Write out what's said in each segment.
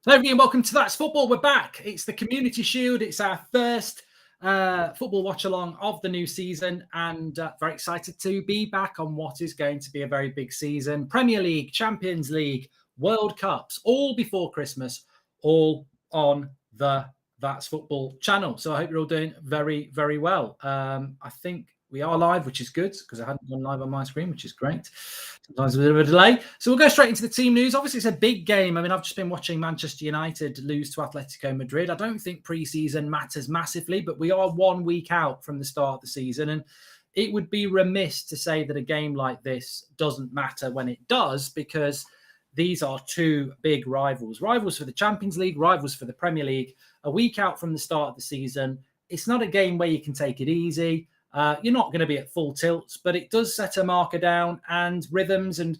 Hello, everybody, and welcome to That's Football. We're back. It's the Community Shield. It's our first football watch-along of the new season, and very excited to be back on what is going to be a very big season. Premier League, Champions League, World Cups, all before Christmas, all on the That's Football channel. So I hope you're all doing very, very well. I think we are live, which is good because I hadn't gone live on my screen, which is great. Sometimes a bit of a delay. So we'll go straight into the team news. Obviously, it's a big game. I mean, I've just been watching Manchester United lose to Atletico Madrid. I don't think pre-season matters massively, but we are 1 week out from the start of the season. And it would be remiss to say that a game like this doesn't matter when it does, because these are two big rivals. Rivals for the Champions League, rivals for the Premier League. A week out from the start of the season. It's not a game where you can take it easy. You're not going to be at full tilt, but it does set a marker down, and rhythms and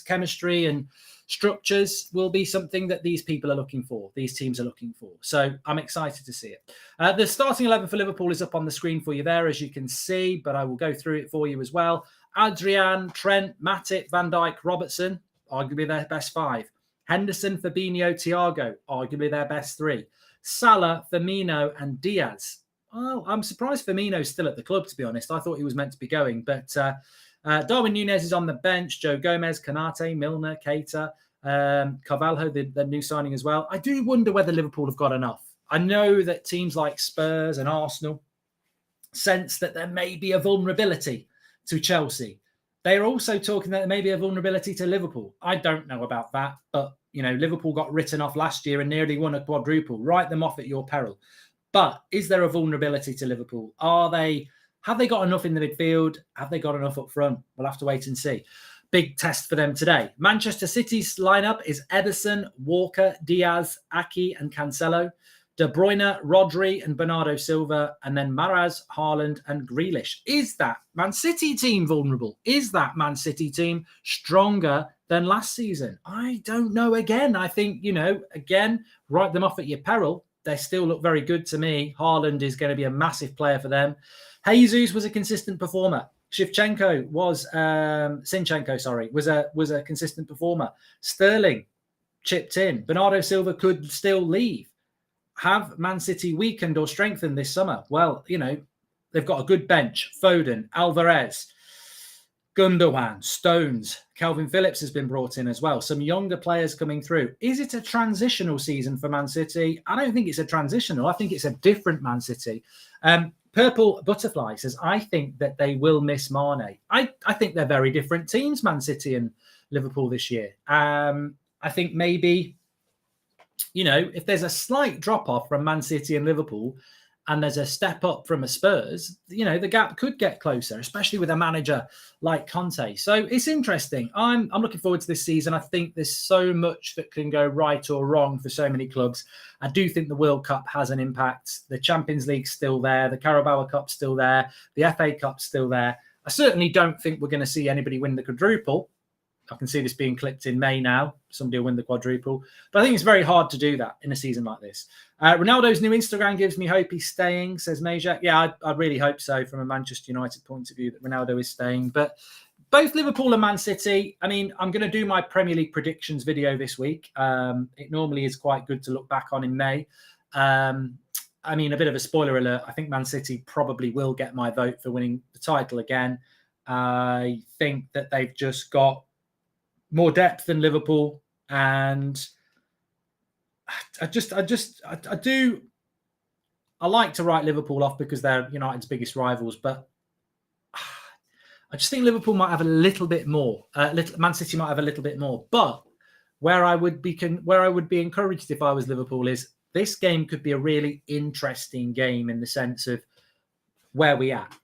chemistry and structures will be something that these people are looking for. These teams are looking for. So I'm excited to see it. The starting 11 for Liverpool is up on the screen for you there, as you can see, but I will go through it for you as well. Adrian, Trent, Matip, Van Dijk, Robertson, arguably their best five. Henderson, Fabinho, Thiago, arguably their best three. Salah, Firmino, and Diaz. Well, I'm surprised Firmino's still at the club, to be honest. I thought he was meant to be going. But Darwin Núñez is on the bench. Joe Gomez, Konate, Milner, Keita, Carvalho, the new signing as well. I do wonder whether Liverpool have got enough. I know that teams like Spurs and Arsenal sense that there may be a vulnerability to Chelsea. They're also talking that there may be a vulnerability to Liverpool. I don't know about that. But, you know, Liverpool got written off last year and nearly won a quadruple. Write them off at your peril. But is there a vulnerability to Liverpool? Have they got enough in the midfield? Have they got enough up front? We'll have to wait and see. Big test for them today. Manchester City's lineup is Ederson, Walker, Diaz, Aki, and Cancelo. De Bruyne, Rodri, and Bernardo Silva, and then Mahrez, Haaland, and Grealish. Is that Man City team vulnerable? Is that Man City team stronger than last season? I don't know. Again, I think, again, write them off at your peril. They still look very good to me. Haaland is going to be a massive player for them. Jesus was a consistent performer. Sinchenko was a consistent performer. Sterling chipped in. Bernardo Silva could still leave. Have Man City weakened or strengthened this summer? Well, they've got a good bench. Foden, Alvarez, Gundogan, Stones, Calvin Phillips has been brought in as well. Some younger players coming through. Is it a transitional season for Man City? I don't think it's a transitional. I think it's a different Man City. Purple Butterfly says, I think that they will miss Mane. I think they're very different teams, Man City and Liverpool this year. I think maybe, if there's a slight drop-off from Man City and Liverpool, and there's a step up from a Spurs, the gap could get closer, especially with a manager like Conte. So it's interesting. I'm looking forward to this season. I think there's so much that can go right or wrong for so many clubs. I do think the World Cup has an impact. The Champions League's still there. The Carabao Cup's still there. The FA Cup's still there. I certainly don't think we're going to see anybody win the quadruple. I can see this being clipped in May now. Somebody will win the quadruple. But I think it's very hard to do that in a season like this. Ronaldo's new Instagram gives me hope he's staying, says Major. Yeah, I really hope so from a Manchester United point of view that Ronaldo is staying. But both Liverpool and Man City, I'm going to do my Premier League predictions video this week. It normally is quite good to look back on in May. A bit of a spoiler alert. I think Man City probably will get my vote for winning the title again. I think that they've just got more depth than Liverpool, and I like to write Liverpool off because they're United's biggest rivals, but I just think Liverpool might have a little bit more. Man City might have a little bit more, but where I would be encouraged if I was Liverpool is this game could be a really interesting game in the sense of where we at.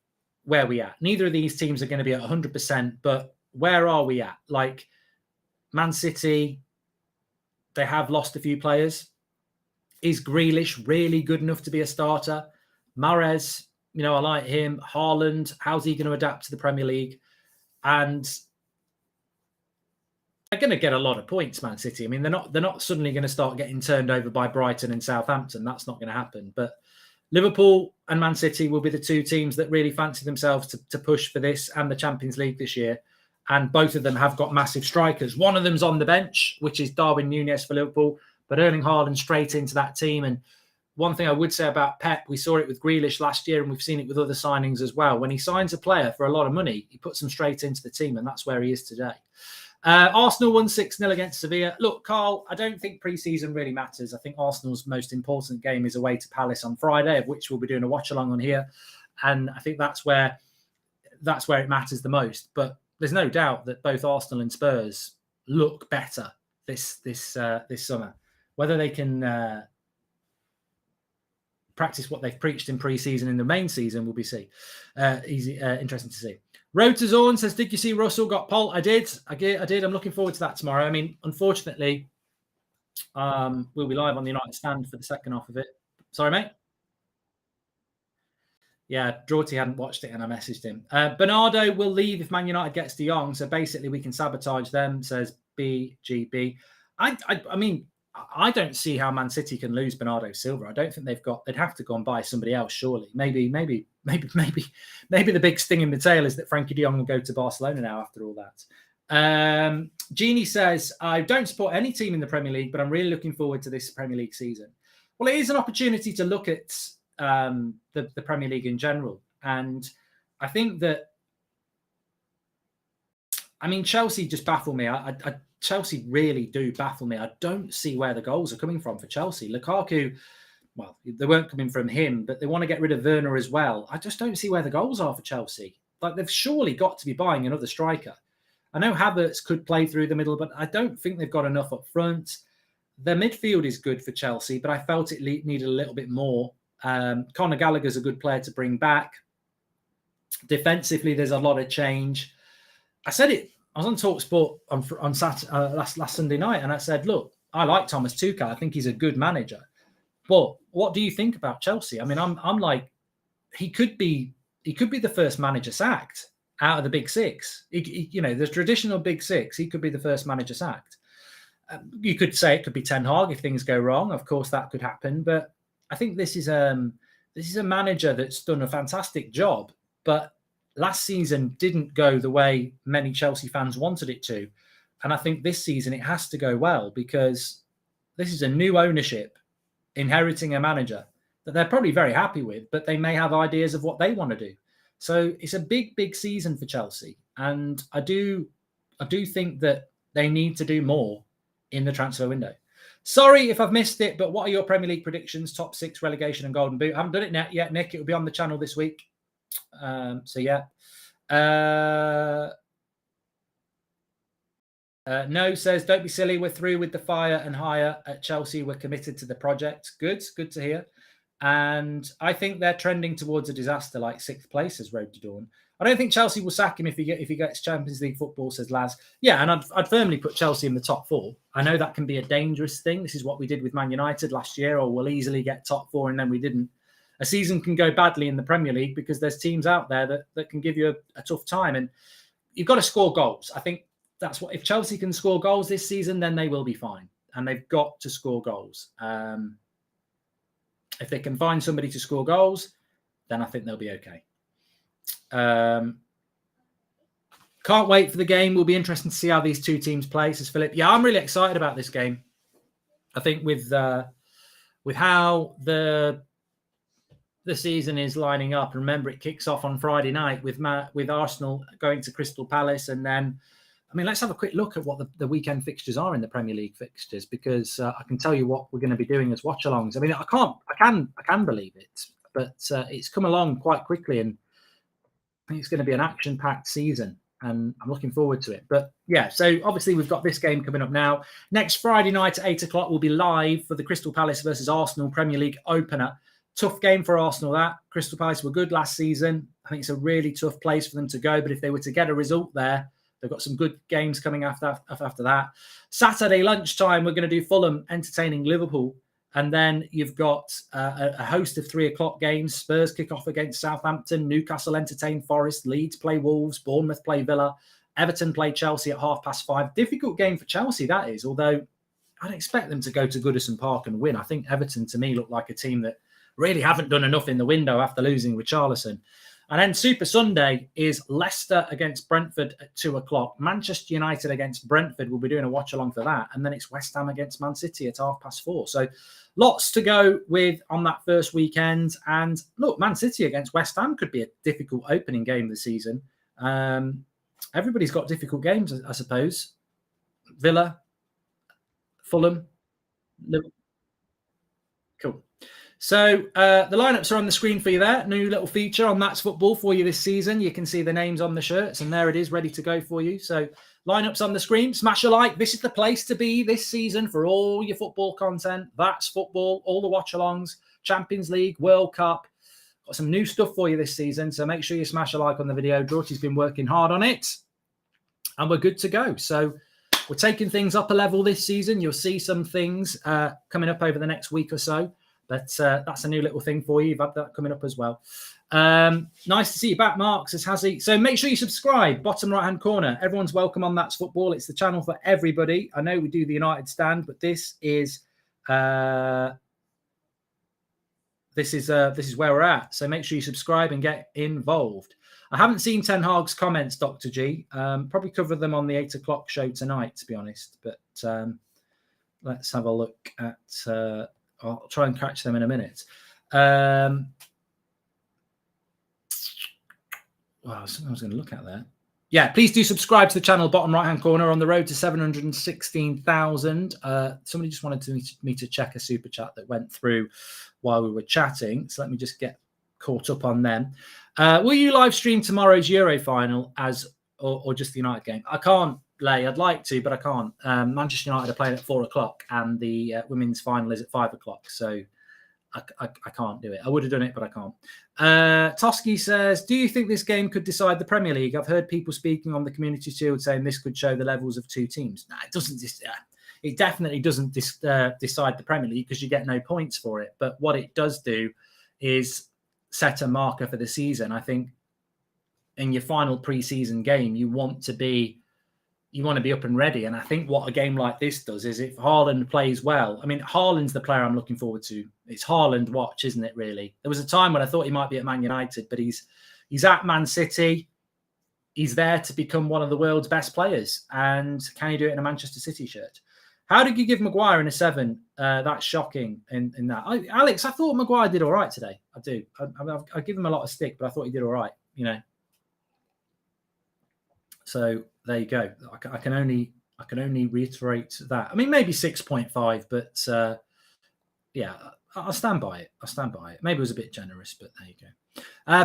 Neither of these teams are going to be at 100%, but where are we at? Like, Man City, they have lost a few players. Is Grealish really good enough to be a starter? Mahrez, I like him. Haaland, how's he going to adapt to the Premier League? And they're going to get a lot of points, Man City. They're not suddenly going to start getting turned over by Brighton and Southampton. That's not going to happen. But Liverpool and Man City will be the two teams that really fancy themselves to push for this and the Champions League this year. And both of them have got massive strikers. One of them's on the bench, which is Darwin Núñez for Liverpool. But Erling Haaland straight into that team. And one thing I would say about Pep, we saw it with Grealish last year, and we've seen it with other signings as well. When he signs a player for a lot of money, he puts them straight into the team, and that's where he is today. Arsenal won 6-0 against Sevilla. Look, Carl, I don't think pre-season really matters. I think Arsenal's most important game is away to Palace on Friday, of which we'll be doing a watch-along on here. And I think that's where it matters the most. But there's no doubt that both Arsenal and Spurs look better this summer. Whether they can practice what they've preached in pre-season in the main season will be interesting to see. Road to Zorn says, did you see Russell got Polt? I did. I'm looking forward to that tomorrow. I mean, unfortunately, we'll be live on the United Stand for the second half of it. Sorry, mate. Yeah, Draughty hadn't watched it and I messaged him. Bernardo will leave if Man United gets De Jong. So basically we can sabotage them, says BGB. I mean, I don't see how Man City can lose Bernardo Silva. I don't think they'd have to go and buy somebody else, surely. Maybe the big sting in the tail is that Frankie de Jong will go to Barcelona now after all that. Jeannie says, I don't support any team in the Premier League, but I'm really looking forward to this Premier League season. Well, it is an opportunity to look at the Premier League in general. And I think that, I mean, Chelsea just baffle me. Chelsea really do baffle me. I don't see where the goals are coming from for Chelsea. Lukaku, well, they weren't coming from him, but they want to get rid of Werner as well. I just don't see where the goals are for Chelsea. Like, they've surely got to be buying another striker. I know Havertz could play through the middle, but I don't think they've got enough up front. Their midfield is good for Chelsea, but I felt it needed a little bit more. Conor Gallagher's a good player to bring back. Defensively, there's a lot of change. I said it. I was on TalkSport on Saturday, last Sunday night, and I said, look, I like Thomas Tuchel. I think he's a good manager. But what do you think about Chelsea? I mean, I'm like, he could be the first manager sacked out of the big six. The traditional big six, he could be the first manager sacked. You could say it could be Ten Hag if things go wrong. Of course, that could happen. But I think this is a manager that's done a fantastic job, but last season didn't go the way many Chelsea fans wanted it to. And I think this season it has to go well, because this is a new ownership inheriting a manager that they're probably very happy with, but they may have ideas of what they want to do. So it's a big, big season for Chelsea. And I do think that they need to do more in the transfer window. Sorry if I've missed it, but what are your Premier League predictions? Top 6, relegation and Golden Boot. I haven't done it yet, Nick. It will be on the channel this week. So yeah. No says, don't be silly. We're through with the fire and hire at Chelsea. We're committed to the project. Good to hear. And I think they're trending towards a disaster, like 6th place as Road to Dawn. I don't think Chelsea will sack him if he gets Champions League football, says Laz. Yeah, and I'd firmly put Chelsea in the top 4. I know that can be a dangerous thing. This is what we did with Man United last year, or we'll easily get top 4 and then we didn't. A season can go badly in the Premier League because there's teams out there that can give you a tough time. And you've got to score goals. I think that's what, if Chelsea can score goals this season, then they will be fine. And they've got to score goals. If they can find somebody to score goals, then I think they'll be okay. Can't wait for the game. Will be interesting to see how these two teams play, says Philip. Yeah, I'm really excited about this game. I think with how the season is lining up. Remember, it kicks off on Friday night with Arsenal going to Crystal Palace, and then, I mean, let's have a quick look at what the weekend fixtures are in the Premier League fixtures, because I can tell you what we're going to be doing as watch-alongs. I mean, I can believe it, but it's come along quite quickly, and I think it's going to be an action-packed season, and I'm looking forward to it. But yeah, so obviously we've got this game coming up now. Next Friday night at 8:00, we'll be live for the Crystal Palace versus Arsenal Premier League opener. Tough game for Arsenal, that. Crystal Palace were good last season. I think it's a really tough place for them to go, but if they were to get a result there, they've got some good games coming after that. Saturday lunchtime, we're going to do Fulham entertaining Liverpool. And then you've got a host of 3:00 games. Spurs kick off against Southampton. Newcastle entertain Forest. Leeds play Wolves. Bournemouth play Villa. Everton play Chelsea at 5:30. Difficult game for Chelsea, that is. Although I'd expect them to go to Goodison Park and win. I think Everton, to me, look like a team that really haven't done enough in the window after losing Richarlison. And then Super Sunday is Leicester against Brentford at 2:00. Manchester United against Brentford. We'll be doing a watch along for that. And then it's West Ham against Man City at 4:30. So lots to go with on that first weekend. And look, Man City against West Ham could be a difficult opening game of the season. Everybody's got difficult games, I suppose. Villa, Fulham, Liverpool. Cool. So the lineups are on the screen for you there. New little feature on That's Football for you this season. You can see the names on the shirts, and there it is, ready to go for you. So lineups on the screen. Smash a like. This is the place to be this season for all your football content. That's Football, all the watch-alongs, Champions League, World Cup. Got some new stuff for you this season, so make sure you smash a like on the video. Dorothy's been working hard on it, and we're good to go. So we're taking things up a level this season. You'll see some things coming up over the next week or so. But that's a new little thing for you. You've had that coming up as well. Nice to see you back, Mark, says Hazzy. So make sure you subscribe. Bottom right-hand corner. Everyone's welcome on That's Football. It's the channel for everybody. I know we do the United stand, but this is where we're at. So make sure you subscribe and get involved. I haven't seen Ten Hag's comments, Dr. G. Probably cover them on the 8:00 show tonight, to be honest. But let's have a look at... I'll try and catch them in a minute. Well, I was going to look at that. Yeah, please do subscribe to the channel, bottom right-hand corner, on the road to 716,000. Somebody just wanted me to check a super chat that went through while we were chatting. So let me just get caught up on them. Will you live stream tomorrow's Euro final or just the United game? I can't, Lay. I'd like to, but I can't. Manchester United are playing at 4:00, and the women's final is at 5:00. So I can't do it. I would have done it, but I can't. Tosky says, do you think this game could decide the Premier League? I've heard people speaking on the Community Shield saying this could show the levels of two teams. No, it doesn't. It definitely doesn't decide the Premier League because you get no points for it. But what it does do is set a marker for the season. I think in your final pre-season game, you want to be up and ready. And I think what a game like this does is if Haaland plays well, I mean, Haaland's the player I'm looking forward to. It's Haaland watch, isn't it, really? There was a time when I thought he might be at Man United, but he's at Man City. He's there to become one of the world's best players. And can he do it in a Manchester City shirt? How did you give Maguire in a 7? That's shocking in that. Alex, I thought Maguire did all right today. I do. I give him a lot of stick, but I thought he did all right, you know. So there you go. I can only reiterate that. I mean, maybe 6.5, but yeah, I'll stand by it. Maybe it was a bit generous, but there you go.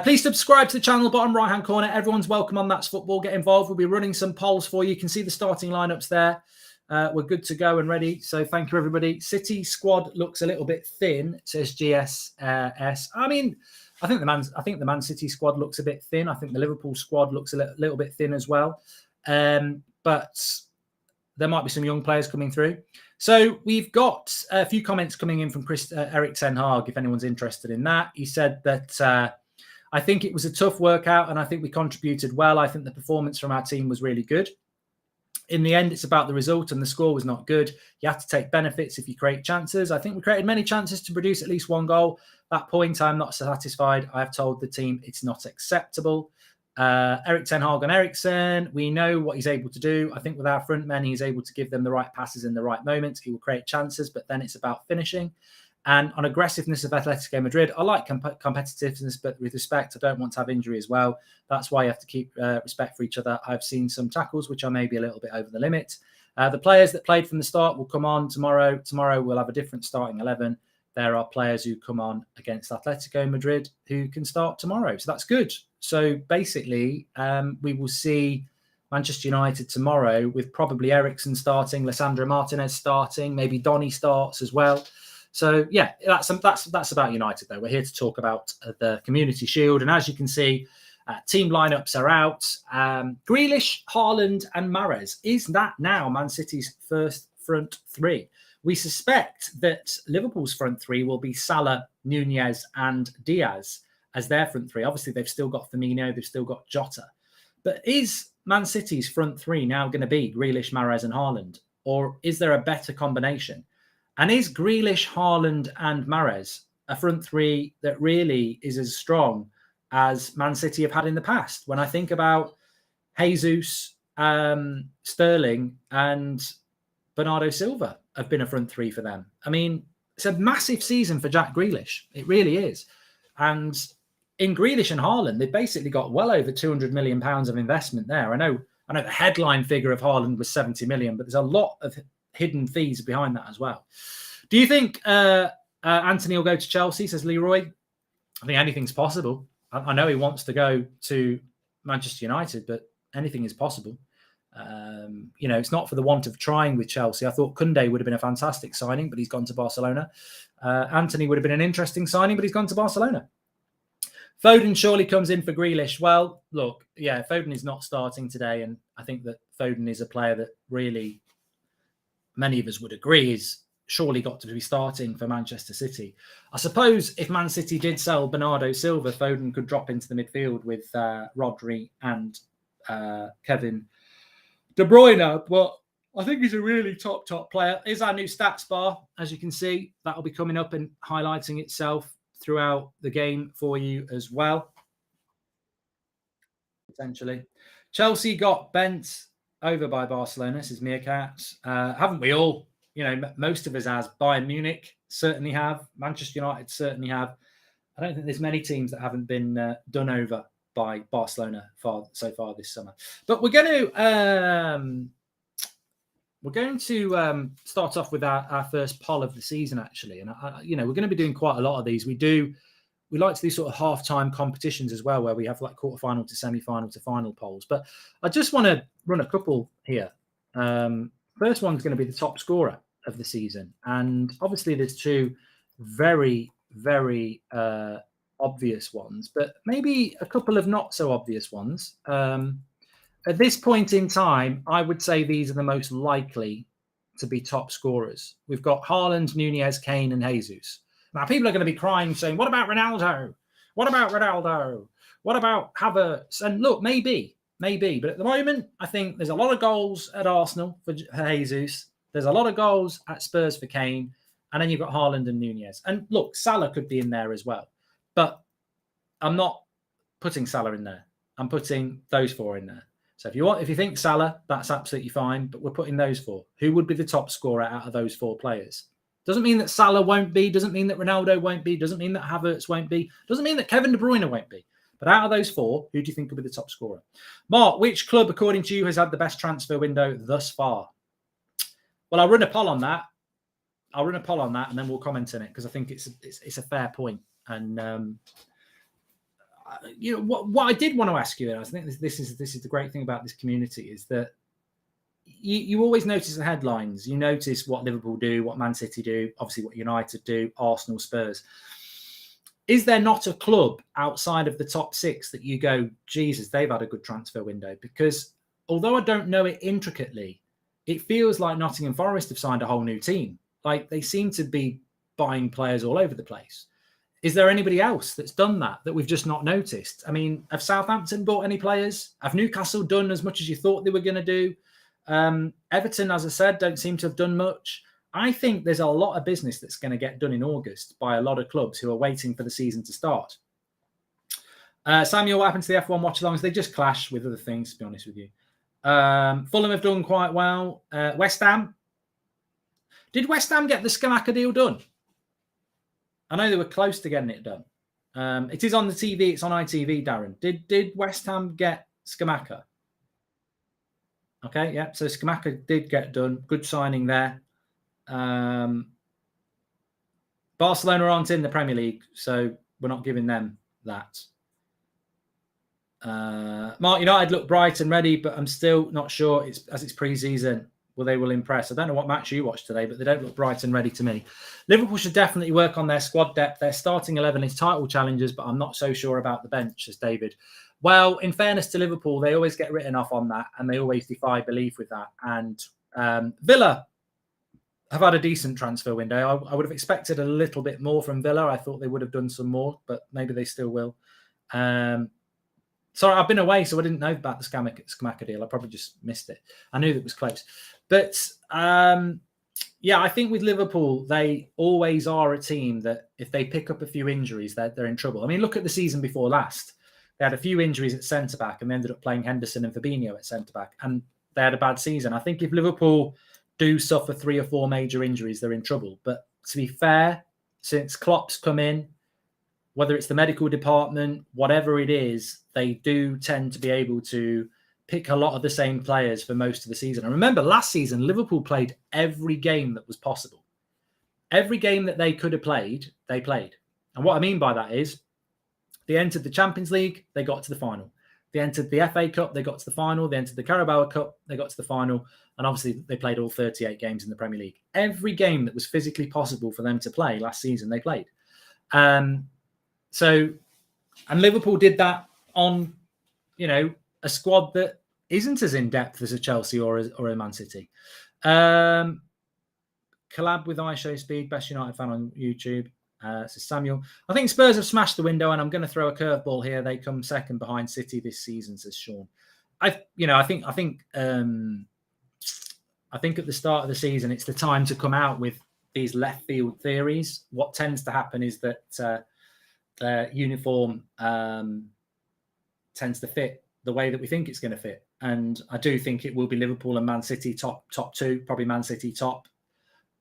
Please subscribe to the channel, bottom right-hand corner. Everyone's welcome on That's Football. Get involved. We'll be running some polls for you. You can see the starting lineups there. We're good to go and ready. So thank you, everybody. City squad looks a little bit thin, says GSS. I mean, I think the Man City squad looks a bit thin. I think the Liverpool squad looks a little bit thin as well. But there might be some young players coming through. So we've got a few comments coming in from Eric Ten Hag, if anyone's interested in that. He said that I think it was a tough workout and I think we contributed well. I think the performance from our team was really good. In the end, it's about the result and the score was not good. You have to take benefits if you create chances. I think we created many chances to produce at least one goal. That point, I'm not satisfied. I have told the team it's not acceptable. Eric Ten Hag and Eriksson, we know what he's able to do. I think with our front men, he's able to give them the right passes in the right moments. He will create chances, but then it's about finishing. And on aggressiveness of Atletico Madrid, I like competitiveness, but with respect, I don't want to have injury as well. That's why you have to keep respect for each other. I've seen some tackles which are maybe a little bit over the limit. The players that played from the start will come on tomorrow. Tomorrow we'll have a different starting 11. There are players who come on against Atletico Madrid who can start tomorrow. So that's good. So basically, we will see Manchester United tomorrow with probably Eriksson starting, Lisandro Martinez starting, maybe Donny starts as well. So yeah, that's about United though. We're here to talk about the Community Shield, and as you can see, team lineups are out. Grealish, Haaland, and Mahrez. Is that now Man City's first front three? We suspect that Liverpool's front three will be Salah, Nunez, and Diaz as their front three. Obviously, they've still got Firmino, they've still got Jota. But is Man City's front three now going to be Grealish, Mahrez, and Haaland, or is there a better combination? And is Grealish, Haaland, and Mahrez a front three that really is as strong as Man City have had in the past. When I think about Jesus, Sterling, and Bernardo Silva have been a front three for them. I mean, it's a massive season for Jack Grealish. It really is. And in Grealish and Haaland, they've basically got well over £200 million of investment there. I know the headline figure of Haaland was 70 million, but there's a lot of hidden fees behind that as well. Do you think Anthony will go to Chelsea, says Leroy? I think anything's possible. I know he wants to go to Manchester United, but anything is possible. It's not for the want of trying with Chelsea. I thought Koundé would have been a fantastic signing, but he's gone to Barcelona. Anthony would have been an interesting signing, but he's gone to Barcelona. Foden surely comes in for Grealish. Well, look, yeah, Foden is not starting today, and I think that Foden is a player that really many of us would agree is surely got to be starting for Manchester City. I suppose if Man City did sell Bernardo Silva, Foden could drop into the midfield with Rodri and Kevin De Bruyne, but I think he's a really top player. Here's our new stats bar. As you can see, that'll be coming up and highlighting itself throughout the game for you as well. Potentially. Chelsea got bent over by Barcelona, says Meerkat. Haven't we all? Most of us as. Bayern Munich certainly have. Manchester United certainly have. I don't think there's many teams that haven't been done over by Barcelona so far this summer. But we're going to start off with our first poll of the season, actually. And we're going to be doing quite a lot of these. We like to do sort of half-time competitions as well, where we have like quarterfinal to semi-final to final polls. But I just want to run a couple here. First one's going to be the top scorer of the season, and obviously there's two very, very obvious ones, but maybe a couple of not so obvious ones. At this point in time, I would say these are the most likely to be top scorers. We've got Haaland, Nunez, Kane, and Jesus. Now, people are going to be crying, saying, what about Ronaldo? What about Ronaldo? What about Havertz? And look, maybe. But at the moment, I think there's a lot of goals at Arsenal for Jesus. There's a lot of goals at Spurs for Kane. And then you've got Haaland and Nunez. And look, Salah could be in there as well. But I'm not putting Salah in there. I'm putting those four in there. So if you think Salah, that's absolutely fine. But we're putting those four. Who would be the top scorer out of those four players? Doesn't mean that Salah won't be. Doesn't mean that Ronaldo won't be. Doesn't mean that Havertz won't be. Doesn't mean that Kevin De Bruyne won't be. But out of those four, who do you think will be the top scorer? Mark, which club, according to you, has had the best transfer window thus far? Well, I'll run a poll on that. And then we'll comment on it, because I think it's a fair point. And what I did want to ask you, and I think this is the great thing about this community, is that you always notice the headlines. You notice what Liverpool do, what Man City do, obviously what United do, Arsenal, Spurs. Is there not a club outside of the top six that you go, Jesus, they've had a good transfer window? Because although I don't know it intricately, it feels like Nottingham Forest have signed a whole new team. Like, they seem to be buying players all over the place. Is there anybody else that's done that we've just not noticed? I mean, have Southampton bought any players? Have Newcastle done as much as you thought they were going to do? Everton, as I said, don't seem to have done much. I think there's a lot of business that's going to get done in August by a lot of clubs who are waiting for the season to start. Samuel, what happened to the F1 watch-alongs? They just clash with other things, to be honest with you. Fulham have done quite well. West Ham. Did West Ham get the Skamaka deal done? I know they were close to getting it done. It is on the TV. It's on ITV, Darren. Did West Ham get Skamaka? Okay, yeah. So Skamaka did get done. Good signing there. Barcelona aren't in the Premier League, so we're not giving them that. Mark, United look bright and ready, but I'm still not sure it's pre-season. They will impress. I don't know what match you watched today, but they don't look bright and ready to me. Liverpool should definitely work on their squad depth. Their starting 11 is title challengers, but I'm not so sure about the bench, says David. Well, in fairness to Liverpool, they always get written off on that, and they always defy belief with that. And Villa have had a decent transfer window. I would have expected a little bit more from Villa. I thought they would have done some more, but maybe they still will. Sorry, I've been away, so I didn't know about the Skamaka deal. I probably just missed it. I knew it was close. But, yeah, I think with Liverpool, they always are a team that if they pick up a few injuries, they're in trouble. I mean, look at the season before last. They had a few injuries at centre-back and they ended up playing Henderson and Fabinho at centre-back. And they had a bad season. I think if Liverpool do suffer 3 or 4 major injuries, they're in trouble. But to be fair, since Klopp's come in, whether it's the medical department, whatever it is, they do tend to be able to pick a lot of the same players for most of the season. And remember, last season, Liverpool played every game that was possible. Every game that they could have played, they played. And what I mean by that is they entered the Champions League, they got to the final. They entered the FA Cup, they got to the final. They entered the Carabao Cup, they got to the final. And obviously, they played all 38 games in the Premier League. Every game that was physically possible for them to play last season, they played. And Liverpool did that on, a squad that isn't as in-depth as a Chelsea or a Man City. Collab with iShowSpeed, best United fan on YouTube. Says Samuel. I think Spurs have smashed the window, and I'm going to throw a curveball here. They come second behind City this season, says Sean. I think at the start of the season, it's the time to come out with these left field theories. What tends to happen is that their uniform tends to fit the way that we think it's going to fit. And I do think it will be Liverpool and Man City top 2, probably Man City top.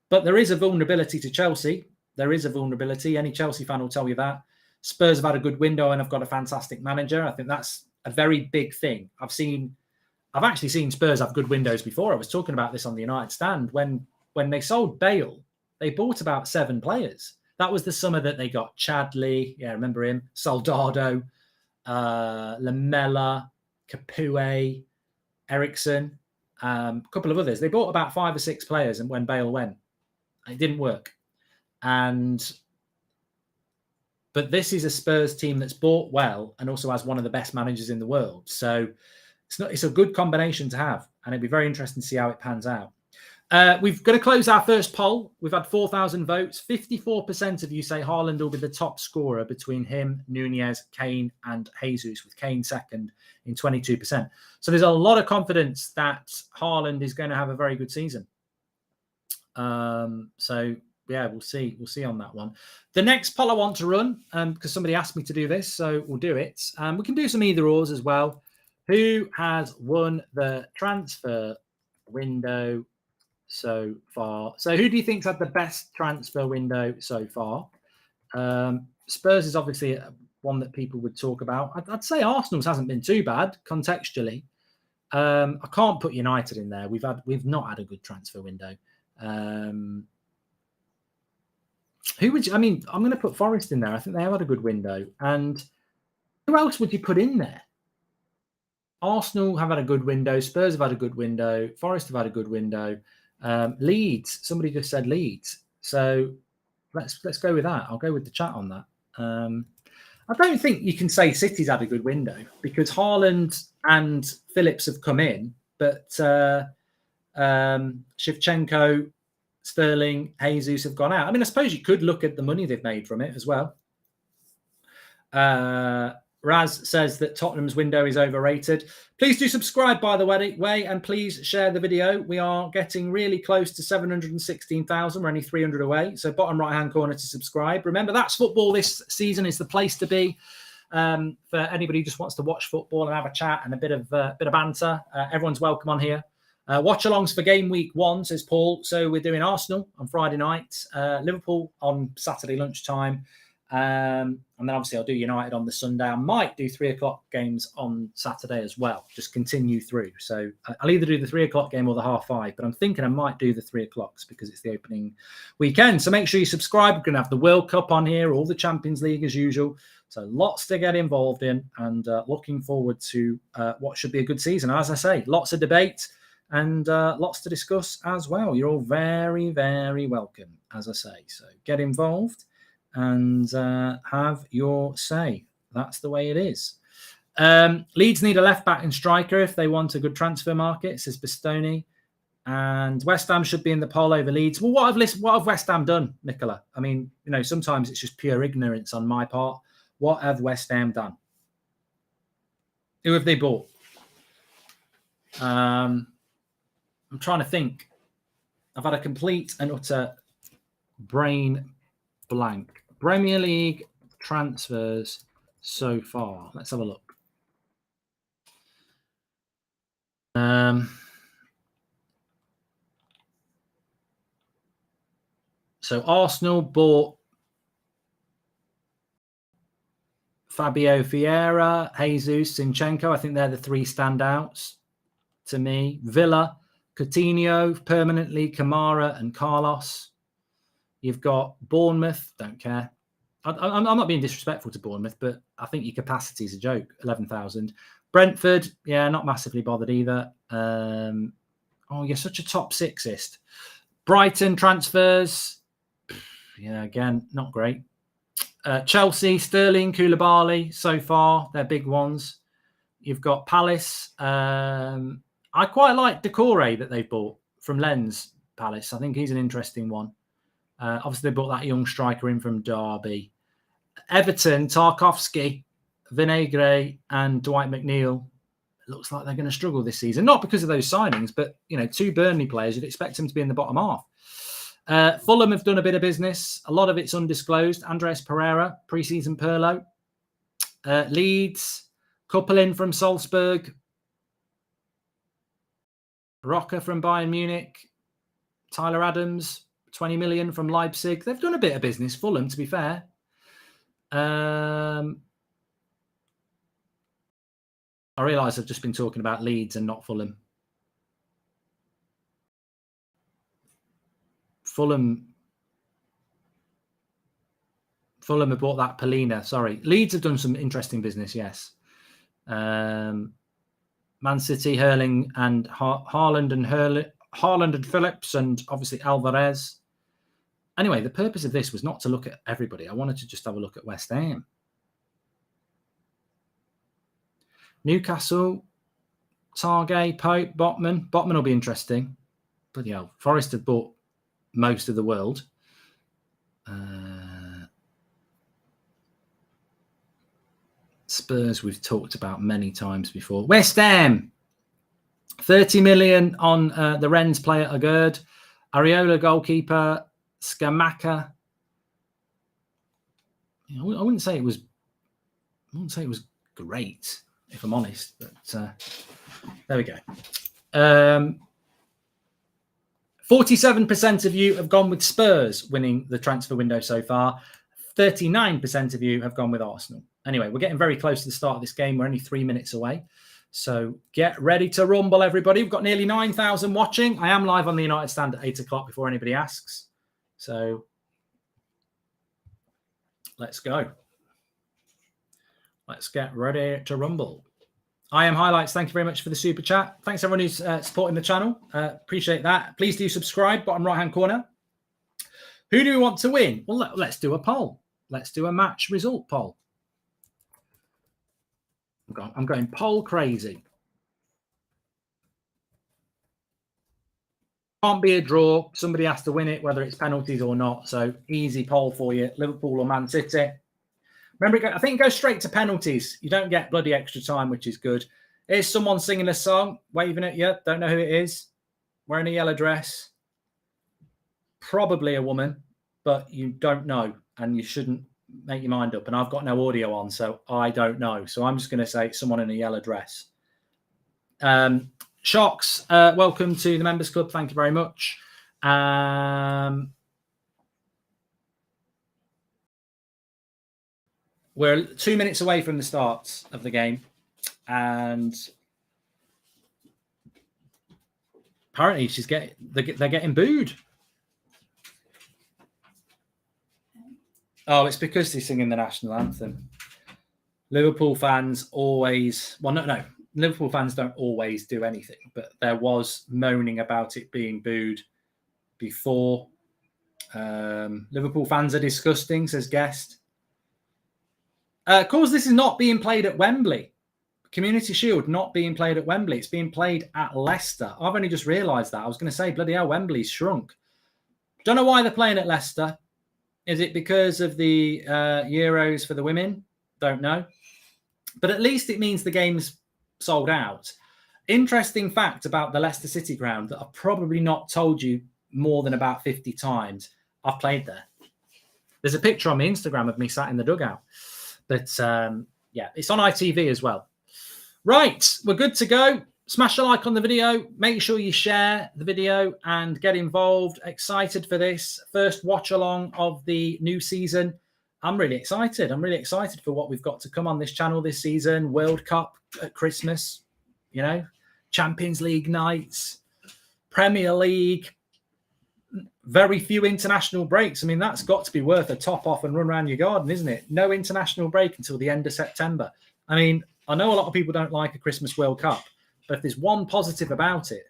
But there is a vulnerability to Chelsea. There is a vulnerability. Any Chelsea fan will tell you that. Spurs have had a good window and have got a fantastic manager. I think that's a very big thing. I've actually seen Spurs have good windows before. I was talking about this on the United stand. When they sold Bale, they bought about 7 players. That was the summer that they got Chadley. Yeah, remember him? Soldado, Lamella, Capoue, Ericsson, a couple of others. They bought about 5 or 6 players, and when Bale went, it didn't work. But this is a Spurs team that's bought well and also has one of the best managers in the world. So it's a good combination to have, and it'd be very interesting to see how it pans out. We've got to close our first poll. We've had 4,000 votes. 54% of you say Haaland will be the top scorer between him, Nunez, Kane, and Jesus, with Kane second in 22%. So there's a lot of confidence that Haaland is going to have a very good season. Yeah, we'll see. We'll see on that one. The next poll I want to run, because somebody asked me to do this, so we'll do it. We can do some either ors as well. Who has won the transfer window so far? So who do you think's had the best transfer window so far? Spurs is obviously one that people would talk about. I'd say Arsenal's hasn't been too bad contextually. I can't put United in there. We've not had a good transfer window. Who would you, I'm going to put Forest in there. I think they have had a good window. And who else would you put in there? Arsenal have had a good window. Spurs have had a good window. Forest have had a good window. Leeds. Somebody just said Leeds. So let's go with that. I'll go with the chat on that. I don't think you can say City's had a good window because Haaland and Phillips have come in, but Shevchenko, Sterling, Jesus have gone out. I suppose you could look at the money they've made from it as well. Raz says that Tottenham's window is overrated. Please do subscribe, by the way, and please share the video. We are getting really close to 716,000. We're only 300 away. So bottom right-hand corner to subscribe. Remember, That's Football this season is the place to be for anybody who just wants to watch football and have a chat and a bit of banter. Everyone's welcome on here. Watch-alongs for game week 1, says Paul. So we're doing Arsenal on Friday night, Liverpool on Saturday lunchtime. And then obviously I'll do United on the Sunday. I might do 3 o'clock games on Saturday as well. Just continue through. So I'll either do the 3 o'clock game or the 5:30, but I'm thinking I might do the 3 o'clocks because it's the opening weekend. So make sure you subscribe. We're going to have the World Cup on here, all the Champions League as usual. So lots to get involved in, and looking forward to what should be a good season. As I say, lots of debate and lots to discuss as well. You're all very, very welcome, as I say. So get involved and have your say. That's the way it is. Leeds need a left back and striker if they want a good transfer market, says Bastoni. And West Ham should be in the poll over Leeds. Well, what have West Ham done, Nicola? Sometimes it's just pure ignorance on my part. What have West Ham done? Who have they bought? I'm trying to think. I've had a complete and utter brain blank. Premier League transfers so far. Let's have a look. So Arsenal bought Fabio Vieira, Jesus, Zinchenko. I think they're the three standouts to me. Villa, Coutinho, permanently, Kamara and Carlos. You've got Bournemouth, don't care. I'm not being disrespectful to Bournemouth, but I think your capacity is a joke, 11,000. Brentford, yeah, not massively bothered either. Oh, you're such a top sixist. Brighton transfers, yeah, again, not great. Chelsea, Sterling, Koulibaly, so far, they're big ones. You've got Palace. I quite like Decore that they've bought from Lens Palace. I think he's an interesting one. Obviously, they brought that young striker in from Derby. Everton, Tarkowski, Vinagre, and Dwight McNeil. It looks like they're going to struggle this season. Not because of those signings, but, you know, two Burnley players, you'd expect them to be in the bottom half. Fulham have done a bit of business. A lot of it's undisclosed. Andres Pereira, pre-season Perlo. Leeds, couple in from Salzburg. Rocker from Bayern Munich. Tyler Adams, 20 million from Leipzig. They've done a bit of business, Fulham, to be fair. I realise I've just been talking about Leeds and not Fulham. Fulham have bought that Polina. Sorry. Leeds have done some interesting business, yes. Man City, Hurling and Haaland and Phillips and obviously Alvarez. Anyway, the purpose of this was not to look at everybody. I wanted to just have a look at West Ham. Newcastle, Targay, Pope, Botman. Botman will be interesting. Bloody hell. Forest have bought most of the world. Spurs we've talked about many times before. West Ham, 30 million on the Rennes player Agurd. Areola goalkeeper, Scamacca. I wouldn't say it was great, if I'm honest, but there we go. 47% of you have gone with Spurs winning the transfer window so far. 39% of you have gone with Arsenal. Anyway, we're getting very close to the start of this game. We're only 3 minutes away. So get ready to rumble, everybody. We've got nearly 9,000 watching. I am live on the United Stand at 8 o'clock before anybody asks. So let's go. Let's get ready to rumble. I am Highlights. Thank you very much for the super chat. Thanks everyone who's supporting the channel. Appreciate that. Please do subscribe, bottom right-hand corner. Who do we want to win? Well, let's do a poll. Let's do a match result poll. I'm going poll crazy. Can't be a draw. Somebody has to win it, whether it's penalties or not. So easy poll for you. Liverpool or Man City. Remember, I think it goes straight to penalties. You don't get bloody extra time, which is good. Here's someone singing a song, waving at you. Don't know who it is. Wearing a yellow dress. Probably a woman, but you don't know, and you shouldn't make your mind up. And I've got no audio on, so I don't know. So I'm just going to say someone in a yellow dress. Shocks, welcome to the Members Club. Thank you very much. We're 2 minutes away from the start of the game, and apparently they're getting booed. Oh, it's because they're singing the national anthem. Liverpool fans always... Well, no. Liverpool fans don't always do anything, but there was moaning about it being booed before. Liverpool fans are disgusting, says Guest. Of course, this is not being played at Wembley. Community Shield not being played at Wembley. It's being played at Leicester. I've only just realised that. I was going to say, bloody hell, Wembley's shrunk. Don't know why they're playing at Leicester. Is it because of the Euros for the women? Don't know. But at least it means the game's sold out. Interesting fact about the Leicester City ground that I've probably not told you more than about 50 times. I've played there. There's a picture on my Instagram of me sat in the dugout. But yeah, it's on ITV as well. Right, we're good to go. Smash a like on the video. Make sure you share the video and get involved. Excited for this first watch along of the new season. I'm really excited. I'm really excited for what we've got to come on this channel this season. World Cup at Christmas, you know, Champions League nights, Premier League, very few international breaks. I mean, that's got to be worth a top off and run around your garden, isn't it? No international break until the end of September. I mean, I know a lot of people don't like a Christmas World Cup, but if there's one positive about it,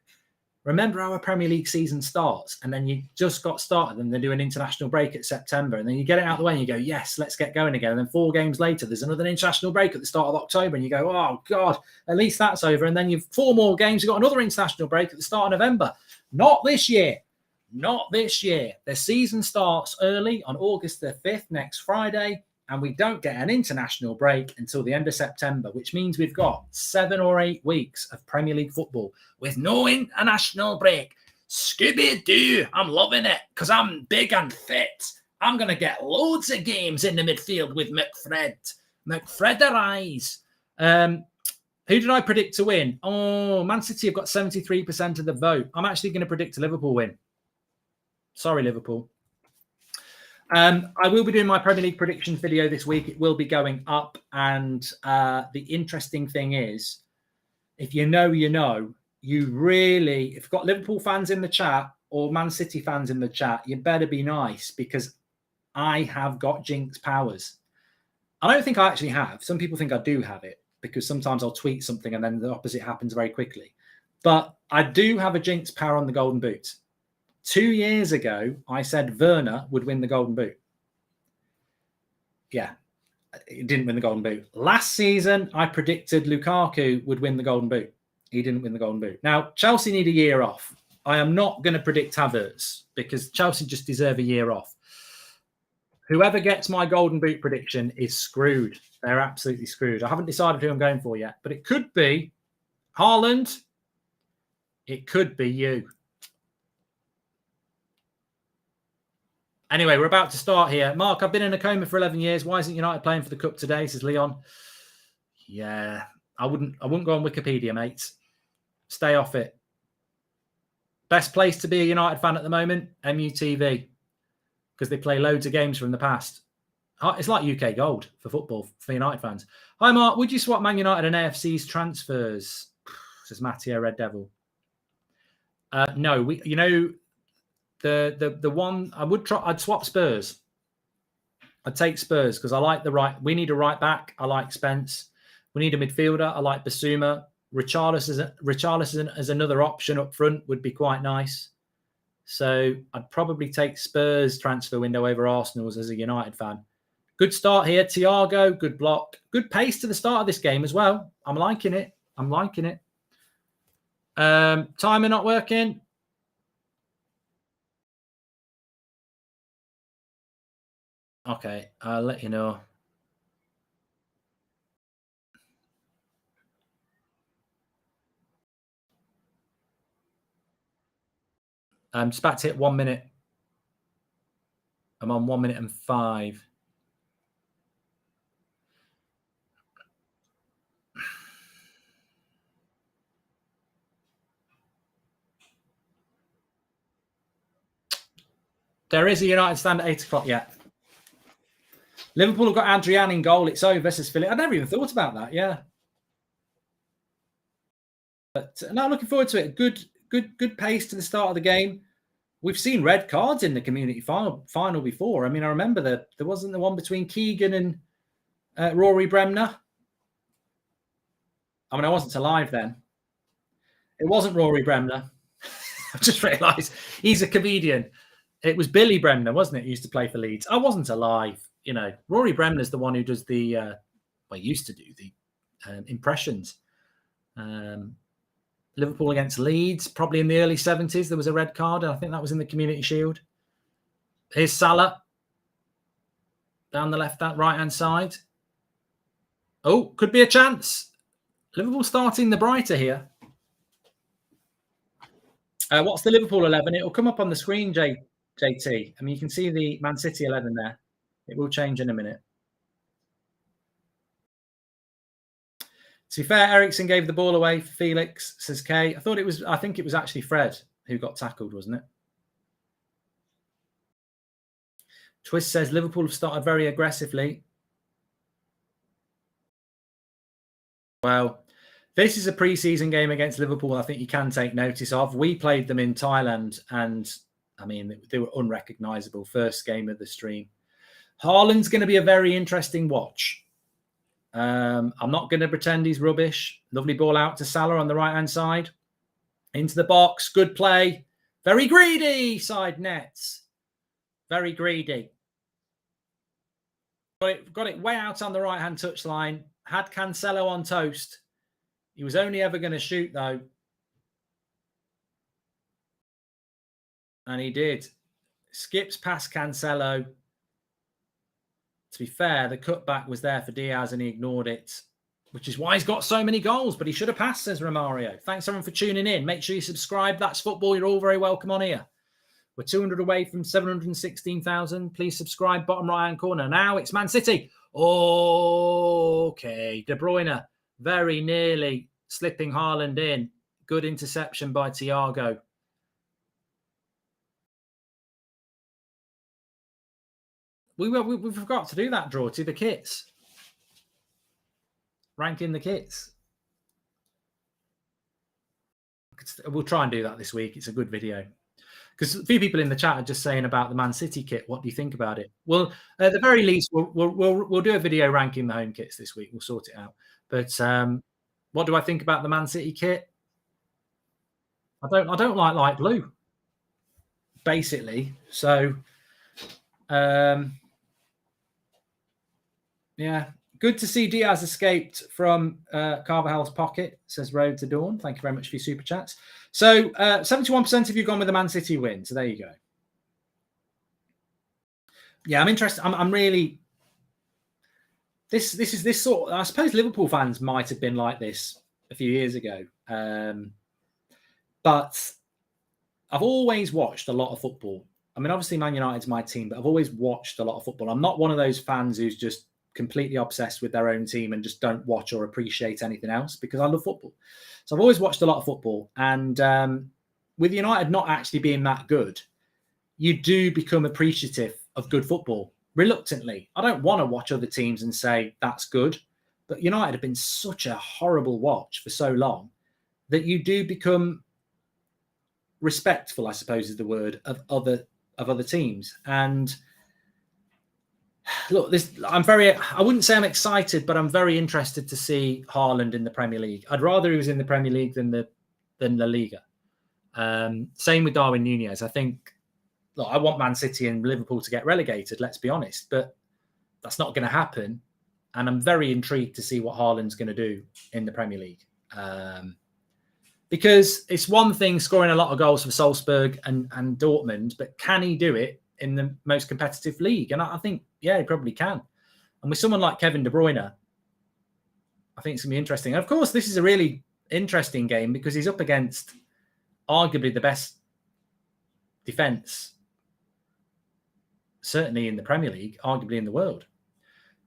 remember how a Premier League season starts and then you just got started and they do an international break at September and then you get it out of the way and you go, yes, let's get going again. And then 4 games later, there's another international break at the start of October and you go, oh, God, at least that's over. And then you've 4 more games. You've got another international break at the start of November. Not this year. Not this year. The season starts early on August the 5th, next Friday, and we don't get an international break until the end of September, which means we've got 7 or 8 weeks of Premier League football with no international break. Scooby-Doo, I'm loving it because I'm big and fit. I'm going to get loads of games in the midfield with McFrederize. Who did I predict to win? Oh, Man City have got 73% of the vote. I'm actually going to predict a Liverpool win. Sorry, Liverpool. I will be doing my Premier League predictions video this week. It will be going up. And the interesting thing is, if you know, you know, you really, if you've got Liverpool fans in the chat or Man City fans in the chat, you better be nice because I have got jinx powers. I don't think I actually have. Some people think I do have it because sometimes I'll tweet something and then the opposite happens very quickly. But I do have a jinx power on the Golden Boot. 2 years ago, I said Werner would win the Golden Boot. Yeah, he didn't win the Golden Boot. Last season, I predicted Lukaku would win the Golden Boot. He didn't win the Golden Boot. Now, Chelsea need a year off. I am not going to predict Havertz because Chelsea just deserve a year off. Whoever gets my Golden Boot prediction is screwed. They're absolutely screwed. I haven't decided who I'm going for yet, but it could be Haaland. It could be you. Anyway, we're about to start here. Mark, I've been in a coma for 11 years. Why isn't United playing for the Cup today? Says Leon. Yeah, I wouldn't go on Wikipedia, mates. Stay off it. Best place to be a United fan at the moment, MUTV, because they play loads of games from the past. It's like UK Gold for football for United fans. Hi, Mark. Would you swap Man United and AFC's transfers? Says Matteo Red Devil. No, you know, the one I would try, I'd swap Spurs. I'd take Spurs because I like we need a right back. I like Spence. We need a midfielder. I like Basuma. Richarlison as another option up front would be quite nice. So I'd probably take Spurs transfer window over Arsenal's as a United fan. Good start here. Thiago, good block. Good pace to the start of this game as well. I'm liking it. I'm liking it. Timer not working. Okay, I'll let you know. I'm just about to hit 1 minute. I'm on 1 minute and 5. There is a United stand at 8 o'clock yet. Liverpool have got Adrian in goal. It's over, says Philip. I never even thought about that. Yeah. But no, looking forward to it. Good pace to the start of the game. We've seen red cards in the community final before. I mean, I remember there wasn't the one between Keegan and Rory Bremner. I mean, I wasn't alive then. It wasn't Rory Bremner. I just realised he's a comedian. It was Billy Bremner, wasn't it? He used to play for Leeds. I wasn't alive. You know, Rory Bremner's the one who does the, used to do the impressions. Liverpool against Leeds, probably in the early 70s, there was a red card. I think that was in the Community Shield. Here's Salah. Down the right-hand side. Oh, could be a chance. Liverpool starting the brighter here. What's the Liverpool 11? It will come up on the screen, JT. I mean, you can see the Man City 11 there. It will change in a minute. To be fair, Ericsson gave the ball away for Felix, says Kay. I think it was actually Fred who got tackled, wasn't it? Twist says Liverpool have started very aggressively. Well, this is a pre-season game against Liverpool I think you can take notice of. We played them in Thailand, and I mean, they were unrecognisable. First game of the stream. Haaland's going to be a very interesting watch. I'm not going to pretend he's rubbish. Lovely ball out to Salah on the right-hand side. Into the box. Good play. Very greedy. Side nets. Very greedy. Got it way out on the right-hand touchline. Had Cancelo on toast. He was only ever going to shoot, though. And he did. Skips past Cancelo. To be fair, the cutback was there for Diaz and he ignored it, which is why he's got so many goals. But he should have passed, says Romario. Thanks, everyone, for tuning in. Make sure you subscribe. That's football. You're all very welcome on here. We're 200 away from 716,000. Please subscribe. Bottom right-hand corner. Now it's Man City. Okay. De Bruyne very nearly slipping Haaland in. Good interception by Thiago. We forgot to do that draw to the kits. Ranking the kits. We'll try and do that this week. It's a good video. Because a few people in the chat are just saying about the Man City kit. What do you think about it? Well, at the very least, we'll do a video ranking the home kits this week. We'll sort it out. But what do I think about the Man City kit? I don't like light blue, basically. So, yeah, good to see Diaz escaped from Carvajal's pocket, says Road to Dawn. Thank you very much for your super chats. So 71% of you gone with the Man City win. So there you go. Yeah, I'm interested. I'm really... This is this sort... I suppose Liverpool fans might have been like this a few years ago. But I've always watched a lot of football. I mean, obviously Man United's my team, but I've always watched a lot of football. I'm not one of those fans who's just completely obsessed with their own team and just don't watch or appreciate anything else, because I love football. So I've always watched a lot of football. And with United not actually being that good, you do become appreciative of good football reluctantly. I don't want to watch other teams and say that's good, but United have been such a horrible watch for so long that you do become respectful, I suppose is the word, of other teams. And look, I wouldn't say I'm excited, but I'm very interested to see Haaland in the Premier League. I'd rather he was in the Premier League than La Liga. Same with Darwin Núñez. I think, look, I want Man City and Liverpool to get relegated, let's be honest, but that's not going to happen. And I'm very intrigued to see what Haaland's going to do in the Premier League. Because it's one thing scoring a lot of goals for Salzburg and Dortmund, but can he do it in the most competitive league? And I think, yeah, he probably can. And with someone like Kevin De Bruyne, I think it's going to be interesting. And of course, this is a really interesting game because he's up against arguably the best defence, certainly in the Premier League, arguably in the world.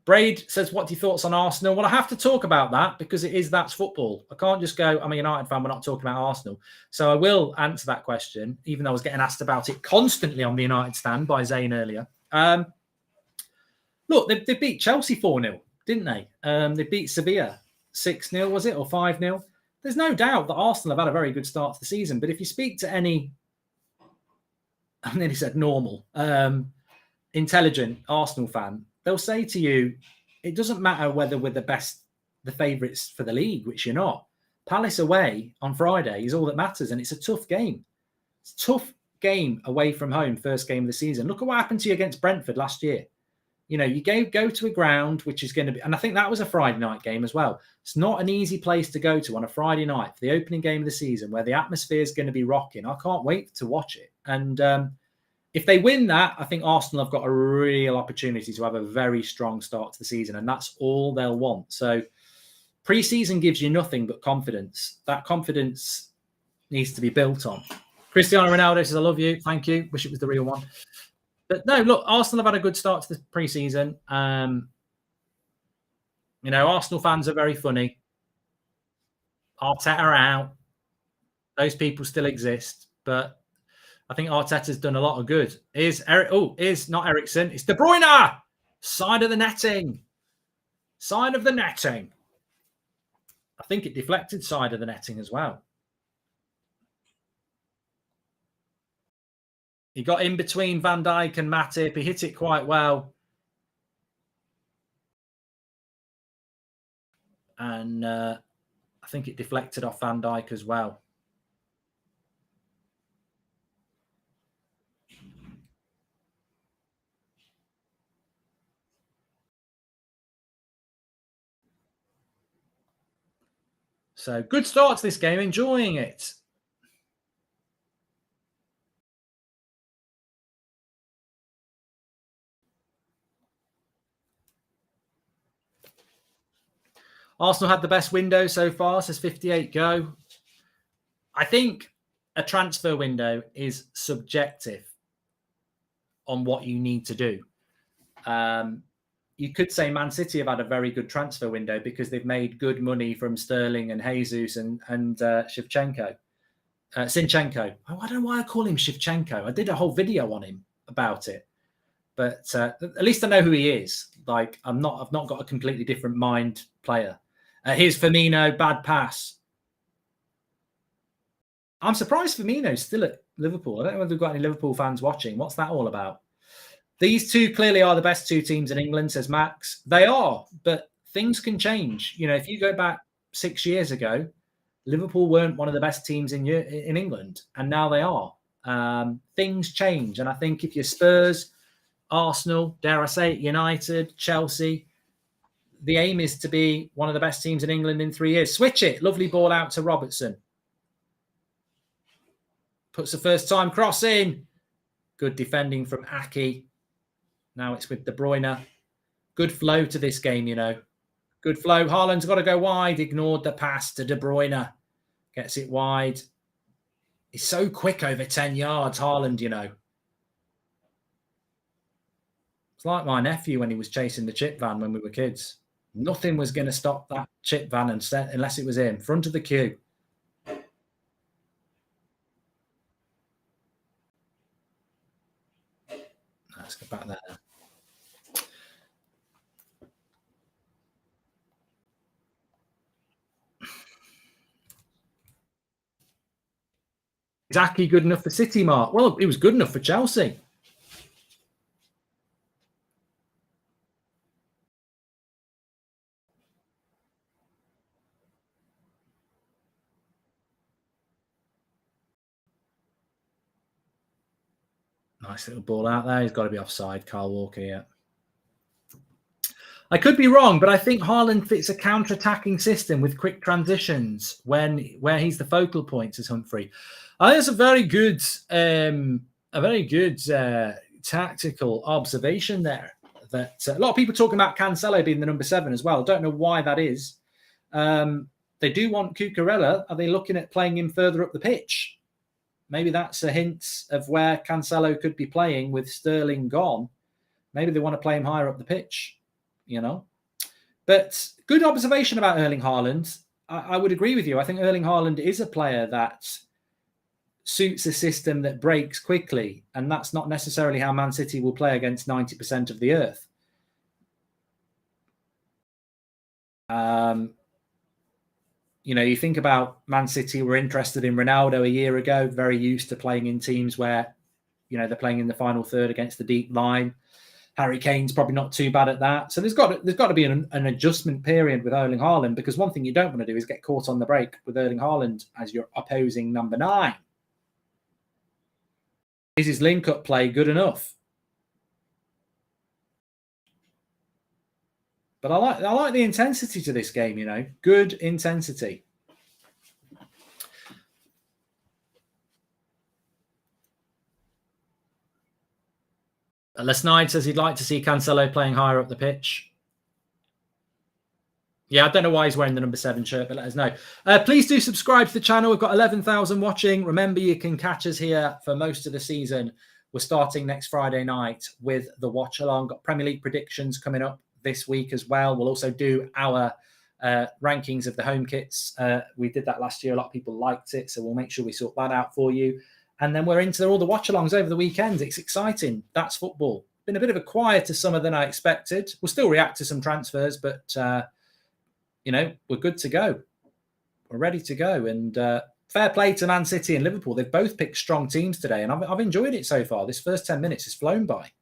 Braid says, what are your thoughts on Arsenal? Well, I have to talk about that because that's football. I can't just go, I'm a United fan, we're not talking about Arsenal. So I will answer that question, even though I was getting asked about it constantly on the United stand by Zane earlier. Look, they beat Chelsea 4-0, didn't they? They beat Sevilla 6-0, was it? Or 5-0? There's no doubt that Arsenal have had a very good start to the season. But if you speak to any, I nearly said normal, intelligent Arsenal fan, they'll say to you, it doesn't matter whether we're the favourites for the league, which you're not. Palace away on Friday is all that matters, and it's a tough game. It's a tough game away from home, first game of the season. Look at what happened to you against Brentford last year. You know, you go to a ground which is going to be, and I think that was a Friday night game as well. It's not an easy place to go to on a Friday night for the opening game of the season where the atmosphere is going to be rocking. I can't wait to watch it. And if they win that, I think Arsenal have got a real opportunity to have a very strong start to the season, and that's all they'll want. So pre-season gives you nothing but confidence. That confidence needs to be built on. Cristiano Ronaldo says, I love you. Thank you. Wish it was the real one. But no, look, Arsenal have had a good start to the pre-season. You know, Arsenal fans are very funny. Arteta out. Those people still exist, but I think Arteta's done a lot of good. Is Eric? Oh, is not Ericsson. It's De Bruyne. Side of the netting. Side of the netting. I think it deflected side of the netting as well. He got in between Van Dijk and Matip. He hit it quite well. And I think it deflected off Van Dijk as well. So good start to this game. Enjoying it. Arsenal had the best window so far, says 58 Go. I think a transfer window is subjective on what you need to do. You could say Man City have had a very good transfer window because they've made good money from Sterling and Jesus and Shevchenko. Sinchenko. Oh, I don't know why I call him Shevchenko. I did a whole video on him about it. But at least I know who he is. Like, I've not got a completely different mind player. Here's Firmino, bad pass. I'm surprised Firmino's still at Liverpool. I don't know whether we've got any Liverpool fans watching. What's that all about? These two clearly are the best two teams in England, says Max. They are, but things can change. You know, if you go back 6 years ago, Liverpool weren't one of the best teams in England, and now they are. Things change, and I think if you're Spurs, Arsenal, dare I say it, United, Chelsea, the aim is to be one of the best teams in England in 3 years. Switch it. Lovely ball out to Robertson. Puts the first time cross in. Good defending from Aki. Now it's with De Bruyne. Good flow to this game, you know. Good flow. Haaland's got to go wide. Ignored the pass to De Bruyne. Gets it wide. He's so quick over 10 yards, Haaland, you know. It's like my nephew when he was chasing the chip van when we were kids. Nothing was going to stop that chip van unless it was him. Front of the queue. Let's go back there. Is Aki good enough for City, Mark? Well, he was good enough for Chelsea. Nice little ball out there. He's got to be offside, Kyle Walker, yeah. I could be wrong, but I think Haaland fits a counter-attacking system with quick transitions where he's the focal point, says Humphrey. I think it's a very good tactical observation there. That a lot of people talking about Cancelo being the number 7 as well. I don't know why that is. They do want Cucurella. Are they looking at playing him further up the pitch? Maybe that's a hint of where Cancelo could be playing with Sterling gone. Maybe they want to play him higher up the pitch, you know. But good observation about Erling Haaland. I would agree with you. I think Erling Haaland is a player that suits a system that breaks quickly, and that's not necessarily how Man City will play against 90% of the earth. You know, you think about Man City were interested in Ronaldo a year ago, very used to playing in teams where, you know, they're playing in the final third against the deep line. Harry Kane's probably not too bad at that. So there's got to be an adjustment period with Erling Haaland, because one thing you don't want to do is get caught on the break with Erling Haaland as your opposing number 9. Is his link-up play good enough? But I like the intensity to this game, you know. Good intensity. Lesnide says he'd like to see Cancelo playing higher up the pitch. Yeah, I don't know why he's wearing the number 7 shirt, but let us know. Please do subscribe to the channel. We've got 11,000 watching. Remember, you can catch us here for most of the season. We're starting next Friday night with the watch along. Got Premier League predictions coming up this week as well. We'll also do our rankings of the home kits. We did that last year. A lot of people liked it, so we'll make sure we sort that out for you. And then we're into all the watch-alongs over the weekend. It's exciting. That's football. Been a bit of a quieter summer than I expected. We'll still react to some transfers, but we're good to go. We're ready to go. And fair play to Man City and Liverpool. They've both picked strong teams today, and I've enjoyed it so far. This first 10 minutes has flown by.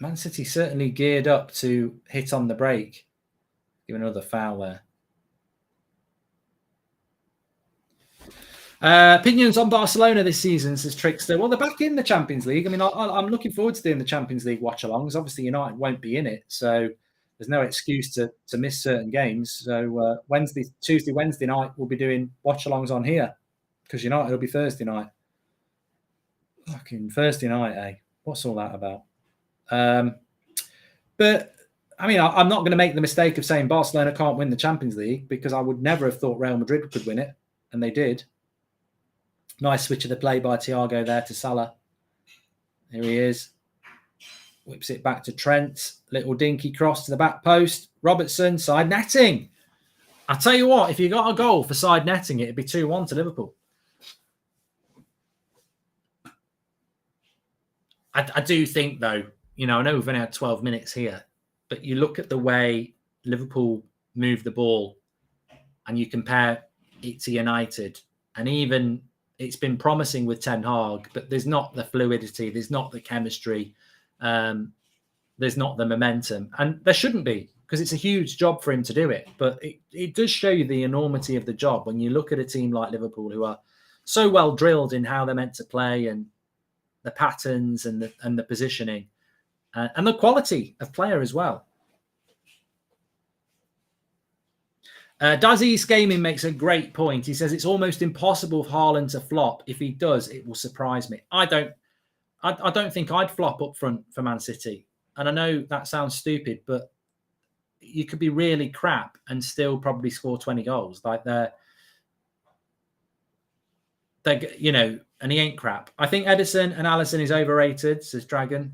Man City certainly geared up to hit on the break. Give another foul there. Opinions on Barcelona this season, says Trickster. Well, they're back in the Champions League. I mean, I'm looking forward to doing the Champions League watch-alongs. Obviously, United won't be in it, so there's no excuse to miss certain games. So Tuesday, Wednesday night, we'll be doing watch-alongs on here because United will be Thursday night. Fucking Thursday night, eh? What's all that about? But I mean, I'm not going to make the mistake of saying Barcelona can't win the Champions League because I would never have thought Real Madrid could win it, and they did. Nice switch of the play by Thiago there to Salah. Here he is. Whips it back to Trent. Little dinky cross to the back post. Robertson, side netting. I tell you what, if you got a goal for side netting, it'd be 2-1 to Liverpool. I do think, though, I know we've only had 12 minutes here, but you look at the way Liverpool move the ball and you compare it to United, and even it's been promising with Ten Hag, but there's not the fluidity, there's not the chemistry, there's not the momentum. And there shouldn't be, because it's a huge job for him to do it. But it does show you the enormity of the job when you look at a team like Liverpool, who are so well drilled in how they're meant to play and the patterns and the positioning and the quality of player as well. Dazzy's Gaming makes a great point. He says it's almost impossible for Haaland to flop. If he does, it will surprise me. I don't think I'd flop up front for Man City. And I know that sounds stupid, but you could be really crap and still probably score 20 goals. Like they're and he ain't crap. I think Edison and Alisson is overrated, says Dragon.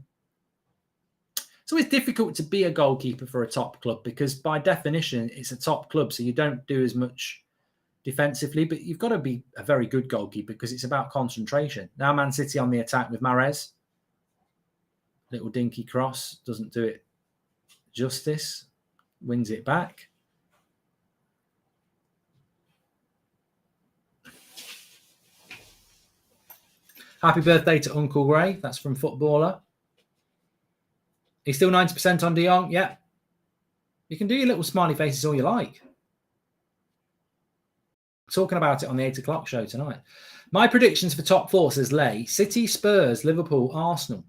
It's always difficult to be a goalkeeper for a top club because by definition, it's a top club. So you don't do as much defensively, but you've got to be a very good goalkeeper because it's about concentration. Now Man City on the attack with Mahrez. Little dinky cross. Doesn't do it justice. Wins it back. Happy birthday to Uncle Ray. That's from Footballer. He's still 90% on De Jong. Yeah. You can do your little smiley faces all you like. Talking about it on the 8 o'clock show tonight. My predictions for top four, says Lay. City, Spurs, Liverpool, Arsenal.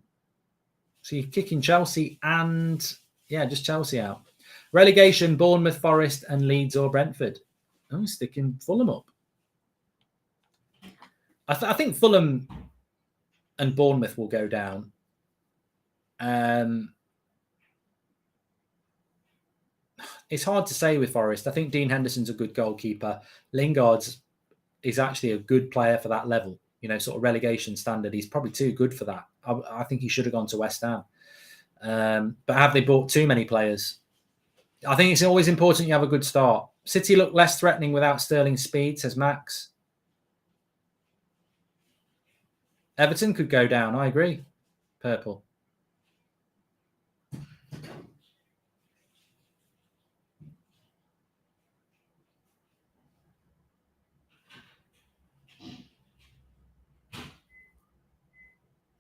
So you're kicking Chelsea and, just Chelsea out. Relegation, Bournemouth, Forest, and Leeds or Brentford. Oh, sticking Fulham up. I think Fulham and Bournemouth will go down. It's hard to say with Forest. I think Dean Henderson's a good goalkeeper. Lingard is actually a good player for that level. Sort of relegation standard. He's probably too good for that. I think he should have gone to West Ham. But have they bought too many players? I think it's always important you have a good start. City look less threatening without Sterling's speed, says Max. Everton could go down. I agree. Purple.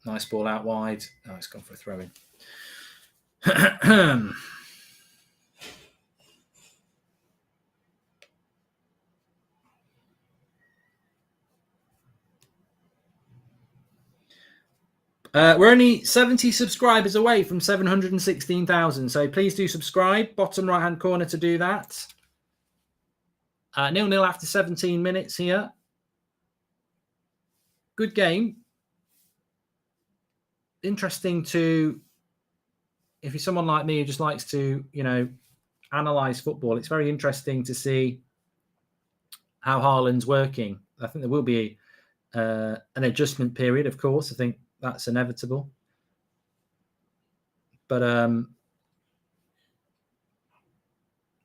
Nice ball out wide. Oh, it's gone for a throw-in. We're only 70 subscribers away from 716,000. So please do subscribe. Bottom right-hand corner to do that. 0-0 after 17 minutes here. Good game. Interesting to, if you're someone like me who just likes to, analyse football, it's very interesting to see how Haaland's working. I think there will be an adjustment period, of course. I think that's inevitable. But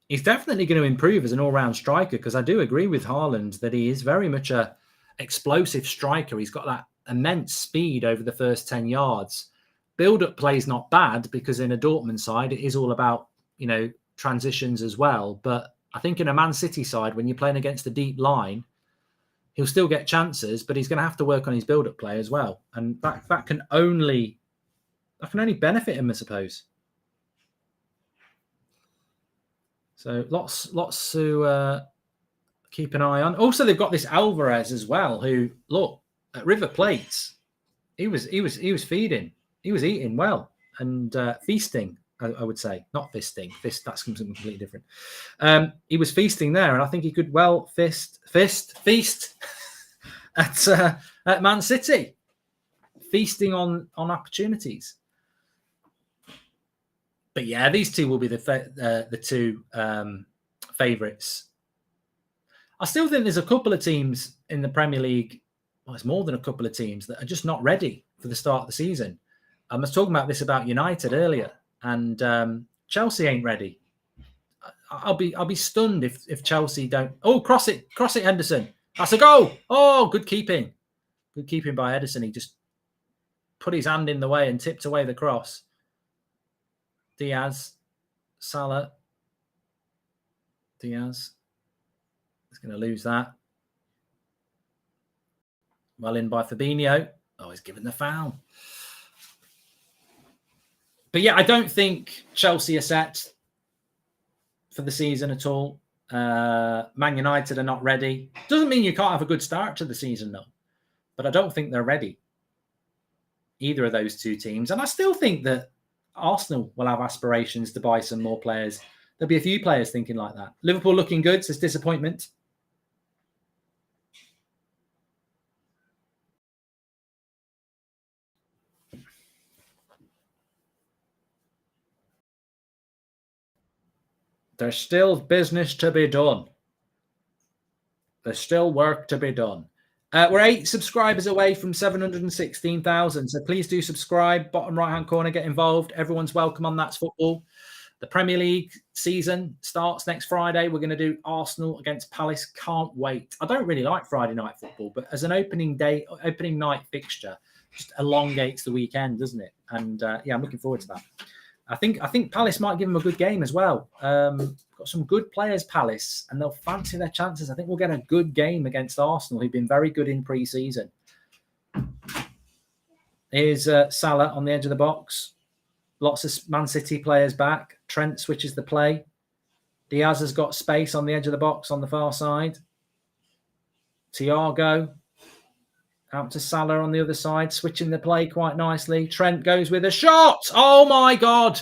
he's definitely going to improve as an all-round striker, because I do agree with Haaland that he is very much a explosive striker. He's got that immense speed over the first 10 yards. Build-up play is not bad, because in a Dortmund side, it is all about, transitions as well. But I think in a Man City side, when you're playing against a deep line, he'll still get chances, but he's going to have to work on his build-up play as well. And that can only benefit him, I suppose. So lots to keep an eye on. Also, they've got this Alvarez as well, who, look, at River Plate, he was feeding, he was eating well and feasting. I would say, not fisting. Fist, that's something completely different. He was feasting there, and I think he could well feast at Man City, feasting on opportunities. But yeah, these two will be the two favourites. I still think there's a couple of teams in the Premier League. Well, it's more than a couple of teams that are just not ready for the start of the season. I was talking about United earlier, and Chelsea ain't ready. I'll be stunned if Chelsea don't. Oh, cross it, Henderson. That's a goal. Oh, good keeping by Ederson. He just put his hand in the way and tipped away the cross. Diaz, Salah. Diaz is going to lose that. Well in by Fabinho. Oh, he's given the foul. But yeah, I don't think Chelsea are set for the season at all. Man United are not ready. Doesn't mean you can't have a good start to the season, though. But I don't think they're ready, either of those two teams. And I still think that Arsenal will have aspirations to buy some more players. There'll be a few players thinking like that. Liverpool looking good, says disappointment. There's still business to be done. There's still work to be done. We're 8 subscribers away from 716,000. So please do subscribe. Bottom right-hand corner, get involved. Everyone's welcome on That's Football. The Premier League season starts next Friday. We're going to do Arsenal against Palace. Can't wait. I don't really like Friday night football, but as an opening night fixture, just elongates the weekend, doesn't it? And yeah, I'm looking forward to that. I think Palace might give them a good game as well. Got some good players, Palace, and they'll fancy their chances. I think we'll get a good game against Arsenal, who've been very good in pre-season. Here's Salah on the edge of the box. Lots of Man City players back. Trent switches the play. Diaz has got space on the edge of the box on the far side. Thiago out to Salah on the other side, switching the play quite nicely. Trent goes with a shot. Oh, my God.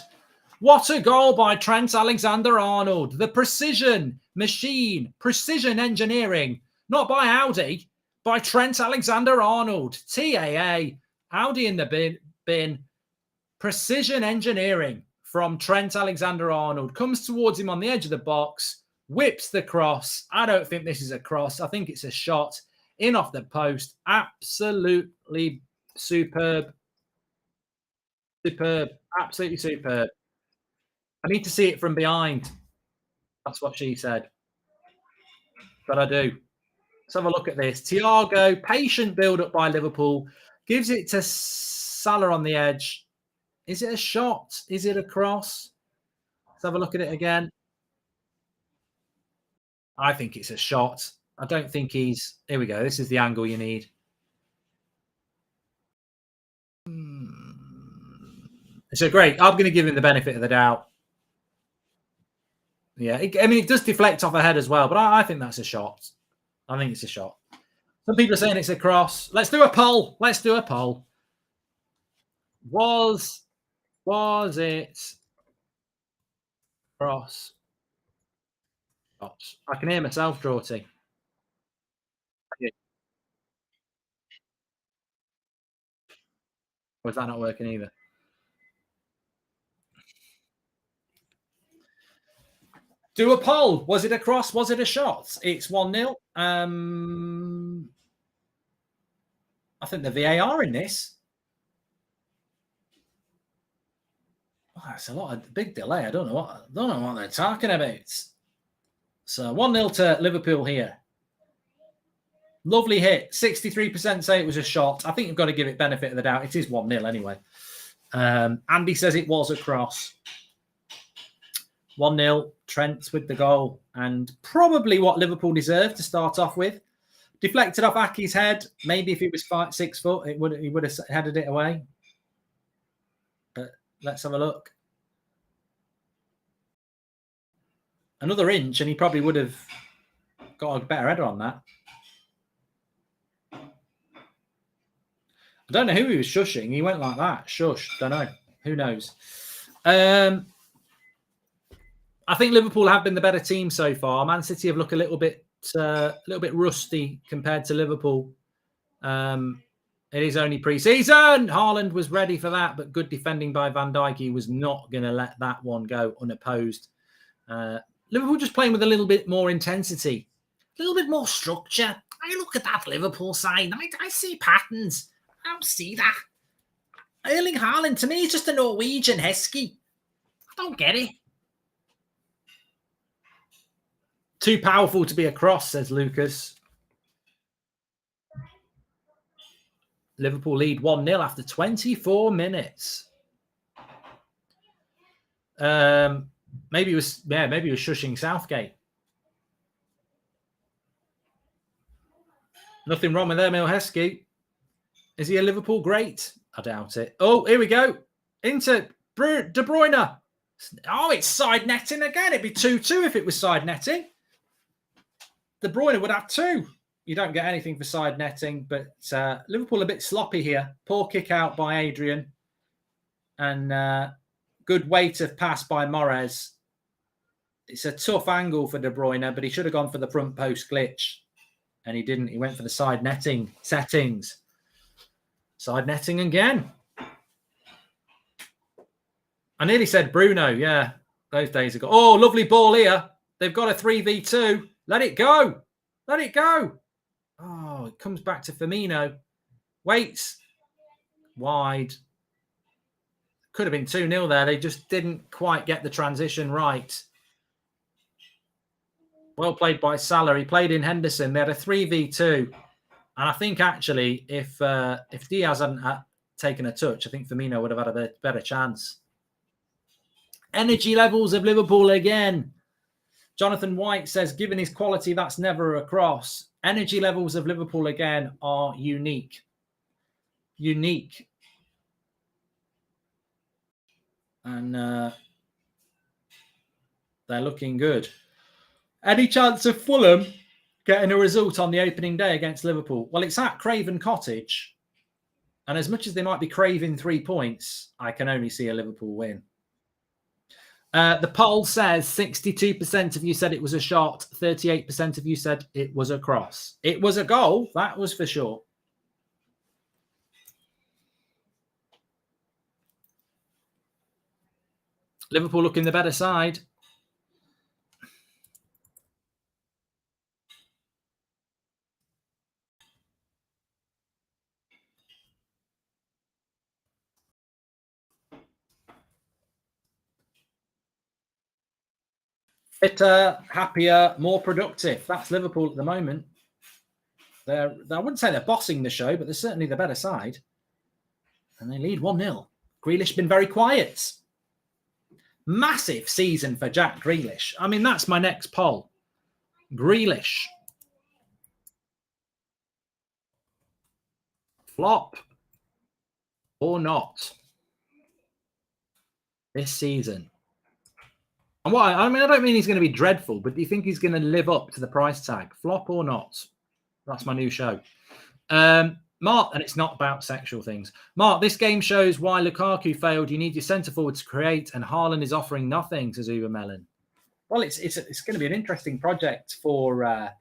What a goal by Trent Alexander-Arnold. The precision machine, precision engineering, not by Audi, by Trent Alexander-Arnold. TAA, Audi in the bin. Precision engineering from Trent Alexander-Arnold. Comes towards him on the edge of the box, whips the cross. I don't think this is a cross. I think it's a shot. In off the post. Absolutely superb. Superb. Absolutely superb. I need to see it from behind. That's what she said. But I do. Let's have a look at this. Thiago, patient build-up by Liverpool. Gives it to Salah on the edge. Is it a shot? Is it a cross? Let's have a look at it again. I think it's a shot. I don't think he's... Here we go. This is the angle you need. So great. I'm going to give him the benefit of the doubt. Yeah. It does deflect off the head as well, but I think that's a shot. I think it's a shot. Some people are saying it's a cross. Let's do a poll. Was it cross? I can hear myself, Draughty. Or is that not working either? Do a poll. Was it a cross? Was it a shot? It's 1-0. I think the VAR in this. Oh, that's a lot of big delay. I don't know what they're talking about. So 1-0 to Liverpool here. Lovely hit. 63% say it was a shot. I think you've got to give it benefit of the doubt. It is 1-0 anyway. Andy says it was a cross. 1-0. Trent with the goal. And probably what Liverpool deserved to start off with. Deflected off Aki's head. Maybe if it was 6 foot, he would have headed it away. But let's have a look. Another inch, and he probably would have got a better header on that. I don't know who he was shushing. He went like that. Shush. Don't know. Who knows? I think Liverpool have been the better team so far. Man City have looked a little bit rusty compared to Liverpool. It is only pre-season. Haaland was ready for that, but good defending by Van Dijk. He was not going to let that one go unopposed. Liverpool just playing with a little bit more intensity, a little bit more structure. I look at that Liverpool side. I see patterns. I don't see that. Erling Haaland, to me, is just a Norwegian Heskey. I don't get it. Too powerful to be a cross, says Lucas. Liverpool lead 1-0 after 24 minutes. Maybe he was shushing Southgate. Nothing wrong with Emil Heskey. Is he a Liverpool great? I doubt it. Oh, here we go. Into De Bruyne. Oh, it's side netting again. It'd be 2-2 if it was side netting. De Bruyne would have 2. You don't get anything for side netting, but Liverpool a bit sloppy here. Poor kick out by Adrian. And good weight of pass by Morez. It's a tough angle for De Bruyne, but he should have gone for the front post glitch. And he didn't. He went for the side netting settings. Side netting again. I nearly said Bruno. Yeah, those days ago. Oh, lovely ball here. They've got a 3v2. Let it go. Let it go. Oh, it comes back to Firmino. Waits. Wide. Could have been 2-0 there. They just didn't quite get the transition right. Well played by Salah. He played in Henderson. They had a 3v2. And I think actually, if Diaz hadn't taken a touch, I think Firmino would have had a better chance. Energy levels of Liverpool again. Jonathan White says, given his quality, that's never a cross. Energy levels of Liverpool again are unique. Unique. And they're looking good. Any chance of Fulham getting a result on the opening day against Liverpool? Well, it's at Craven Cottage. And as much as they might be craving 3 points, I can only see a Liverpool win. The poll says 62% of you said it was a shot. 38% of you said it was a cross. It was a goal. That was for sure. Liverpool looking the better side. Fitter, happier, more productive. That's Liverpool at the moment. I wouldn't say they're bossing the show, but they're certainly the better side. And they lead 1-0. Grealish been very quiet. Massive season for Jack Grealish. I mean, that's my next poll. Grealish. Flop or not this season? And what I don't mean he's going to be dreadful, but do you think he's going to live up to the price tag? Flop or not? That's my new show. Mark, and it's not about sexual things. Mark, this game shows why Lukaku failed. You need your centre forward to create, and Haaland is offering nothing, says Uber Melon. Well, it's going to be an interesting project for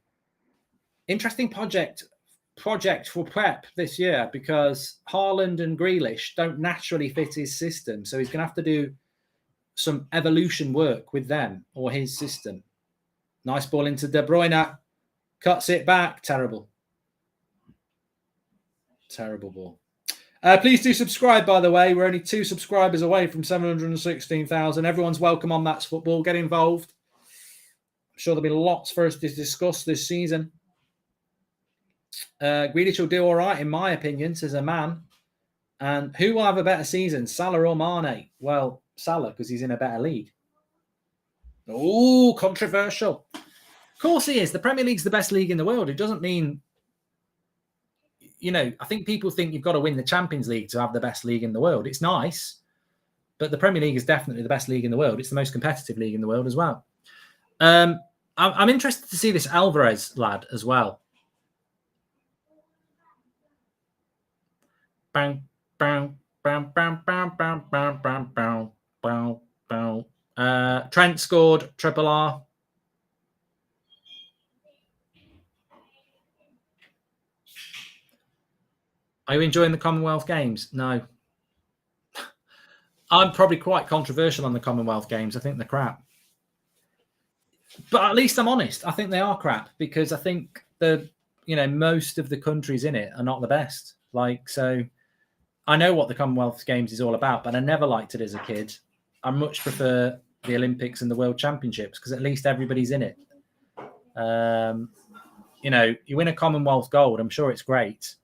Pep this year, because Haaland and Grealish don't naturally fit his system, so he's going to have to do some evolution work with them or his system. Nice ball into De Bruyne. Cuts it back. Terrible. Terrible ball. Please do subscribe, by the way. We're only 2 subscribers away from 716,000. Everyone's welcome on That's Football. Get involved. I'm sure there'll be lots for us to discuss this season. Grealish will do all right, in my opinion, says a man. And who will have a better season, Salah or Mane? Well, Salah, because he's in a better league. Oh, controversial. Of course he is. The Premier League's the best league in the world. It doesn't mean, I think people think you've got to win the Champions League to have the best league in the world. It's nice, but the Premier League is definitely the best league in the world. It's the most competitive league in the world as well. I'm interested to see this Alvarez lad as well. Bang, bang, bang, bang, bang, bang, bang, bang, bang, bang, bang. Trent scored triple R. Are you enjoying the Commonwealth Games? No. I'm probably quite controversial on the Commonwealth Games. I think they're crap. But at least I'm honest. I think they are crap because I think most of the countries in it are not the best. So I know what the Commonwealth Games is all about, but I never liked it as a kid. I much prefer the Olympics and the World Championships because at least everybody's in it. You win a Commonwealth gold, I'm sure it's great.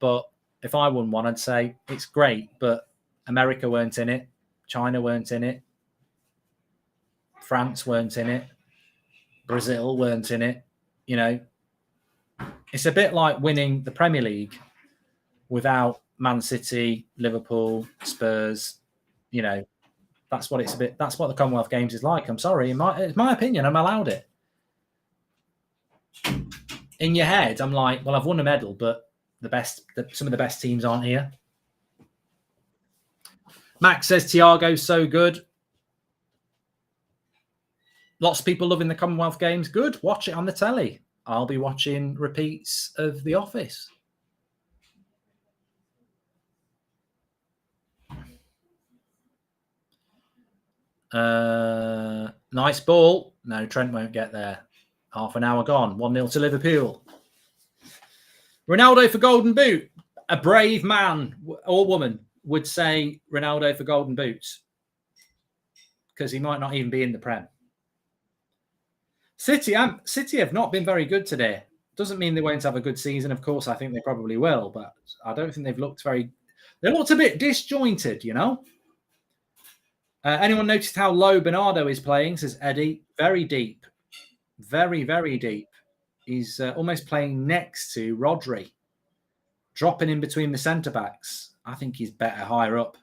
But if I won one, I'd say it's great, but America weren't in it. China weren't in it. France weren't in it. Brazil weren't in it. It's a bit like winning the Premier League without Man City, Liverpool, Spurs. That's what it's a bit. That's what the Commonwealth Games is like. I'm sorry, it's my opinion. I'm allowed it. In your head, I'm like, well, I've won a medal, but some of the best teams aren't here. Max says Thiago's so good. Lots of people loving the Commonwealth Games. Good. Watch it on the telly. I'll be watching repeats of The Office. Nice ball. No, Trent won't get there. Half an hour gone. 1-0 to Liverpool. Ronaldo for Golden Boot. A brave man or woman would say Ronaldo for Golden Boots because he might not even be in the Prem. City have not been very good today. Doesn't mean they won't have a good season. Of course, I think they probably will, but I don't think they've looked very... They looked a bit disjointed, Anyone noticed how low Bernardo is playing, says Eddie. Very deep. Very, very deep. He's almost playing next to Rodri. Dropping in between the centre-backs. I think he's better higher up.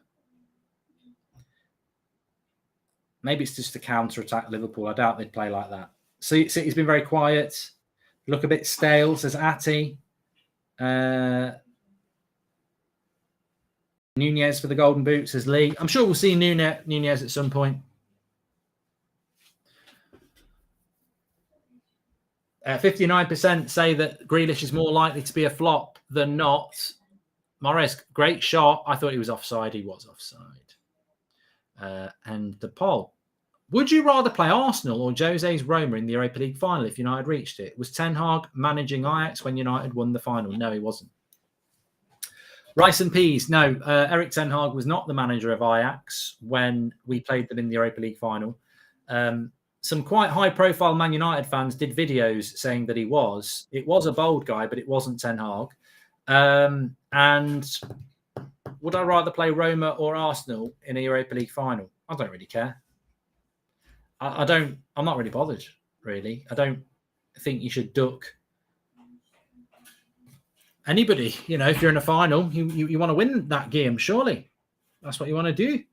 Maybe it's just to counter-attack Liverpool. I doubt they'd play like that. City's been very quiet. Look a bit stale, says Atty. Nunez for the Golden Boot, says Lee. I'm sure we'll see Nunez at some point. 59% say that Grealish is more likely to be a flop than not. Morris, great shot. I thought he was offside. He was offside. And the poll. Would you rather play Arsenal or Jose's Roma in the Europa League final if United reached it? Was Ten Hag managing Ajax when United won the final? No, he wasn't. Rice and Peas. No, Eric Ten Hag was not the manager of Ajax when we played them in the Europa League final. Some quite high-profile Man United fans did videos saying that he was. It was a bold guy, but it wasn't Ten Hag. And would I rather play Roma or Arsenal in a Europa League final? I don't really care. I'm not really bothered, really. I don't think you should duck anybody. If you're in a final, you want to win that game, surely. That's what you want to do.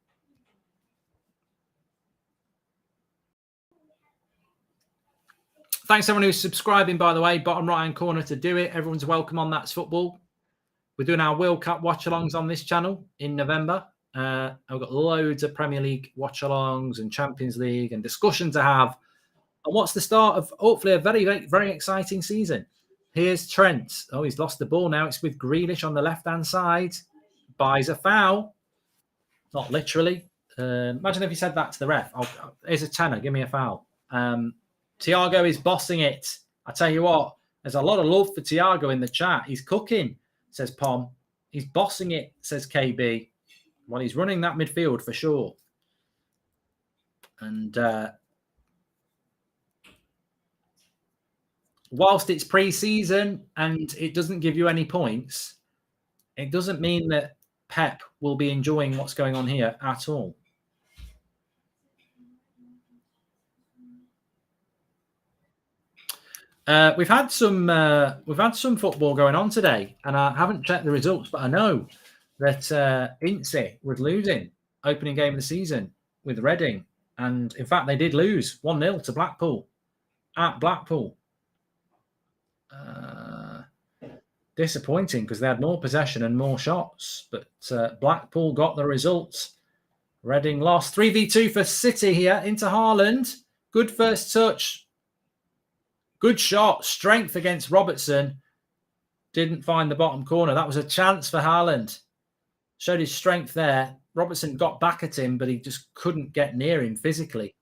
Thanks everyone who's subscribing, by the way. Bottom right-hand corner to do it. Everyone's welcome on That's Football. We're doing our World Cup watch-alongs on this channel in November. I've got loads of Premier League watch-alongs and Champions League and discussion to have. And what's the start of, hopefully, a very, very, very exciting season. Here's Trent. Oh, he's lost the ball now. It's with Grealish on the left-hand side. Buys a foul. Not literally. Imagine if he said that to the ref. Here's a tenner. Give me a foul. Thiago is bossing it. I tell you what, there's a lot of love for Thiago in the chat. He's cooking, says Pom. He's bossing it, says KB. Well, he's running that midfield for sure. And whilst it's pre-season and it doesn't give you any points, it doesn't mean that Pep will be enjoying what's going on here at all. We've had some football going on today, and I haven't checked the results, but I know that Ince was losing opening game of the season with Reading, and in fact they did lose 1-0 to Blackpool at Blackpool. Disappointing because they had more possession and more shots, but Blackpool got the results. Reading lost 3v2 for City here into Haaland. Good first touch. Good shot, strength against Robertson. Didn't find the bottom corner. That was a chance for Haaland. Showed his strength there. Robertson got back at him, but he just couldn't get near him physically.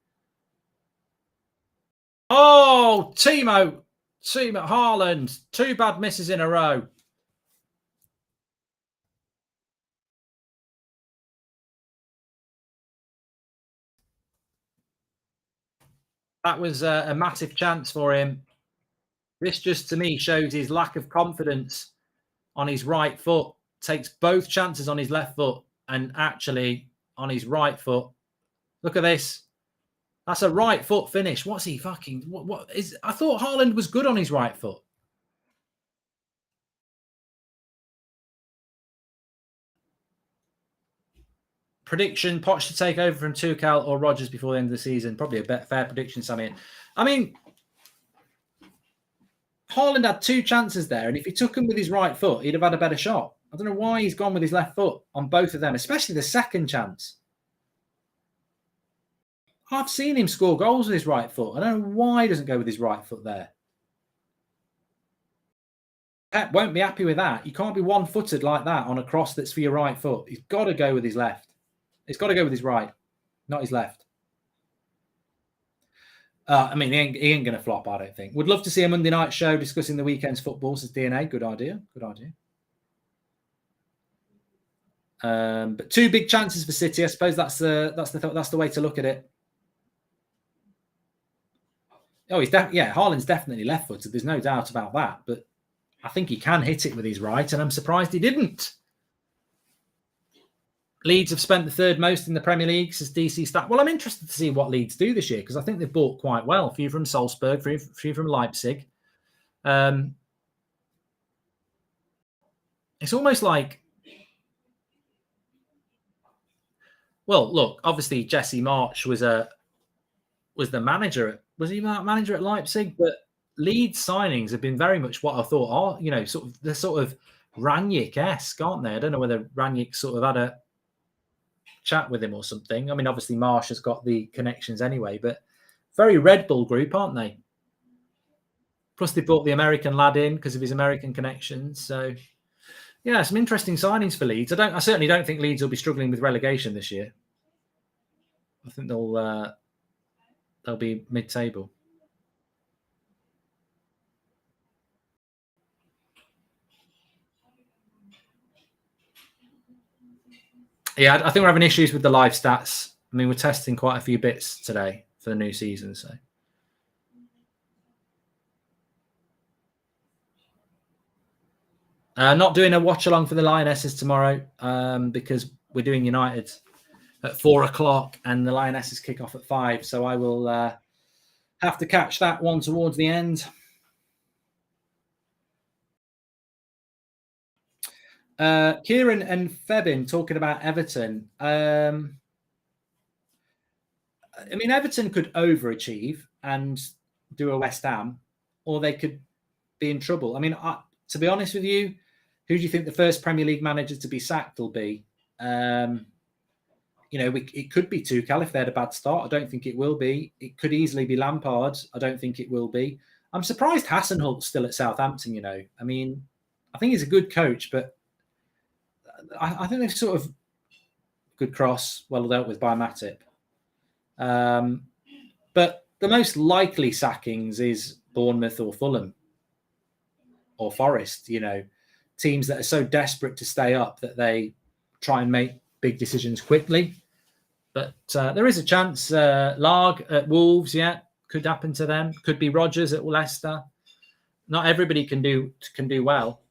Oh, Timo Haaland. 2 bad misses in a row. That was a massive chance for him. This just, to me, shows his lack of confidence on his right foot. Takes both chances on his left foot and actually on his right foot. Look at this. That's a right foot finish. What's he fucking... What is... I thought Haaland was good on his right foot. Prediction, Poch to take over from Tuchel or Rodgers before the end of the season. Probably a fair prediction, Sammy. I mean, Haaland had 2 chances there, and if he took them with his right foot, he'd have had a better shot. I don't know why he's gone with his left foot on both of them, especially the second chance. I've seen him score goals with his right foot. I don't know why he doesn't go with his right foot there. Pep won't be happy with that. You can't be one-footed like that on a cross that's for your right foot. He's got to go with his left. He's got to go with his right, not his left. I mean, he ain't going to flop, I don't think. Would love to see a Monday night show discussing the weekend's football, says DNA. Good idea. Good idea. But 2 big chances for City. I suppose that's the way to look at it. Oh, Haaland's definitely left-footed. There's no doubt about that. But I think he can hit it with his right, and I'm surprised he didn't. Leeds have spent the 3rd most in the Premier League, says DC Stat. Well, I'm interested to see what Leeds do this year because I think they've bought quite well. A few from Salzburg, a few from Leipzig. It's almost like... Well, look, obviously Jesse March was the manager. Was he manager at Leipzig? But Leeds signings have been very much what I thought are, they're sort of Rangnick-esque, aren't they? I don't know whether Rangnick sort of had a chat with him or something. I mean, obviously Marsh has got the connections anyway, but very Red Bull group, aren't they? Plus they brought the American lad in because of his American connections. So yeah, some interesting signings for Leeds. I certainly don't think Leeds will be struggling with relegation this year. I think they'll be mid-table. Yeah, I think we're having issues with the live stats. I mean, we're testing quite a few bits today for the new season. So, not doing a watch along for the Lionesses tomorrow because we're doing United at 4:00 and the Lionesses kick off at 5. So I will have to catch that one towards the end. Kieran and Febin talking about Everton. I mean, Everton could overachieve and do a West Ham, or they could be in trouble. I mean, to be honest with you, who do you think the first Premier League manager to be sacked will be? It could be Tuchel if they had a bad start. I don't think it will be. It could easily be Lampard. I don't think it will be. I'm surprised Hassenhult's still at Southampton, I mean, I think he's a good coach, but I think they've sort of good cross, well dealt with by Matip. But the most likely sackings is Bournemouth or Fulham or Forest, teams that are so desperate to stay up that they try and make big decisions quickly. But there is a chance. Larg at Wolves, could happen to them. Could be Rodgers at Leicester. Not everybody can do well.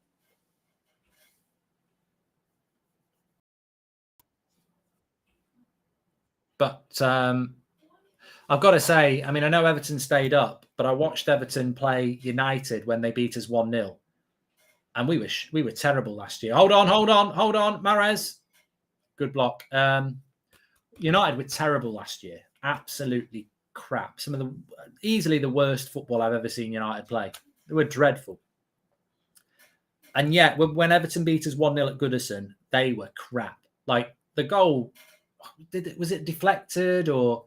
But I've got to say, I mean, I know Everton stayed up, but I watched Everton play United when they beat us 1-0. And we were terrible last year. Hold on. Mahrez. Good block. United were terrible last year. Absolutely crap. Some of the easily the worst football I've ever seen United play. They were dreadful. And yet, when Everton beat us 1-0 at Goodison, they were crap. Like the goal, was it deflected or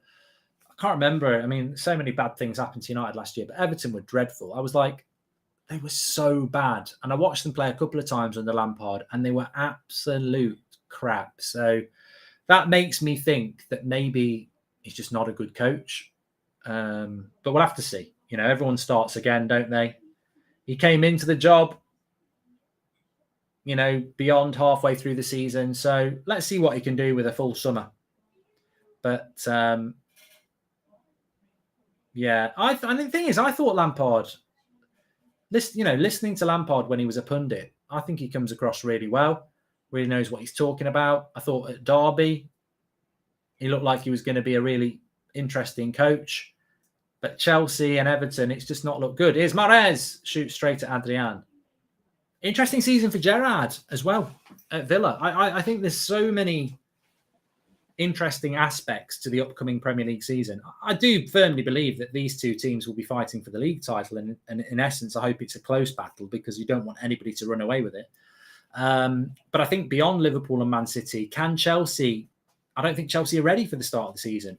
I can't remember. I mean, so many bad things happened to United last year, but Everton were dreadful. I was like, they were so bad. And I watched them play a couple of times under Lampard, and they were absolute crap. So that makes me think that maybe he's just not a good coach. But we'll have to see. You know, everyone starts again, don't they? He came into the job, you know, beyond halfway through the season. So let's see what he can do with a full summer. But yeah, and the thing is, I thought Lampard, listening to Lampard when he was a pundit, I think he comes across really well, really knows what he's talking about. I thought at Derby, he looked like he was going to be a really interesting coach. But Chelsea and Everton, it's just not looked good. Here's Mahrez, shoots straight at Adrian. Interesting season for Gerrard as well at Villa. I think there's so many interesting aspects to the upcoming Premier League season. I do firmly believe that these two teams will be fighting for the league title. And in essence, I hope it's a close battle because you don't want anybody to run away with it. But I think beyond Liverpool and Man City, can Chelsea... I don't think Chelsea are ready for the start of the season.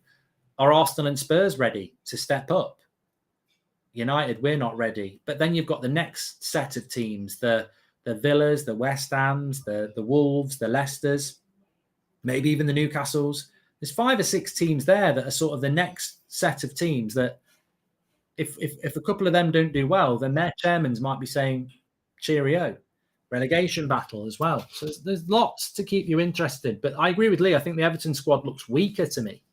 Are Arsenal and Spurs ready to step up? United, we're not ready. But then you've got the next set of teams, the Villas, the West Hams, the Wolves, the Leicesters, maybe even the Newcastles. There's 5 or 6 teams there that are sort of the next set of teams that if a couple of them don't do well, then their chairmans might be saying, cheerio. Relegation battle as well. So there's lots to keep you interested. But I agree with Lee. I think the Everton squad looks weaker to me.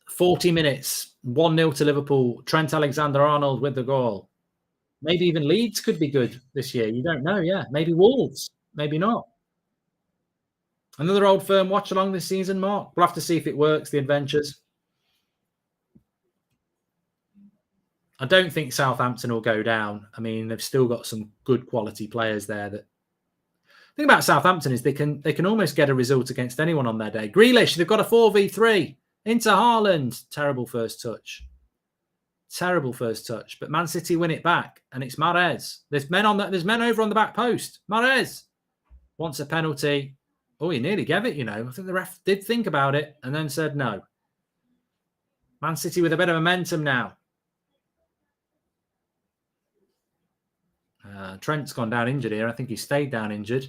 40 minutes, 1-0 to Liverpool. Trent Alexander-Arnold with the goal. Maybe even Leeds could be good this year. You don't know, yeah. Maybe Wolves, maybe not. Another old firm Watchalong this season, Mark. We'll have to see if it works, the adventures. I don't think Southampton will go down. I mean, they've still got some good quality players there. The thing about Southampton is they can almost get a result against anyone on their day. Grealish, they've got a 4v3 into Haaland. Terrible first touch. But Man City win it back, and it's Mahrez. There's men over on the back post. Mahrez wants a penalty. Oh, he nearly gave it, you know. I think the ref did think about it and then said no. Man City with a bit of momentum now. Trent's gone down injured here. I think he stayed down injured.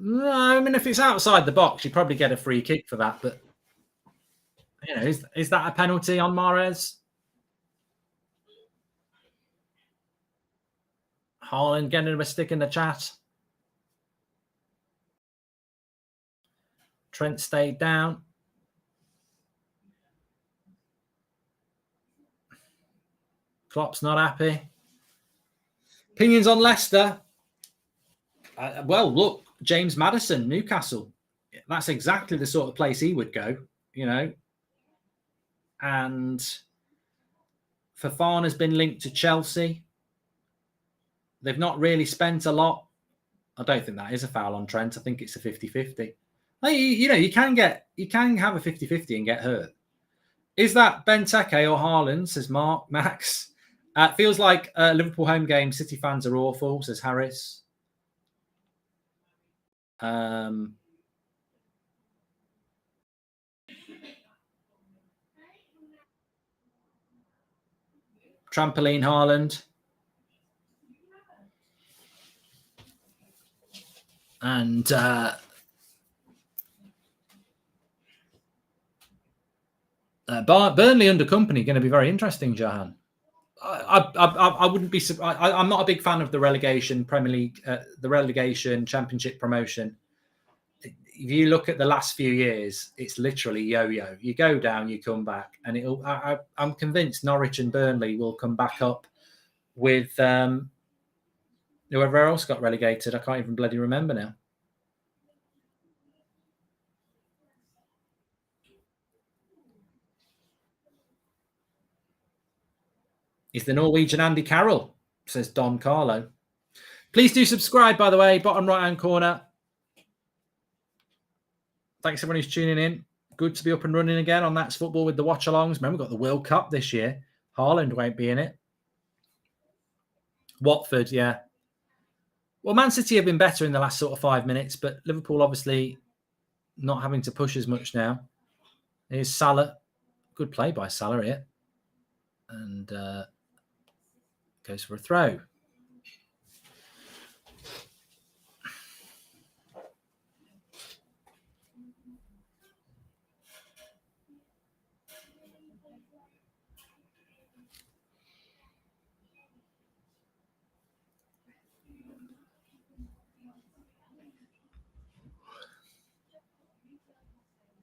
No, I mean, if it's outside the box, you probably get a free kick for that. But, you know, is that a penalty on Mahrez? Haaland getting him a stick in the chat. Trent stayed down. Klopp's not happy. Opinions on Leicester? Well, look, James Maddison, Newcastle. That's exactly the sort of place he would go, you know. And Fofana's been linked to Chelsea. They've not really spent a lot. I don't think that is a foul on Trent. I think it's a 50-50. You know, you can have a 50-50 and get hurt. Is that Benteke or Haaland, says Max. It feels like a Liverpool home game. City fans are awful, says Harris. Trampoline Haaland. And Burnley under company going to be very interesting, Jahan. I wouldn't be. I'm not a big fan of the relegation Premier League, the relegation Championship promotion. If you look at the last few years, it's literally yo-yo. You go down, you come back, and I'm convinced Norwich and Burnley will come back up with whoever else got relegated. I can't even bloody remember now. It's the Norwegian Andy Carroll, says Don Carlo. Please do subscribe, by the way, bottom right-hand corner. Thanks everyone who's tuning in. Good to be up and running again on That's Football with the Watchalongs. Remember, we've got the World Cup this year. Haaland won't be in it. Watford, yeah. Well, Man City have been better in the last sort of 5 minutes, but Liverpool obviously not having to push as much now. Here's Salah. Good play by Salah here. And goes for a throw.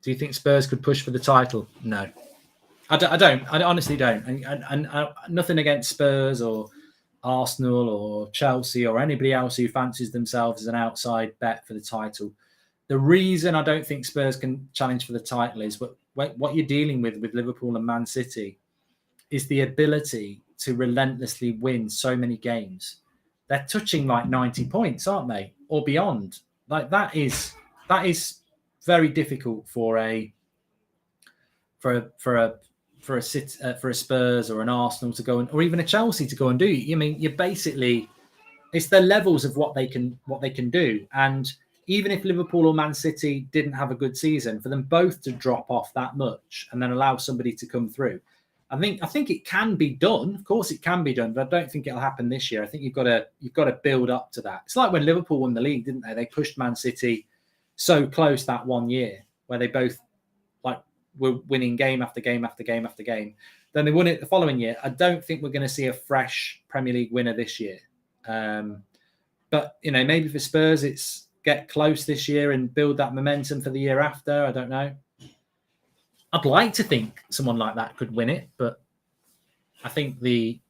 Do you think Spurs could push for the title? No. I don't. I honestly don't. And nothing against Spurs or Arsenal or Chelsea or anybody else who fancies themselves as an outside bet for the title. The reason I don't think Spurs can challenge for the title is what you're dealing with Liverpool and Man City is the ability to relentlessly win so many games. They're touching like 90 points, aren't they? Or beyond. Like that is very difficult for a Spurs or an Arsenal to go and, or even a Chelsea to go and do. I mean, you're basically, it's the levels of what they can do. And even if Liverpool or Man City didn't have a good season, for them both to drop off that much and then allow somebody to come through, I think it can be done. Of course, it can be done, but I don't think it'll happen this year. I think you've got to build up to that. It's like when Liverpool won the league, didn't they? They pushed Man City so close that one year where they both were winning game after game after game after game. Then they won it the following year. I don't think we're going to see a fresh Premier League winner this year. But, maybe for Spurs, it's get close this year and build that momentum for the year after. I don't know. I'd like to think someone like that could win it, but I think the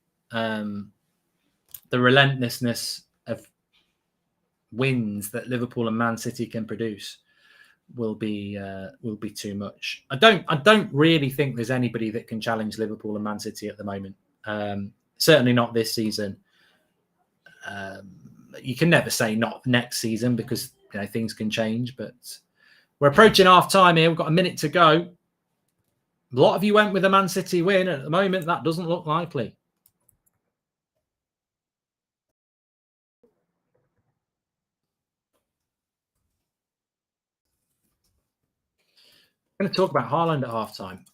relentlessness of wins that Liverpool and Man City can produce will be too much. I don't really think there's anybody that can challenge Liverpool and Man City at the moment. Certainly not this season. You can never say not next season because things can change. But we're approaching half time here. We've got a minute to go. A lot of you went with a Man City win. At the moment, that doesn't look likely. I'm going to talk about Haaland at half time.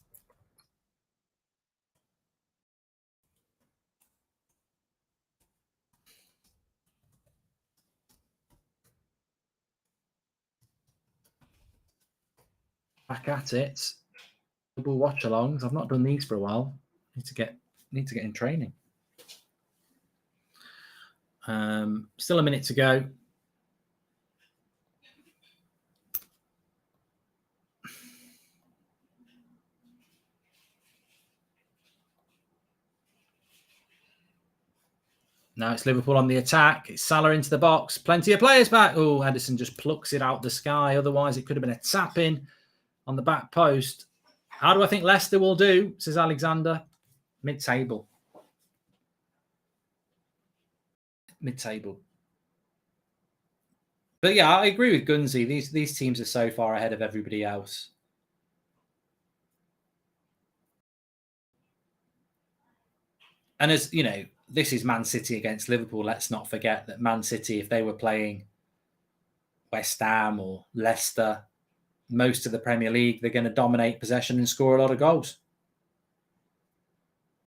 Back at it. Double watch-alongs. I've not done these for a while. Need to get in training. Still a minute to go. Now it's Liverpool on the attack. It's Salah into the box. Plenty of players back. Oh, Edison just plucks it out the sky. Otherwise, it could have been a tap-in on the back post. How do I think Leicester will do, says Alexander. Mid-table. Mid-table. But yeah, I agree with Gunsy. These teams are so far ahead of everybody else. And as you know, this is Man City against Liverpool. Let's not forget that Man City, if they were playing West Ham or Leicester, most of the Premier League, they're going to dominate possession and score a lot of goals.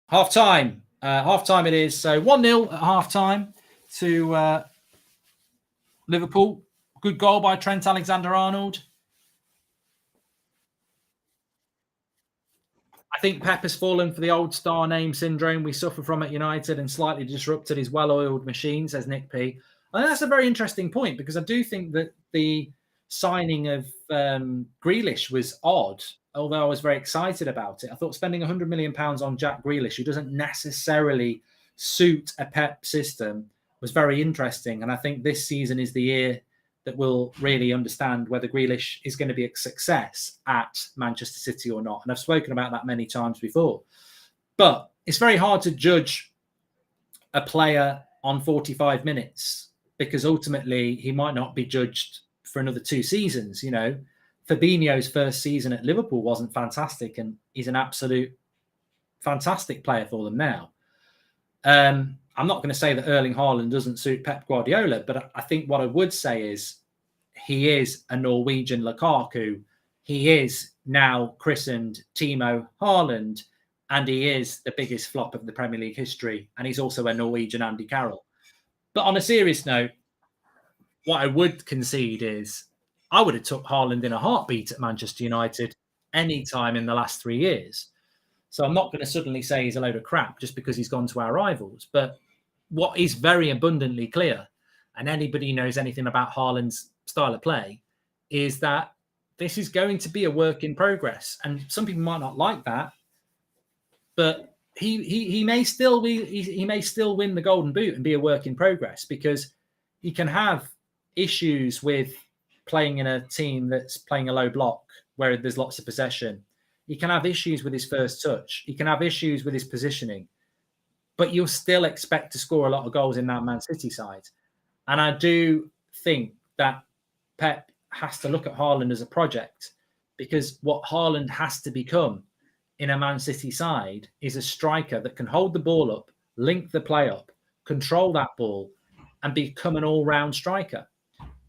Half-time. Half-time it is. So 1-0 at half-time to Liverpool. Good goal by Trent Alexander-Arnold. think Pep has fallen for the old star name syndrome we suffer from at United and slightly disrupted his well-oiled machine, says Nick P. And that's a very interesting point, because I do think that the signing of Grealish was odd, although I was very excited about it. I thought spending £100 million on Jack Grealish, who doesn't necessarily suit a Pep system, was very interesting. And I think this season is the year that we'll really understand whether Grealish is going to be a success at Manchester City or not. And I've spoken about that many times before. But it's very hard to judge a player on 45 minutes, because ultimately he might not be judged for another 2 seasons. You know, Fabinho's first season at Liverpool wasn't fantastic, and he's an absolute fantastic player for them now. I'm not going to say that Erling Haaland doesn't suit Pep Guardiola, but I think what I would say is he is a Norwegian Lukaku. He is now christened Timo Haaland, and he is the biggest flop of the Premier League history. And he's also a Norwegian Andy Carroll. But on a serious note, what I would concede is I would have took Haaland in a heartbeat at Manchester United any time in the last 3 years. So I'm not going to suddenly say he's a load of crap just because he's gone to our rivals. But what is very abundantly clear, and anybody who knows anything about Haaland's style of play, is that this is going to be a work in progress. And some people might not like that, but he may still win the Golden Boot and be a work in progress, because he can have issues with playing in a team that's playing a low block where there's lots of possession. He can have issues with his first touch. He can have issues with his positioning, but you'll still expect to score a lot of goals in that Man City side. And I do think that Pep has to look at Haaland as a project, because what Haaland has to become in a Man City side is a striker that can hold the ball up, link the play up, control that ball, and become an all-round striker.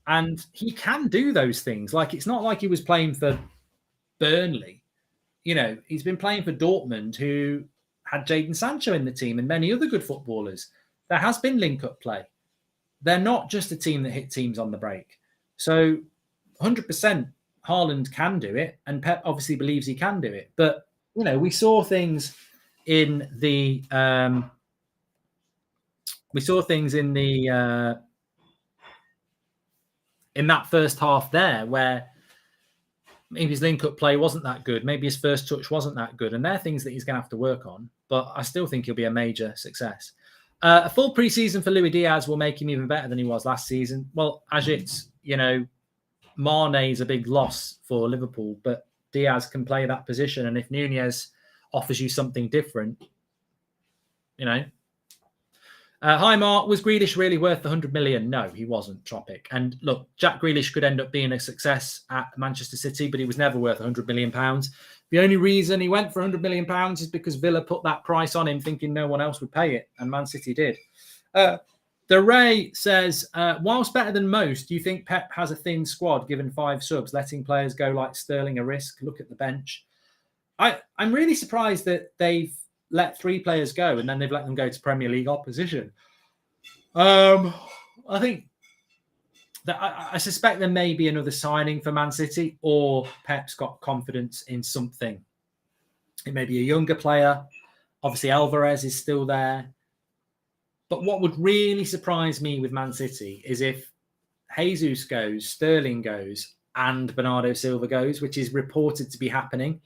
And he can do those things. Like, it's not like he was playing for Burnley. You know, he's been playing for Dortmund, who had Jadon Sancho in the team and many other good footballers. There has been link-up play. They're not just a team that hit teams on the break. So 100% Haaland can do it, and Pep obviously believes he can do it. But, you know, we saw things in the in that first half there, where maybe his link-up play wasn't that good. Maybe his first touch wasn't that good. And they're things that he's going to have to work on. But I still think he'll be a major success. A full pre-season for Luis Diaz will make him even better than he was last season. Well, Ajit, you know, Mane is a big loss for Liverpool, but Diaz can play that position. And if Nunez offers you something different, you know. Hi, Mark. Was Grealish really worth the 100 million? No, he wasn't, Tropic. And look, Jack Grealish could end up being a success at Manchester City, but he was never worth 100 million pounds. The only reason he went for 100 million pounds is because Villa put that price on him, thinking no one else would pay it, and Man City did. The Ray says, whilst better than most, do you think Pep has a thin squad given 5 subs, letting players go like Sterling a risk? Look at the bench. I'm really surprised that they've let 3 players go and then they've let them go to Premier League opposition. I think that I suspect there may be another signing for Man City, or Pep's got confidence in something. It may be a younger player. Obviously, Alvarez is still there. But what would really surprise me with Man City is if Jesus goes, Sterling goes, and Bernardo Silva goes, which is reported to be happening.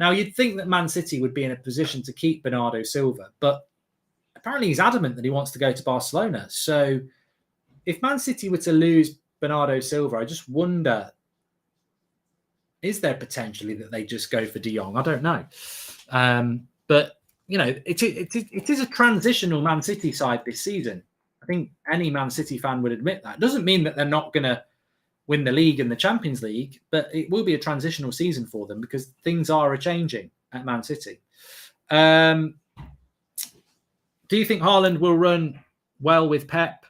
Now, you'd think that Man City would be in a position to keep Bernardo Silva, but apparently he's adamant that he wants to go to Barcelona. So if Man City were to lose Bernardo Silva, I just wonder, is there potentially that they just go for De Jong? I don't know. But, you know, it is a transitional Man City side this season. I think any Man City fan would admit that. It doesn't mean that they're not going to win the league and the Champions League, but it will be a transitional season for them because things are changing at Man City. Do you think Haaland will run well with Pep?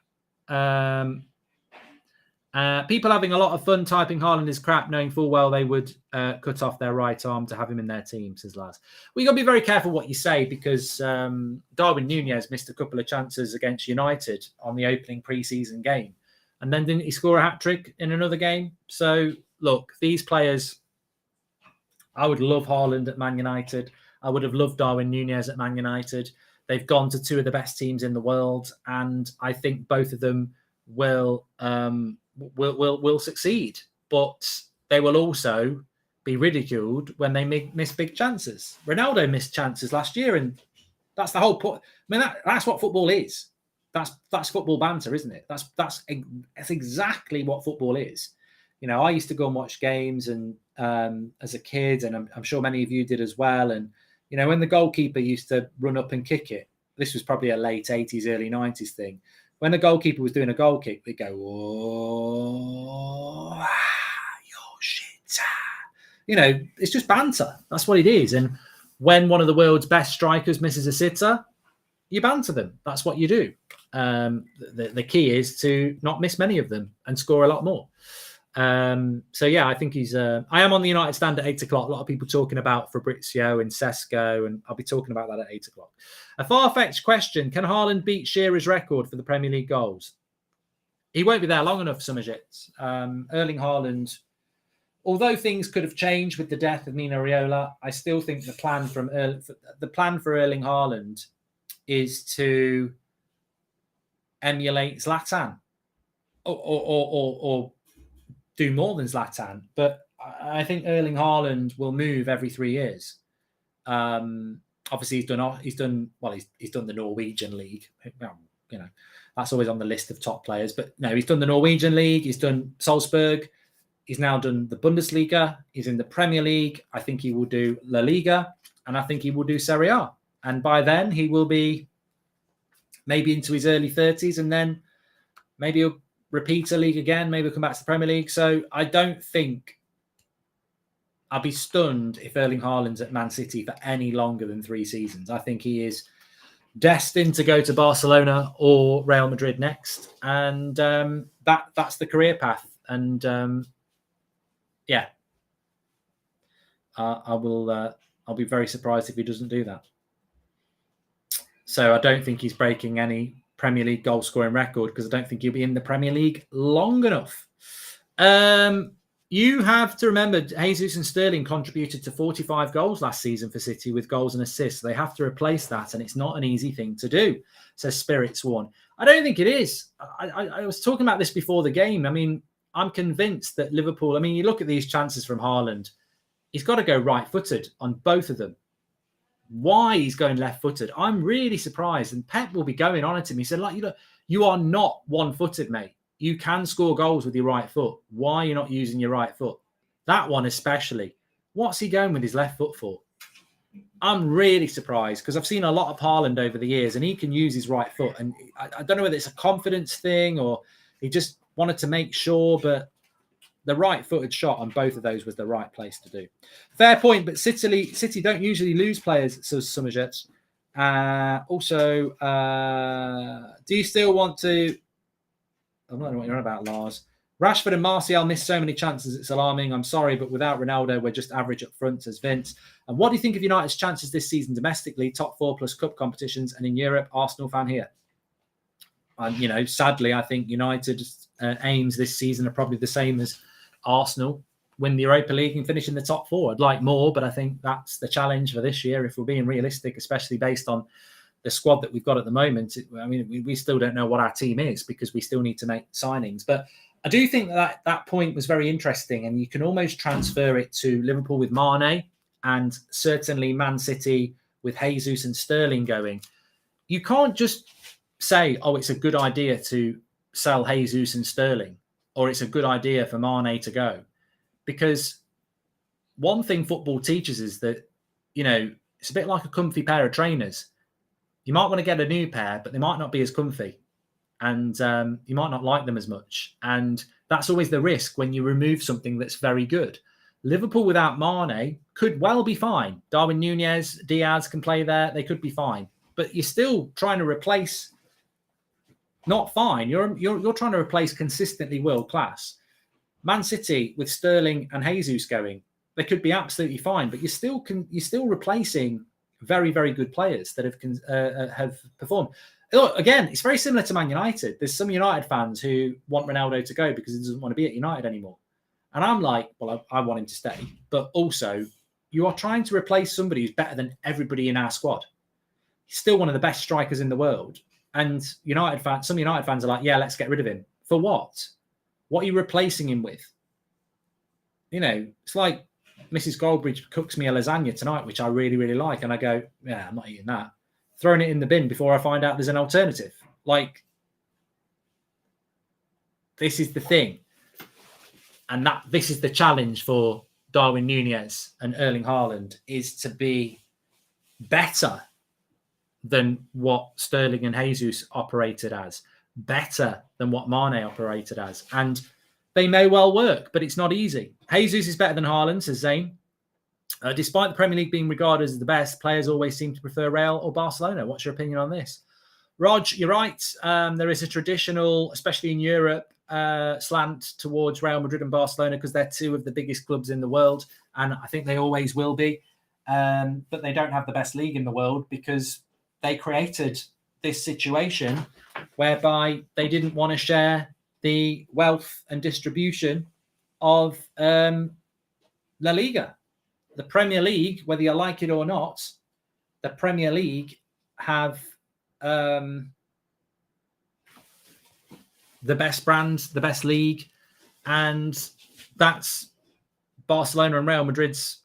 People having a lot of fun typing Haaland is crap, knowing full well they would cut off their right arm to have him in their team, says Laz. Well, you got to be very careful what you say, because Darwin Núñez missed a couple of chances against United on the opening pre-season game. And then didn't he score a hat-trick in another game? So, look, these players, I would love Haaland at Man United. I would have loved Darwin Núñez at Man United. They've gone to two of the best teams in the world, and I think both of them will succeed. But they will also be ridiculed when they miss big chances. Ronaldo missed chances last year, and that's the whole point. I mean, that's what football is. That's football banter, isn't it? That's exactly what football is. You know, I used to go and watch games, and as a kid, and I'm sure many of you did as well. And you know, when the goalkeeper used to run up and kick it, this was probably a late 80s, early 90s thing. When the goalkeeper was doing a goal kick, they'd go, "Oh, your shit." You know, it's just banter. That's what it is. And when one of the world's best strikers misses a sitter, you banter them. That's what you do. The key is to not miss many of them and score a lot more. So yeah, I think he's. I am on the United stand at 8 o'clock. A lot of people talking about Fabrizio and Sesko, and I'll be talking about that at 8 o'clock. A far-fetched question: can Haaland beat Shearer's record for the Premier League goals? He won't be there long enough, Summerjit. Erling Haaland, although things could have changed with the death of Mino Raiola, I still think the plan for Erling Haaland is to emulate Zlatan, or do more than Zlatan. But I think Erling Haaland will move every 3 years. Obviously, he's done the Norwegian league. You know, that's always on the list of top players. But no, he's done the Norwegian league. He's done Salzburg. He's now done the Bundesliga. He's in the Premier League. I think he will do La Liga, and I think he will do Serie A. And by then, he will be maybe into his early 30s, and then maybe he'll repeat a league again. Maybe he'll come back to the Premier League. So I don't think I'll be stunned if Erling Haaland's at Man City for any longer than 3 seasons. I think he is destined to go to Barcelona or Real Madrid next, and that's the career path. And yeah, I'll be very surprised if he doesn't do that. So I don't think he's breaking any Premier League goal scoring record, because I don't think he'll be in the Premier League long enough. You have to remember, Jesus and Sterling contributed to 45 goals last season for City with goals and assists. They have to replace that, and it's not an easy thing to do, says Spirits One. I don't think it is. I was talking about this before the game. I mean, I'm convinced that Liverpool, I mean, you look at these chances from Haaland, he's got to go right-footed on both of them. Why he's going left-footed, I'm really surprised. And Pep will be going on at him. He said, like, you are not one-footed, mate. You can score goals with your right foot. Why are you not using your right foot? That one especially. What's he going with his left foot for? I'm really surprised, because I've seen a lot of Haaland over the years, and he can use his right foot. And I don't know whether it's a confidence thing or he just wanted to make sure, but the right-footed shot on both of those was the right place to do. Fair point, but City don't usually lose players, says Summerjets. Also, do you still want to... I don't know what you're on about, Lars. Rashford and Martial missed so many chances, it's alarming. I'm sorry, but without Ronaldo, we're just average up front, says Vince. And what do you think of United's chances this season domestically, top 4 plus cup competitions, and in Europe? Arsenal fan here. And, sadly, I think United's aims this season are probably the same as Arsenal: win the Europa League and finish in the top 4. I'd like more, but I think that's the challenge for this year, if we're being realistic, especially based on the squad that we've got at the moment. I mean, we still don't know what our team is, because we still need to make signings. But I do think that point was very interesting, and you can almost transfer it to Liverpool with Mane, and certainly Man City with Jesus and Sterling going. You can't just say, oh, it's a good idea to sell Jesus and Sterling, or it's a good idea for Mane to go. Because one thing football teaches is that, it's a bit like a comfy pair of trainers. You might want to get a new pair, but they might not be as comfy, and you might not like them as much. And that's always the risk when you remove something that's very good. Liverpool without Mane could well be fine. Darwin Núñez, Diaz can play there. They could be fine. But you're still trying to replace... Not fine. You're trying to replace consistently world class. Man City with Sterling and Jesus going, they could be absolutely fine, but you're still replacing very, very good players that have performed. Look, again, it's very similar to Man United. There's some United fans who want Ronaldo to go because he doesn't want to be at United anymore, and I'm like, well, I want him to stay, but also, you are trying to replace somebody who's better than everybody in our squad. He's still one of the best strikers in the world. And some United fans are like, yeah, let's get rid of him. For what? What are you replacing him with? It's like Mrs. Goldbridge cooks me a lasagna tonight, which I really, really like. And I go, yeah, I'm not eating that. Throwing it in the bin before I find out there's an alternative. Like, this is the thing. And this is the challenge for Darwin Núñez and Erling Haaland, is to be better than what Sterling and Jesus operated as, better than what Mane operated as. And they may well work, but it's not easy. Jesus is better than Haaland, says Zane. Despite the Premier League being regarded as the best, players always seem to prefer Real or Barcelona. What's your opinion on this? Rog, you're right. There is a traditional, especially in Europe, slant towards Real Madrid and Barcelona because they're two of the biggest clubs in the world, and I think they always will be. But they don't have the best league in the world because they created this situation whereby they didn't want to share the wealth and distribution of La Liga. The Premier League, whether you like it or not, the Premier League have the best brands, the best league, and that's Barcelona and Real Madrid's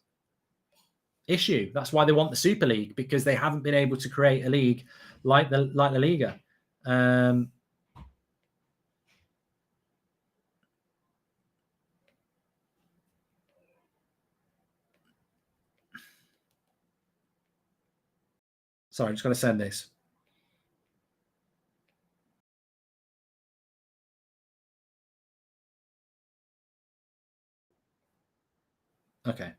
issue. That's why they want the Super League, because they haven't been able to create a league like the Liga. Sorry, I'm just going to send this. Okay.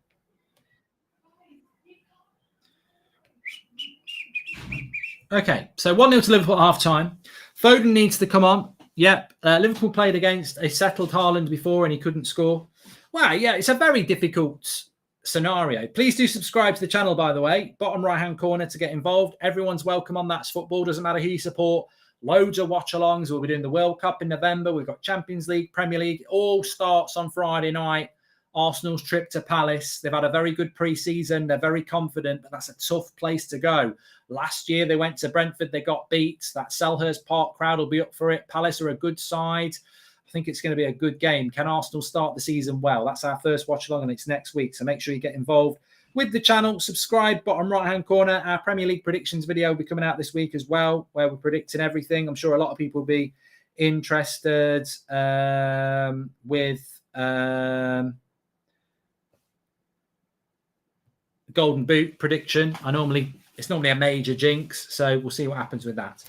Okay, so 1-0 to Liverpool at half-time. Foden needs to come on. Yep, Liverpool played against a settled Haaland before and he couldn't score. Wow, yeah, it's a very difficult scenario. Please do subscribe to the channel, by the way. Bottom right-hand corner to get involved. Everyone's welcome on That's Football. Doesn't matter who you support. Loads of watch-alongs. We'll be doing the World Cup in November. We've got Champions League, Premier League. It all starts on Friday night. Arsenal's trip to Palace. They've had a very good pre-season. They're very confident, but that's a tough place to go. Last year, they went to Brentford. They got beat. That Selhurst Park crowd will be up for it. Palace are a good side. I think it's going to be a good game. Can Arsenal start the season well? That's our first watch-along, and it's next week. So make sure you get involved with the channel. Subscribe, bottom right-hand corner. Our Premier League predictions video will be coming out this week as well, where we're predicting everything. I'm sure a lot of people will be interested with Golden Boot prediction. It's normally a major jinx, so we'll see what happens with that.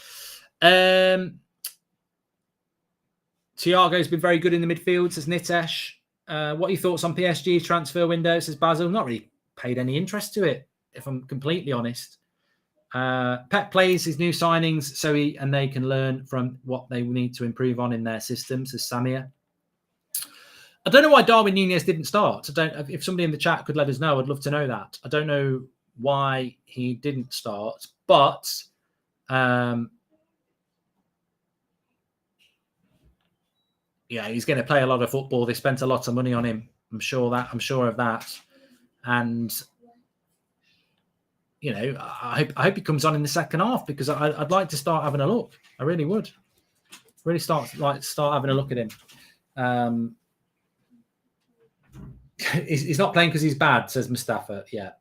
Thiago's been very good in the midfield, says Nitesh. What are your thoughts on PSG's transfer window, says Basil? Not really paid any interest to it, if I'm completely honest. Pep plays his new signings so they can learn from what they need to improve on in their system, says Samir. I don't know why Darwin Núñez didn't start. If somebody in the chat could let us know, I'd love to know that. I don't know why he didn't start, but yeah, he's going to play a lot of football. They spent a lot of money on him. I'm sure of that. And I hope he comes on in the second half, because I'd like to start having a look. I really would. Really start having a look at him. He's not playing because he's bad, says Mustafa. Yeah.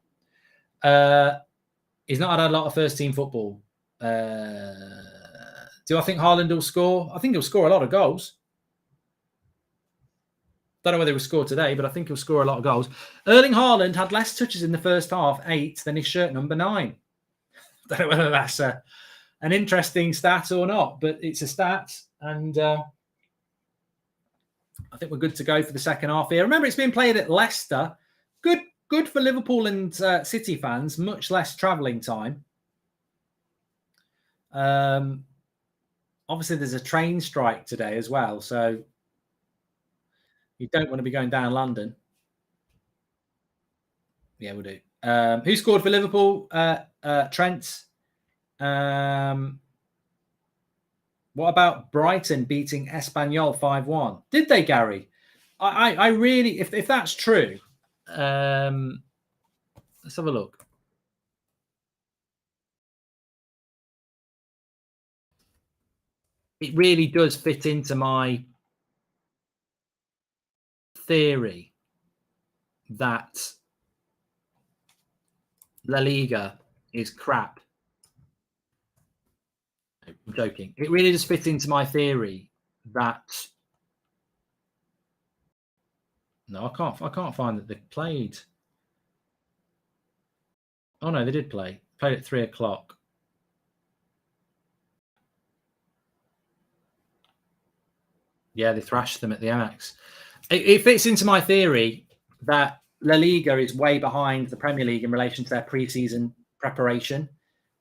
He's not had a lot of first-team football. Do I think Haaland will score? I think he'll score a lot of goals. Don't know whether he'll score today, but I think he'll score a lot of goals. Erling Haaland had less touches in the first half, 8, than his shirt number 9. Don't know whether that's an interesting stat or not, but it's a stat, and I think we're good to go for the second half here. Remember, it's being played at Leicester. Good for Liverpool and City fans. Much less travelling time. Obviously, there's a train strike today as well, so you don't want to be going down London. Yeah, we'll do. Who scored for Liverpool? Trent. What about Brighton beating Espanyol 5-1? Did they, Gary? I really, if that's true, Let's have a look. It really does fit into my theory that La Liga is crap. I'm joking. It really does fit into my theory that no, I can't find that they played. Oh no, they did play. Played at 3 o'clock. Yeah, they thrashed them at the Amex. It fits into my theory that La Liga is way behind the Premier League in relation to their pre-season preparation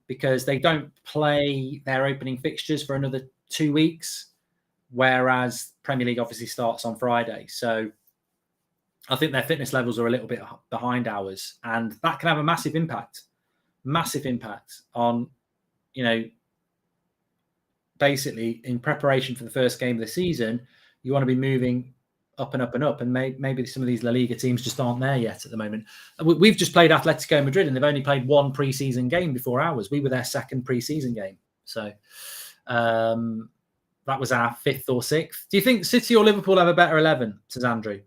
because they don't play their opening fixtures for another 2 weeks, whereas Premier League obviously starts on Friday. So I think their fitness levels are a little bit behind ours, and that can have a massive impact on, basically in preparation for the first game of the season, you want to be moving up and up and up. And maybe some of these La Liga teams just aren't there yet at the moment. We've just played Atletico Madrid and they've only played one pre-season game before ours. We were their second pre-season game. So that was our fifth or sixth. Do you think City or Liverpool have a better 11, says Andrew?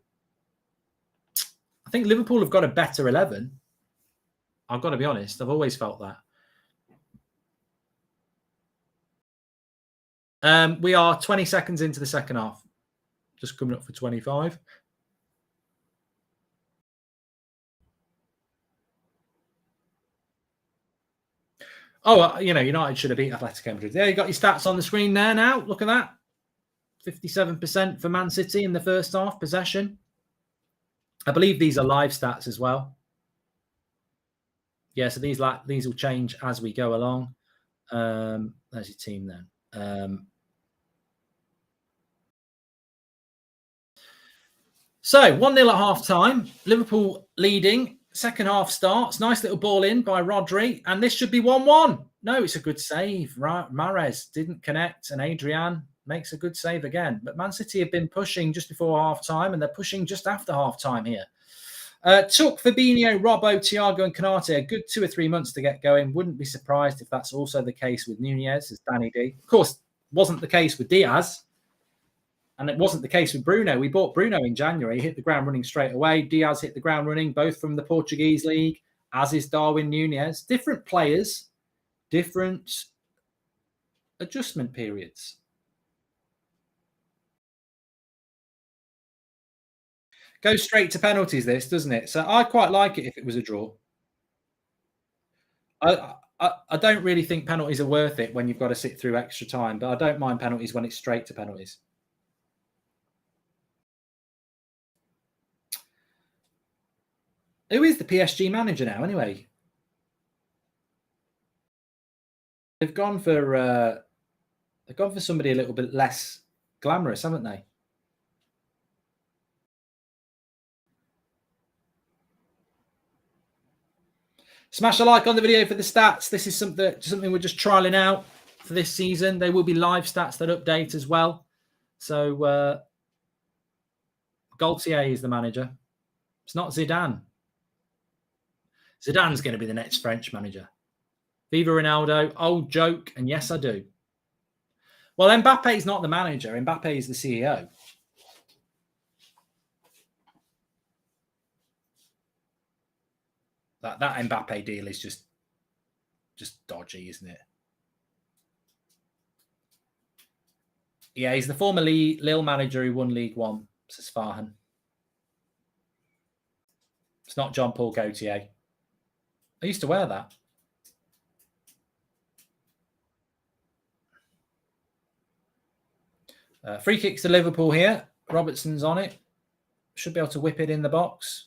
I think Liverpool have got a better 11. I've got to be honest. I've always felt that. We are 20 seconds into the second half. Just coming up for 25. Oh, United should have beat Atletico Madrid. There, you got your stats on the screen there now. Look at that. 57% for Man City in the first half possession. I believe these are live stats as well. Yeah, so these will change as we go along. There's your team then. So 1-0 at half time. Liverpool leading. Second half starts. Nice little ball in by Rodri. And this should be 1-1. No, it's a good save. Mahrez didn't connect. And Adrian makes a good save again. But Man City have been pushing just before half time. And they're pushing just after half time here. Took Fabinho, Robbo, Thiago and Konate a good 2 or 3 months to get going. Wouldn't be surprised if that's also the case with Nunez, as Danny D. Of course, wasn't the case with Diaz. And it wasn't the case with Bruno. We bought Bruno in January, hit the ground running straight away. Diaz hit the ground running, both from the Portuguese league, as is Darwin Nunez. Different players, different adjustment periods. Goes straight to penalties, this, doesn't it? So I quite like it if it was a draw. I don't really think penalties are worth it when you've got to sit through extra time, but I don't mind penalties when it's straight to penalties. Who is the PSG manager now, anyway? They've gone for somebody a little bit less glamorous, haven't they? Smash a like on the video for the stats. This is something we're just trialing out for this season. There will be live stats that update as well. So Gaultier is the manager. It's not Zidane. Zidane's going to be the next French manager. Viva Ronaldo, old joke, and yes, I do. Well, Mbappe's not the manager. Mbappe is the CEO. That Mbappe deal is just dodgy, isn't it? Yeah, he's the former Lille manager who won League One, says Farhan. It's not Jean-Paul Gaultier. I used to wear that. Free kicks to Liverpool here. Robertson's on it. Should be able to whip it in the box.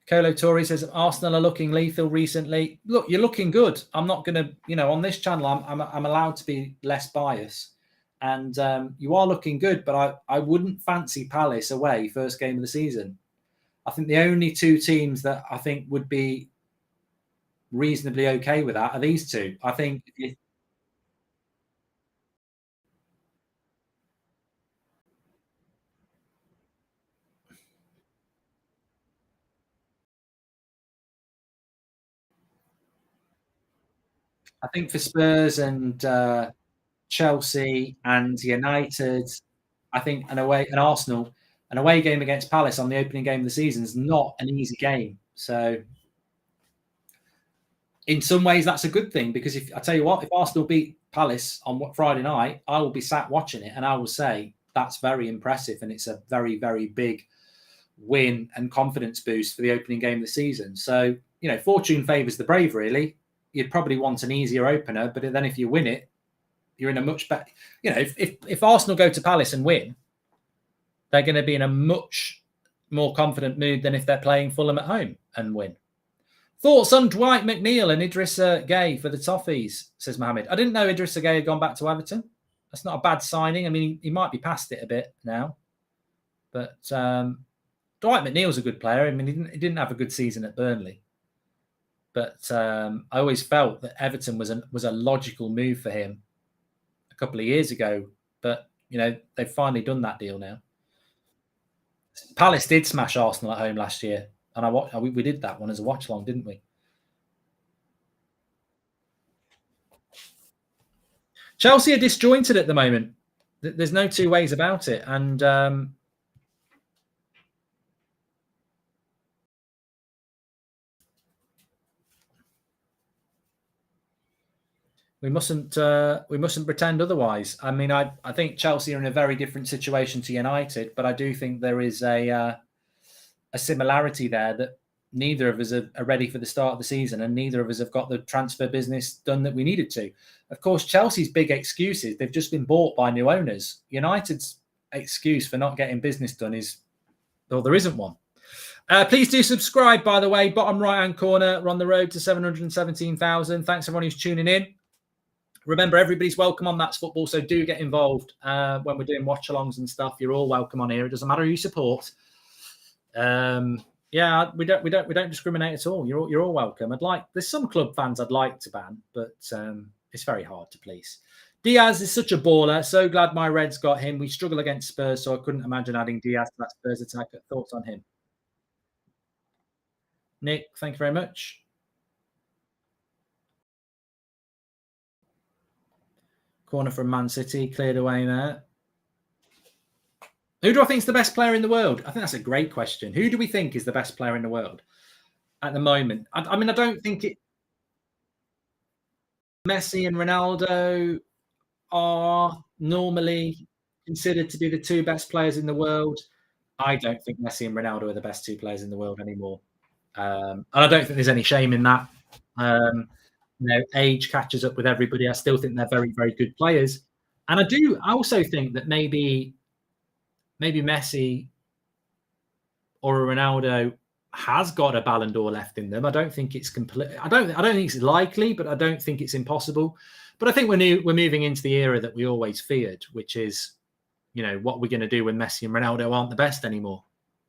Colo Torre says Arsenal are looking lethal recently. Look, you're looking good. I'm not going to, on this channel, I'm allowed to be less biased. And you are looking good, but I wouldn't fancy Palace away first game of the season. I think the only two teams that I think would be reasonably okay with that are these two. I think I think for Spurs and Chelsea and United, I think an Arsenal, an away game against Palace on the opening game of the season is not an easy game. So in some ways, that's a good thing, because if I tell you what, if Arsenal beat Palace on Friday night, I will be sat watching it and I will say that's very impressive and it's a very, very big win and confidence boost for the opening game of the season. So, fortune favours the brave, really. You'd probably want an easier opener, but then if you win it, you're in a much better. If Arsenal go to Palace and win, they're going to be in a much more confident mood than if they're playing Fulham at home and win. Thoughts on Dwight McNeil and Idrissa Gueye for the Toffees, says Mohammed. I didn't know Idrissa Gueye had gone back to Everton. That's not a bad signing. I mean, he might be past it a bit now. But Dwight McNeil's a good player. I mean, he didn't have a good season at Burnley. But I always felt that Everton was a logical move for him a couple of years ago. But, they've finally done that deal now. Palace did smash Arsenal at home last year. And we did that one as a watch-along, didn't we? Chelsea are disjointed at the moment. There's no two ways about it. And we mustn't pretend otherwise. I mean, I think Chelsea are in a very different situation to United, but I do think there is a similarity there, that neither of us are ready for the start of the season, and neither of us have got the transfer business done that we needed to. Of course, Chelsea's big excuse is they've just been bought by new owners. United's excuse for not getting business done is, well, there isn't one. Please do subscribe, by the way. Bottom right-hand corner, we're on the road to 717,000. Thanks, everyone who's tuning in. Remember, everybody's welcome on That's Football, so do get involved when we're doing watch-alongs and stuff. You're all welcome on here. It doesn't matter who you support. Yeah, we don't discriminate at all. You're all welcome. There's some club fans I'd like to ban, but it's very hard to please. Diaz is such a baller. So glad my Reds got him. We struggle against Spurs, so I couldn't imagine adding Diaz to that Spurs attack. Thoughts on him? Nick, thank you very much. Corner from Man City, cleared away there. Who do I think is the best player in the world? I think that's a great question. Who do we think is the best player in the world at the moment? I mean, I don't think Messi and Ronaldo are normally considered to be the two best players in the world. I don't think Messi and Ronaldo are the best two players in the world anymore. And I don't think there's any shame in that. Age catches up with everybody. I still think they're very, very good players. And I also think that maybe Messi or Ronaldo has got a Ballon d'Or left in them. I don't think it's complete. I don't think it's likely, but I don't think it's impossible. But I think we're moving into the era that we always feared, which is, what we're going to do when Messi and Ronaldo aren't the best anymore.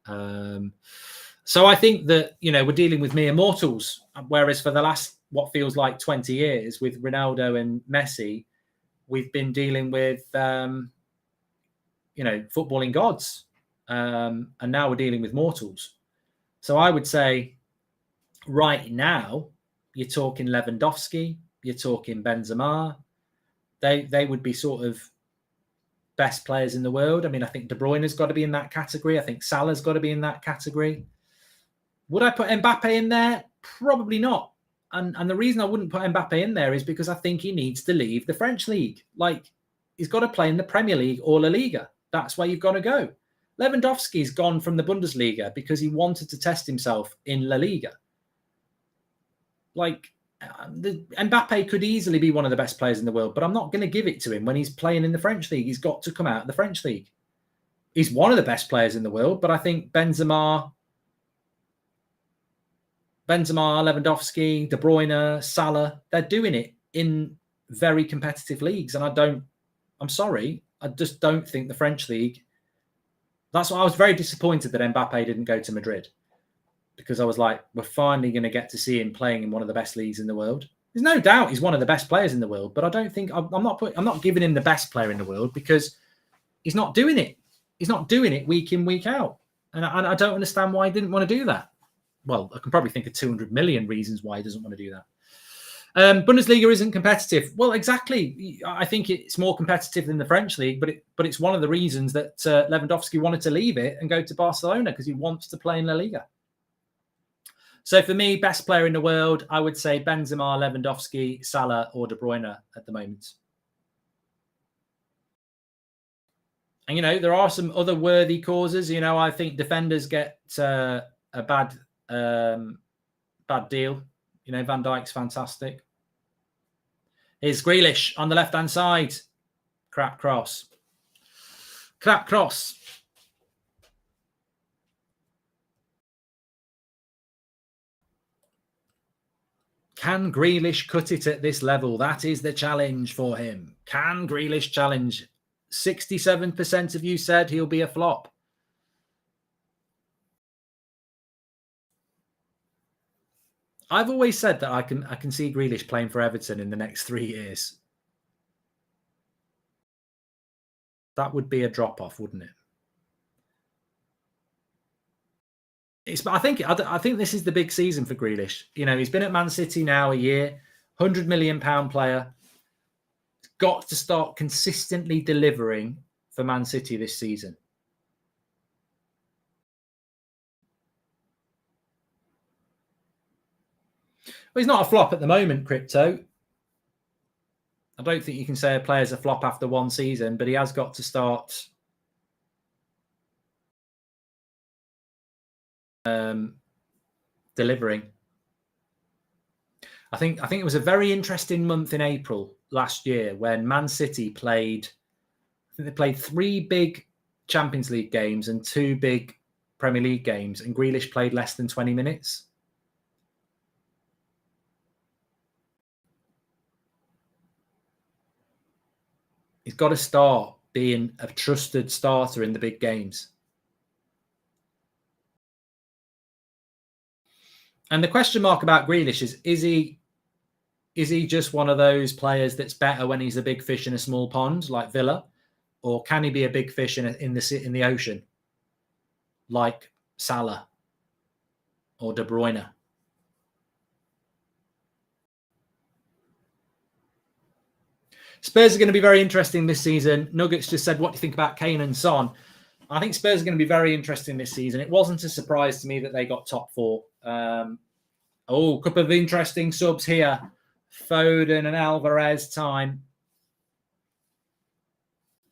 So I think that, we're dealing with mere mortals, whereas for the last, what feels like 20 years with Ronaldo and Messi, we've been dealing with, footballing gods. And now we're dealing with mortals. So I would say right now, you're talking Lewandowski, you're talking Benzema. They would be sort of best players in the world. I mean, I think De Bruyne has got to be in that category. I think Salah's got to be in that category. Would I put Mbappe in there? Probably not. And the reason I wouldn't put Mbappe in there is because I think he needs to leave the French league. He's got to play in the Premier League or La Liga. That's where you've got to go. Lewandowski's gone from the Bundesliga because he wanted to test himself in La Liga. Mbappe could easily be one of the best players in the world, but I'm not going to give it to him when he's playing in the French league. He's got to come out of the French league. He's one of the best players in the world, but I think Benzema, Lewandowski, De Bruyne, Salah, they're doing it in very competitive leagues. And I'm sorry, I just don't think the French league. That's why I was very disappointed that Mbappe didn't go to Madrid, because I was like, we're finally going to get to see him playing in one of the best leagues in the world. There's no doubt he's one of the best players in the world, but I don't think I'm not giving him the best player in the world because he's not doing it. He's not doing it week in, week out. And I don't understand why he didn't want to do that. Well, I can probably think of 200 million reasons why he doesn't want to do Bundesliga isn't competitive. Well, exactly. I think it's more competitive than the French league, but it's one of the reasons that Lewandowski wanted to leave it and go to Barcelona, because he wants to play in La Liga. So for me, best player in the world, I would say Benzema, Lewandowski, Salah, or De Bruyne at the moment. And, there are some other worthy causes. I think defenders get a bad deal. Van Dijk's fantastic. Here's Grealish on the left-hand side. Crap cross. Crap cross. Can Grealish cut it at this level? That is the challenge for him. Can Grealish challenge? 67% of you said he'll be a flop. I've always said that I can see Grealish playing for Everton in the next 3 years. That would be a drop-off, wouldn't it? I think this is the big season for Grealish. He's been at Man City now a year, £100 million player. Got to start consistently delivering for Man City this season. Well, he's not a flop at the moment, Crypto. I don't think you can say a player's a flop after one season, but he has got to start delivering. I think it was a very interesting month in April last year when Man City played. I think they played 3 big Champions League games and 2 big Premier League games, and Grealish played less than 20 minutes. He's got to start being a trusted starter in the big games. And the question mark about Grealish is he just one of those players that's better when he's a big fish in a small pond like Villa, or can he be a big fish in the ocean like Salah or De Bruyne? Spurs are going to be very interesting this season. Nuggets just said, what do you think about Kane and Son? I think Spurs are going to be very interesting this season. It wasn't a surprise to me that they got top 4. A couple of interesting subs here. Foden and Alvarez time.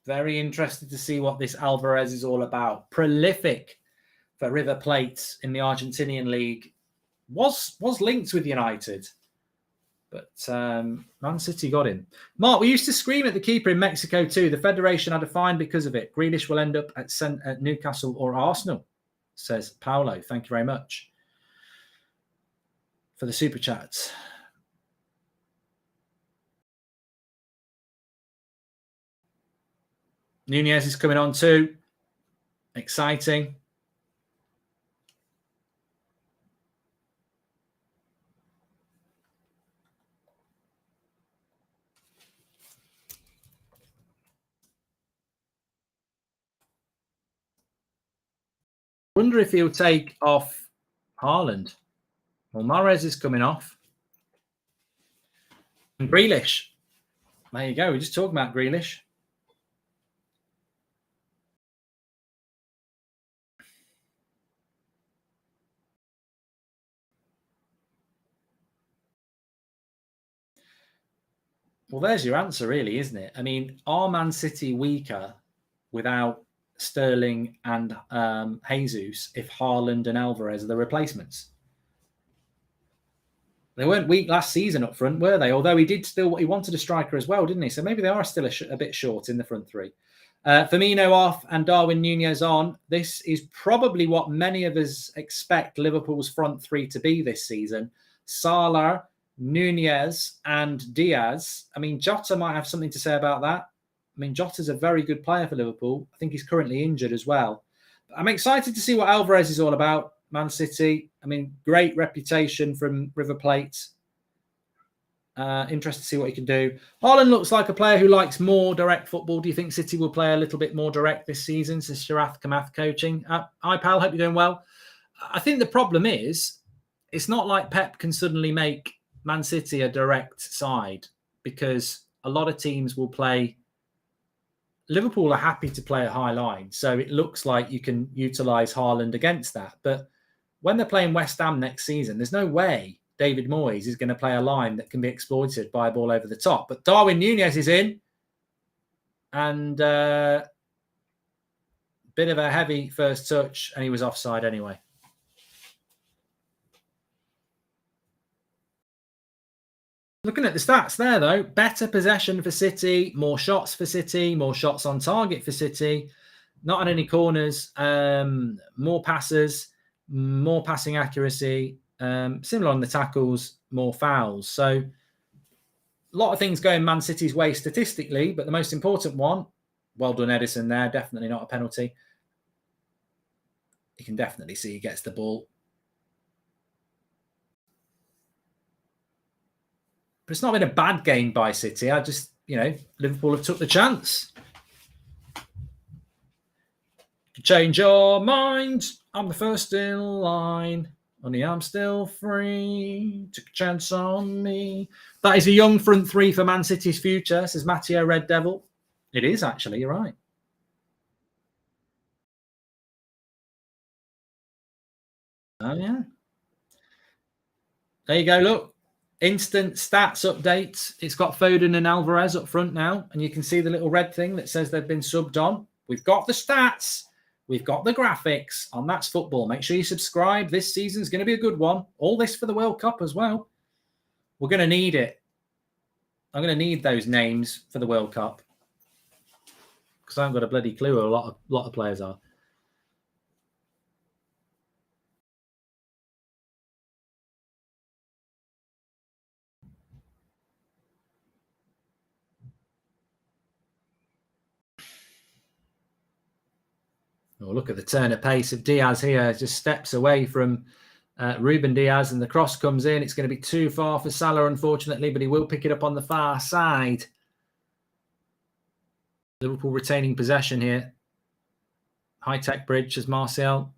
Very interested to see what this Alvarez is all about. Prolific for River Plate in the Argentinian league. Was linked with United. But Man City got him. Mark, we used to scream at the keeper in Mexico too. The Federation had a fine because of it. Grealish will end up at Newcastle or Arsenal, says Paolo. Thank you very much for the super chats. Nunez is coming on too. Exciting. Wonder if he'll take off Haaland. Well, Mahrez is coming off. And Grealish. There you go. We're just talking about Grealish. Well, there's your answer, really, isn't it? I mean, are Man City weaker without Sterling and Jesus if Haaland and Alvarez are the replacements? They weren't weak last season up front, were they? Although he wanted a striker as well, didn't he? So maybe they are still a bit short in the front 3. Firmino off and Darwin Nunez on. This is probably what many of us expect Liverpool's front 3 to be this season. Salah, Nunez and Diaz. I mean, Jota might have something to say about that. I mean, Jota's a very good player for Liverpool. I think he's currently injured as well. But I'm excited to see what Alvarez is all about. Man City. I mean, great reputation from River Plate. Interested to see what he can do. Haaland looks like a player who likes more direct football. Do you think City will play a little bit more direct this season since Sharath Kamath coaching? Hi, pal. Hope you're doing well. I think the problem is it's not like Pep can suddenly make Man City a direct side because a lot of teams will play. Liverpool are happy to play a high line, so it looks like you can utilise Haaland against that. But when they're playing West Ham next season, there's no way David Moyes is going to play a line that can be exploited by a ball over the top. But Darwin Núñez is in, and bit of a heavy first touch, and he was offside anyway. Looking at the stats there, though, better possession for City, more shots for City, more shots on target for City, not on any corners, more passes, more passing accuracy, similar on the tackles, more fouls. So a lot of things going Man City's way statistically, but the most important one, well done Edison there, definitely not a penalty. You can definitely see he gets the ball. But it's not been a bad game by City. I just, Liverpool have took the chance. Change your mind. I'm the first in line. Only I'm still free. Took a chance on me. That is a young front three for Man City's future, says Matteo Red Devil. It is, actually. You're right. Oh, yeah. There you go. Look. Instant stats updates. It's got Foden and Alvarez up front now, and you can see the little red thing that says they've been subbed on. We've got the stats. We've got the graphics on That's Football. Make sure you subscribe. This season's going to be a good one. All this for the World Cup as well. We're going to need it. I'm going to need those names for the World Cup because I haven't got a bloody clue who a lot of players are. Oh, look at the turn of pace of Diaz here. Just steps away from Ruben Diaz, and the cross comes in. It's going to be too far for Salah, unfortunately, but he will pick it up on the far side. Liverpool retaining possession here. High-tech bridge as Martial.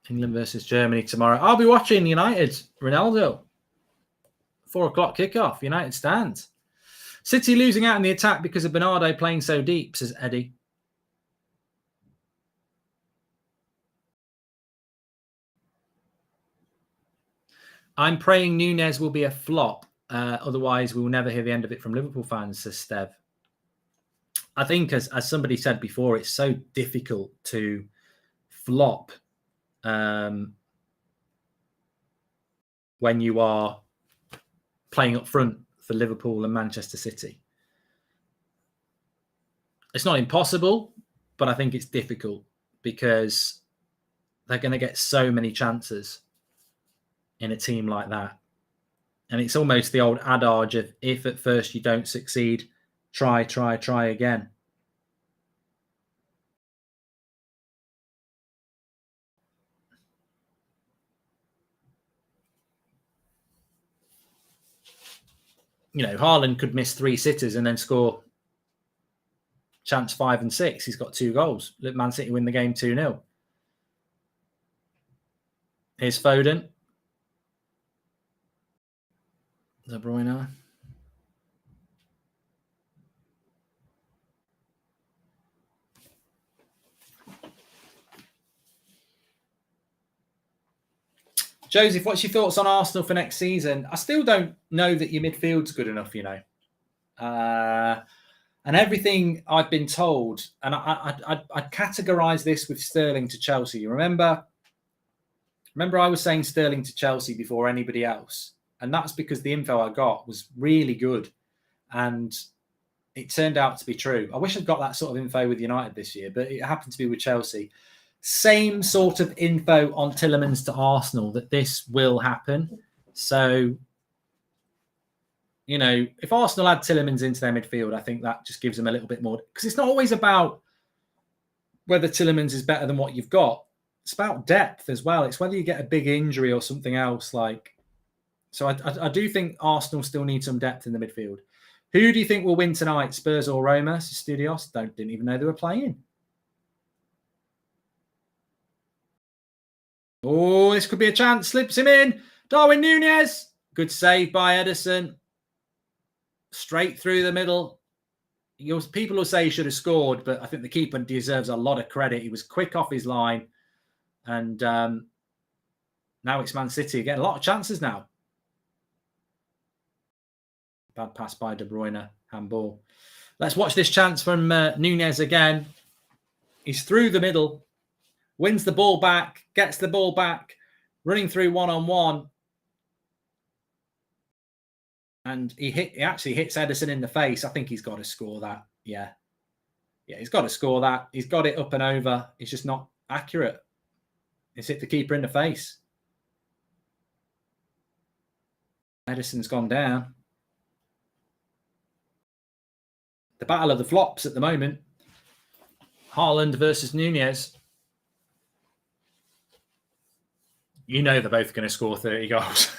England versus Germany tomorrow. I'll be watching United. Ronaldo. 4 o'clock kickoff. United stands. City losing out in the attack because of Bernardo playing so deep, says Eddie. I'm praying Núñez will be a flop. Otherwise, we will never hear the end of it from Liverpool fans, says Stev. I think, as somebody said before, it's so difficult to flop when you are playing up front for Liverpool and Manchester City. It's not impossible, but I think it's difficult because they're going to get so many chances in a team like that. And it's almost the old adage of if at first you don't succeed, try again. Haaland could miss 3 sitters and then score chance 5 and 6. He's got 2 goals. Let Man City win the game 2-0. Here's Foden. De Bruyne. Joseph, what's your thoughts on Arsenal for next season? I still don't know that your midfield's good enough, And everything I've been told, and I'd categorise this with Sterling to Chelsea. You remember I was saying Sterling to Chelsea before anybody else, and that's because the info I got was really good, and it turned out to be true. I wish I'd got that sort of info with United this year, but it happened to be with Chelsea. Same sort of info on Tielemans to Arsenal, that this will happen. So, if Arsenal add Tielemans into their midfield, I think that just gives them a little bit more. Because it's not always about whether Tielemans is better than what you've got. It's about depth as well. It's whether you get a big injury or something else. So I do think Arsenal still need some depth in the midfield. Who do you think will win tonight, Spurs or Roma? Studios didn't even know they were playing. Oh, this could be a chance. Slips him in. Darwin Núñez. Good save by Ederson. Straight through the middle. People will say he should have scored, but I think the keeper deserves a lot of credit. He was quick off his line. And now it's Man City again. A lot of chances now. Bad pass by De Bruyne. Handball. Let's watch this chance from Núñez again. He's through the middle. Wins the ball back. Gets the ball back. Running through one-on-one. And he actually hits Ederson in the face. I think he's got to score that. Yeah. Yeah, he's got to score that. He's got it up and over. It's just not accurate. It's hit the keeper in the face. Ederson's gone down. The battle of the flops at the moment. Haaland versus Núñez. You know they're both going to score 30 goals.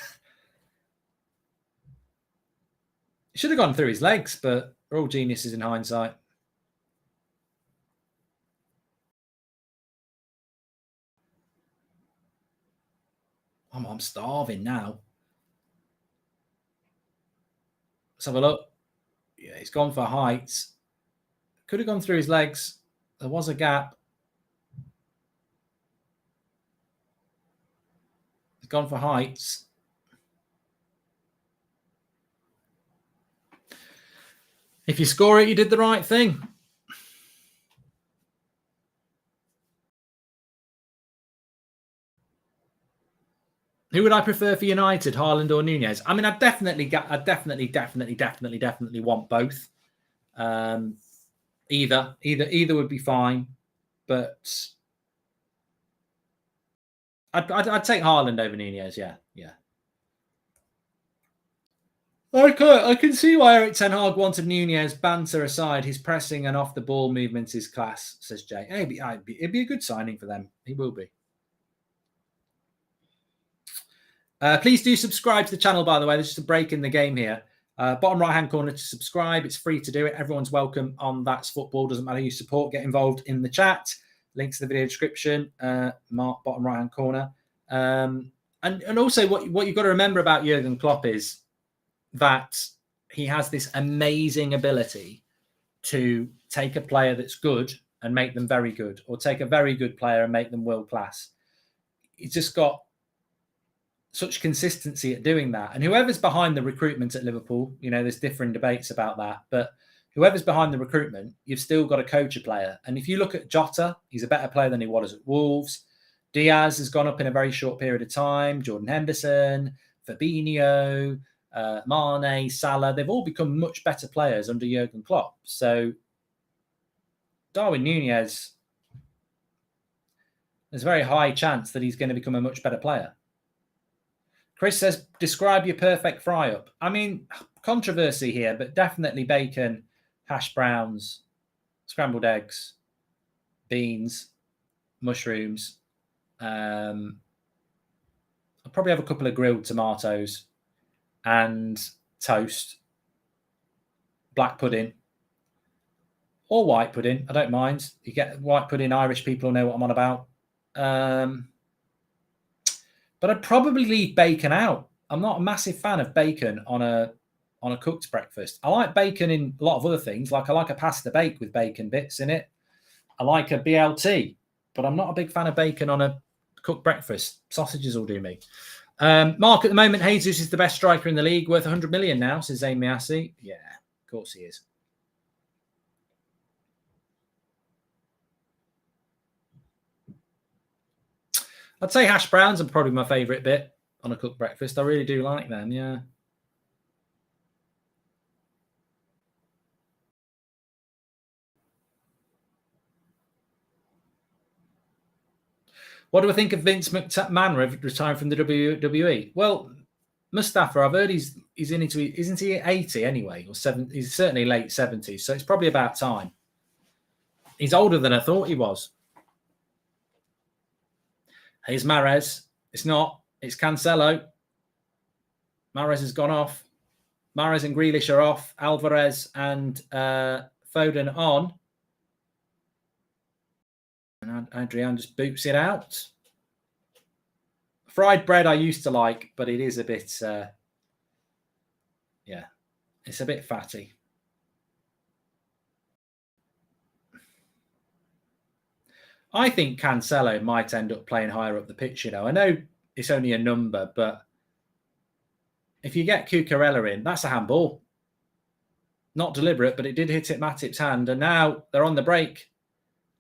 He should have gone through his legs, but we're all geniuses in hindsight. I'm starving now. Let's have a look. Yeah, he's gone for heights. Could have gone through his legs. There was a gap. He's gone for heights. If you score it, you did the right thing. Who would I prefer for United, Haaland or Núñez? I mean, I definitely want both. Either would be fine, but I'd take Haaland over Núñez. Yeah. I can see why Erik Ten Hag wanted Núñez. Banter aside, his pressing and off the ball movement is class, says Jay. It'd be a good signing for them. He will be. Please do subscribe to the channel, by the way. There's just a break in the game here. Bottom right-hand corner to subscribe. It's free to do it. Everyone's welcome on That's Football. Doesn't matter who you support. Get involved in the chat. Links to the video description. Mark, bottom right-hand corner. And also what you've got to remember about Jurgen Klopp is that he has this amazing ability to take a player that's good and make them very good, or take a very good player and make them world-class. He's just got such consistency at doing that. And whoever's behind the recruitment at Liverpool, there's different debates about that, but whoever's behind the recruitment, you've still got to coach a player. And if you look at Jota, he's a better player than he was at Wolves. Diaz has gone up in a very short period of time. Jordan Henderson, Fabinho, Mane, Salah, they've all become much better players under Jurgen Klopp. So Darwin Núñez, there's a very high chance that he's going to become a much better player. Chris says, describe your perfect fry-up. I mean, controversy here, but definitely bacon, hash browns, scrambled eggs, beans, mushrooms. I'll probably have a couple of grilled tomatoes and toast, black pudding, or white pudding. I don't mind. You get white pudding, Irish people know what I'm on about. But I'd probably leave bacon out. I'm not a massive fan of bacon on a cooked breakfast. I like bacon in a lot of other things. Like I like a pasta bake with bacon bits in it. I like a BLT, but I'm not a big fan of bacon on a cooked breakfast. Sausages will do me. Mark, at the moment, Jesus is the best striker in the league, worth 100 million now, says Zayn Miassi. Yeah, of course he is. I'd say hash browns are probably my favourite bit on a cooked breakfast. I really do like them, yeah. What do I think of Vince McMahon retiring from the WWE? Well, Mustafa, I've heard he's isn't he 80 anyway, or 7? He's certainly late 70s, so it's probably about time. He's older than I thought he was. Here's Mahrez. It's not. It's Cancelo. Mahrez has gone off. Mahrez and Grealish are off. Alvarez and Foden on. And Adrian just boots it out. Fried bread I used to like, but it is a bit, yeah, it's a bit fatty. I think Cancelo might end up playing higher up the pitch, you know. I know it's only a number, but if you get Cucurella in, that's a handball. Not deliberate, but it did hit at Matip's hand. And now they're on the break.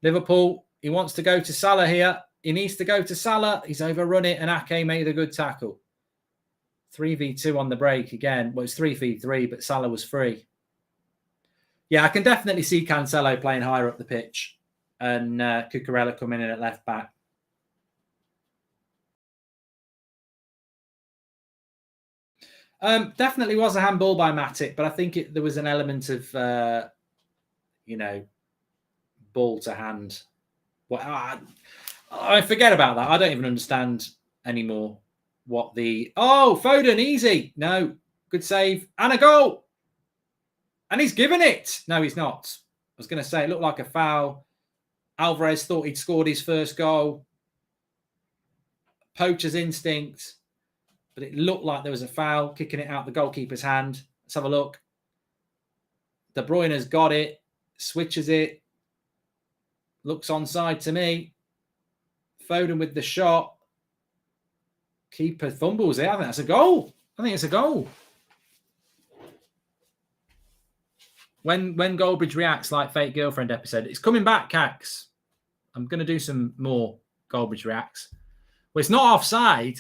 Liverpool, he wants to go to Salah here. He needs to go to Salah. He's overrun it, and Ake made a good tackle. 3v2 on the break again. Well, it's 3v3, but Salah was free. Yeah, I can definitely see Cancelo playing higher up the pitch and Cucurella coming in at left back. Definitely was a handball by Matip, but I think there was an element of, ball to hand. Well, I forget about that. I don't even understand anymore what the... Oh, Foden, easy. No, good save. And a goal. And he's given it. No, he's not. I was going to say it looked like a foul. Alvarez thought he'd scored his first goal. Poacher's instinct. But it looked like there was a foul, kicking it out the goalkeeper's hand. Let's have a look. De Bruyne's got it. Switches it. Looks onside to me. Foden with the shot. Keeper fumbles it. I think that's a goal. I think it's a goal. When Goldbridge reacts like Fake Girlfriend episode, it's coming back, Cax. I'm going to do some more Goldbridge reacts. Well, it's not offside.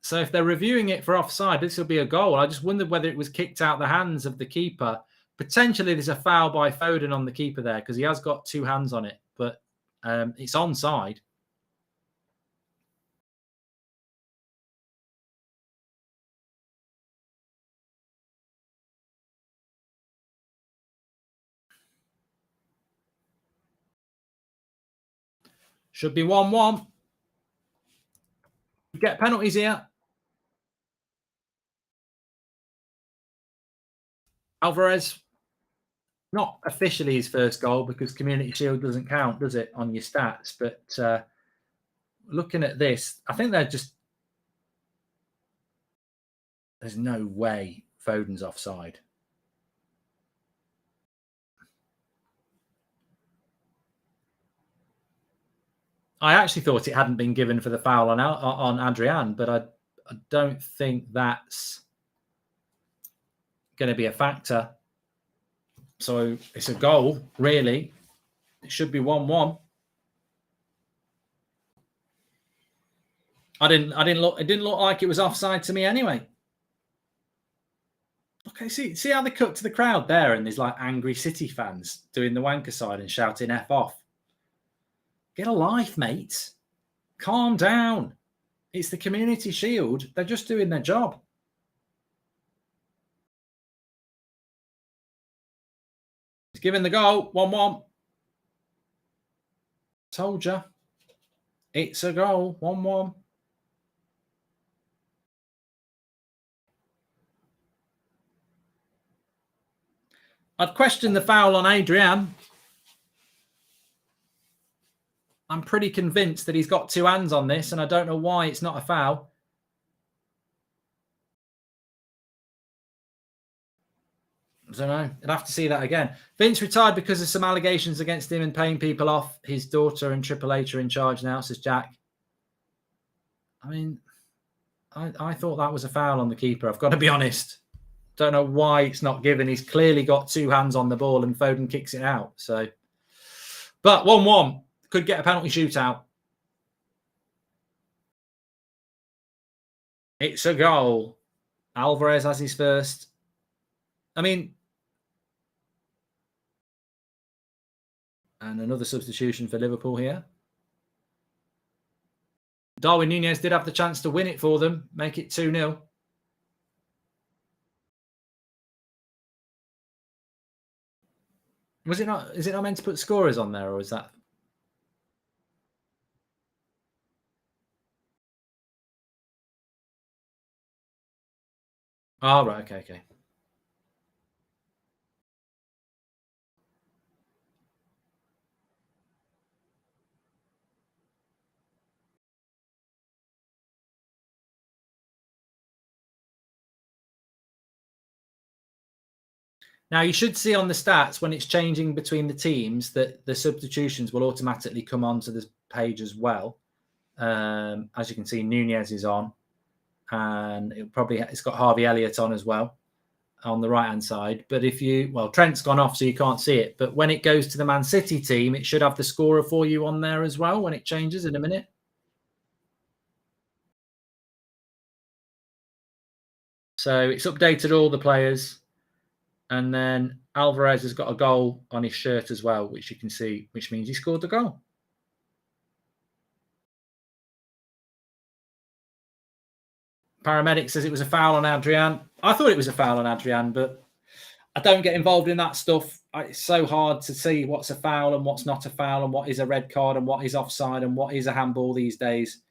So if they're reviewing it for offside, this will be a goal. I just wondered whether it was kicked out the hands of the keeper. Potentially there's a foul by Foden on the keeper there because he has got two hands on it, but it's onside. Should be 1-1. You get penalties here. Alvarez, not officially his first goal because Community Shield doesn't count, does it, on your stats? But looking at this, I think they're just... There's no way Foden's offside. I actually thought it hadn't been given for the foul on Adrian, but I don't think that's going to be a factor. So it's a goal, really. It should be 1-1. It didn't look like it was offside to me anyway. Okay, see how they cut to the crowd there, and there's like angry City fans doing the wanker side and shouting F off. Get a life, mate. Calm down. It's the Community Shield. They're just doing their job. He's given the goal. 1-1. Told you. It's a goal. 1-1. I'd question the foul on Adrian. I'm pretty convinced that he's got two hands on this, and I don't know why it's not a foul. I don't know. I'd have to see that again. Vince retired because of some allegations against him and paying people off. His daughter and Triple H are in charge now, says Jack. I mean, I thought that was a foul on the keeper. I've got to be honest. Don't know why it's not given. He's clearly got two hands on the ball and Foden kicks it out. So, but 1-1 could get a penalty shootout. It's a goal. Alvarez has his first. I mean, and another substitution for Liverpool here. Darwin Núñez did have the chance to win it for them, make it 2-0. Was it not? Is it not meant to put scorers on there, or is that? Oh, right. Okay. Now, you should see on the stats when it's changing between the teams that the substitutions will automatically come onto the page as well. As you can see, Nunez is on, and it's got Harvey Elliott on as well on the right-hand side. But Trent's gone off, so you can't see it. But when it goes to the Man City team, it should have the scorer for you on there as well when it changes in a minute. So it's updated all the players. And then Alvarez has got a goal on his shirt as well, which you can see, which means he scored the goal. Paramedic says it was a foul on Adrian. I thought it was a foul on Adrian, but I don't get involved in that stuff. It's so hard to see what's a foul and what's not a foul and what is a red card and what is offside and what is a handball these days.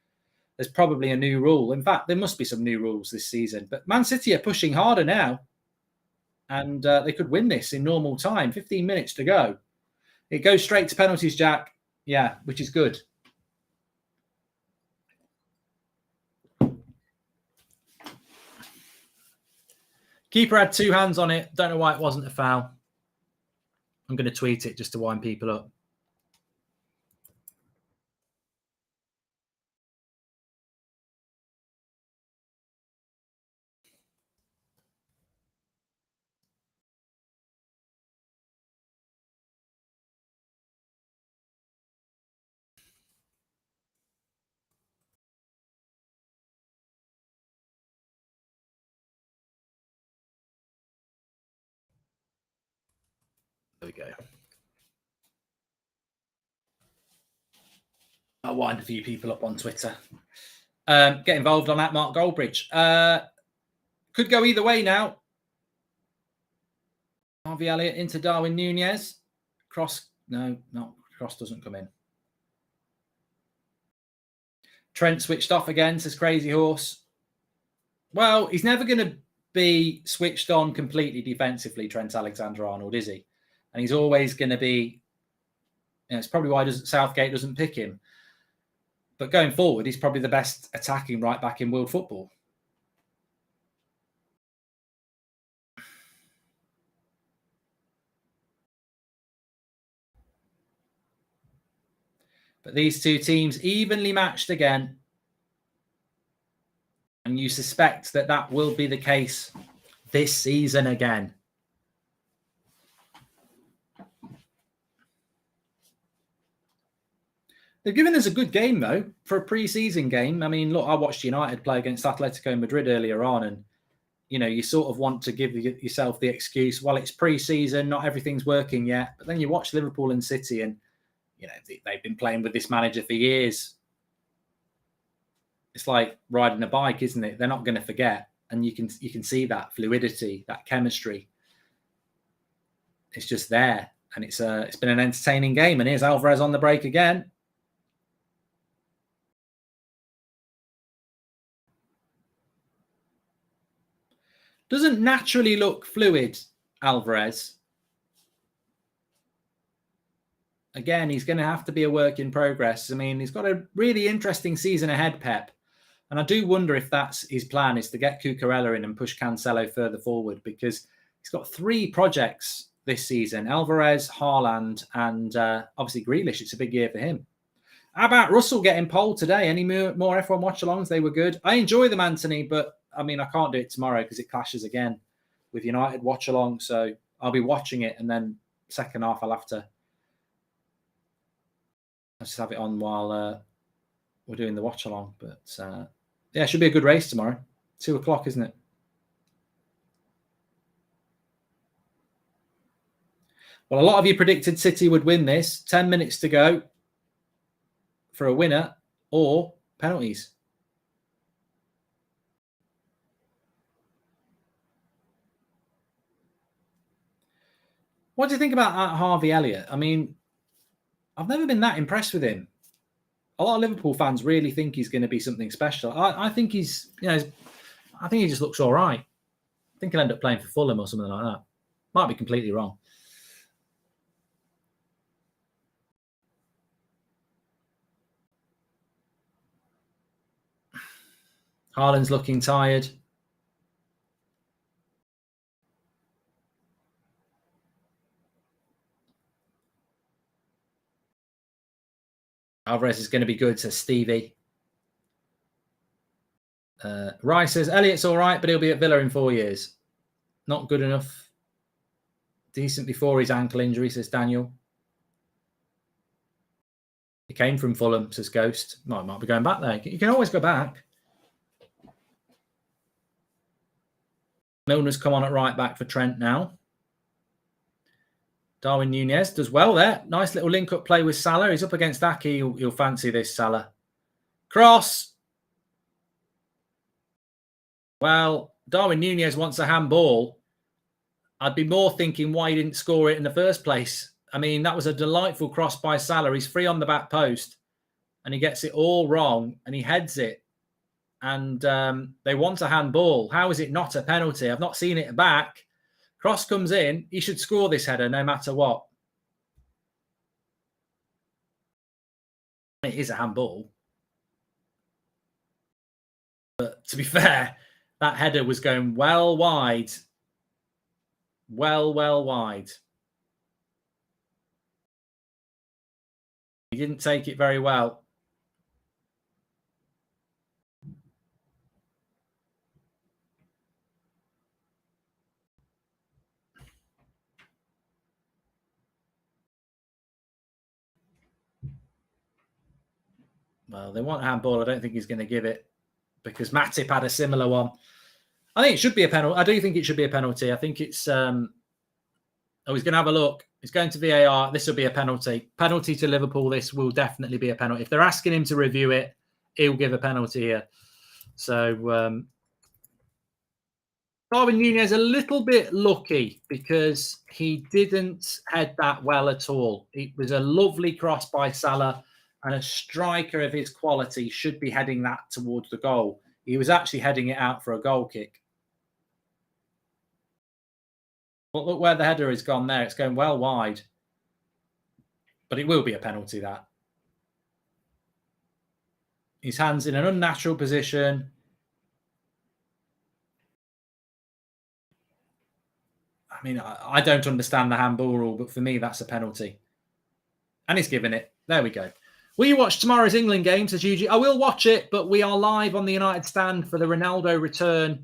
There's probably a new rule. In fact, there must be some new rules this season. But Man City are pushing harder now. And they could win this in normal time. 15 minutes to go. It goes straight to penalties, Jack. Yeah, which is good. Keeper had 2 hands on it. Don't know why it wasn't a foul. I'm going to tweet it just to wind people up. There we go. I'll wind a few people up on Twitter. Get involved on that, Mark Goldbridge. Could go either way now. Harvey Elliott into Darwin Nunez. Cross doesn't come in. Trent switched off again, says Crazy Horse. Well, he's never going to be switched on completely defensively, Trent Alexander-Arnold, is he? And he's always going to be, it's probably why Southgate doesn't pick him. But going forward, he's probably the best attacking right back in world football. But these two teams evenly matched again. And you suspect that will be the case this season again. They've given us a good game, though, for a pre-season game. I mean, look, I watched United play against Atletico Madrid earlier on, and, you sort of want to give yourself the excuse, well, it's pre-season, not everything's working yet. But then you watch Liverpool and City, and, they've been playing with this manager for years. It's like riding a bike, isn't it? They're not going to forget. And you can see that fluidity, that chemistry. It's just there. And it's been an entertaining game. And here's Alvarez on the break again. Doesn't naturally look fluid, Alvarez. Again, he's going to have to be a work in progress. I mean, he's got a really interesting season ahead, Pep. And I do wonder if that's his plan, is to get Cucurella in and push Cancelo further forward, because he's got 3 projects this season: Alvarez, Haaland, and obviously Grealish. It's a big year for him. How about Russell getting pole today? Any more F1 watch-alongs? They were good. I enjoy them, Anthony, but I mean, I can't do it tomorrow because it clashes again with United watch-along. So I'll be watching it, and then second half I'll just have it on while we're doing the watch-along. But yeah, it should be a good race tomorrow. 2 o'clock, isn't it? Well, a lot of you predicted City would win this. 10 minutes to go for a winner or penalties. What do you think about Harvey Elliott? I mean, I've never been that impressed with him. A lot of Liverpool fans really think he's going to be something special. I think he's, I think he just looks all right. I think he'll end up playing for Fulham or something like that. Might be completely wrong. Haaland's looking tired. Alvarez is going to be good, says Stevie. Rice says, Elliott's all right, but he'll be at Villa in 4 years. Not good enough. Decent before his ankle injury, says Daniel. He came from Fulham, says Ghost. Might be going back there. You can always go back. Milner's come on at right back for Trent now. Darwin Nunez does well there. Nice little link-up play with Salah. He's up against Aki. He'll fancy this, Salah. Cross. Well, Darwin Nunez wants a handball. I'd be more thinking why he didn't score it in the first place. I mean, that was a delightful cross by Salah. He's free on the back post, and he gets it all wrong, and he heads it. And they want a handball. How is it not a penalty? I've not seen it back. Cross comes in. He should score this header no matter what. It is a handball. But to be fair, that header was going well wide. Well wide. He didn't take it very well. Well, they want a handball. I don't think he's going to give it because Matip had a similar one. I think it should be a penalty. I do think it should be a penalty. I think it's... he's going to have a look. It's going to VAR. This will be a penalty. Penalty to Liverpool. This will definitely be a penalty. If they're asking him to review it, he'll give a penalty here. So Darwin Nunez a little bit lucky because he didn't head that well at all. It was a lovely cross by Salah, and a striker of his quality should be heading that towards the goal. He was actually heading it out for a goal kick. But look where the header has gone there. It's going well wide. But it will be a penalty, that. His hand's in an unnatural position. I mean, I don't understand the handball rule, but for me, that's a penalty. And he's given it. There we go. Will you watch tomorrow's England game, says Eugene? I will watch it, but we are live on the United stand for the Ronaldo return,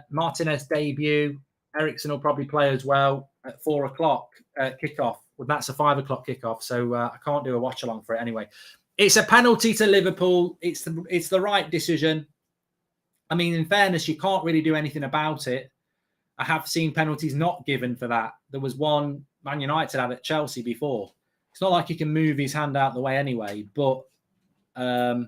Martinez debut. Ericsson will probably play as well at 4 o'clock kickoff. Well, that's a 5 o'clock kickoff, so I can't do a watch along for it anyway. It's a penalty to Liverpool. It's the right decision. I mean, in fairness, you can't really do anything about it. I have seen penalties not given for that. There was one Man United had at Chelsea before. It's not like he can move his hand out the way anyway, but I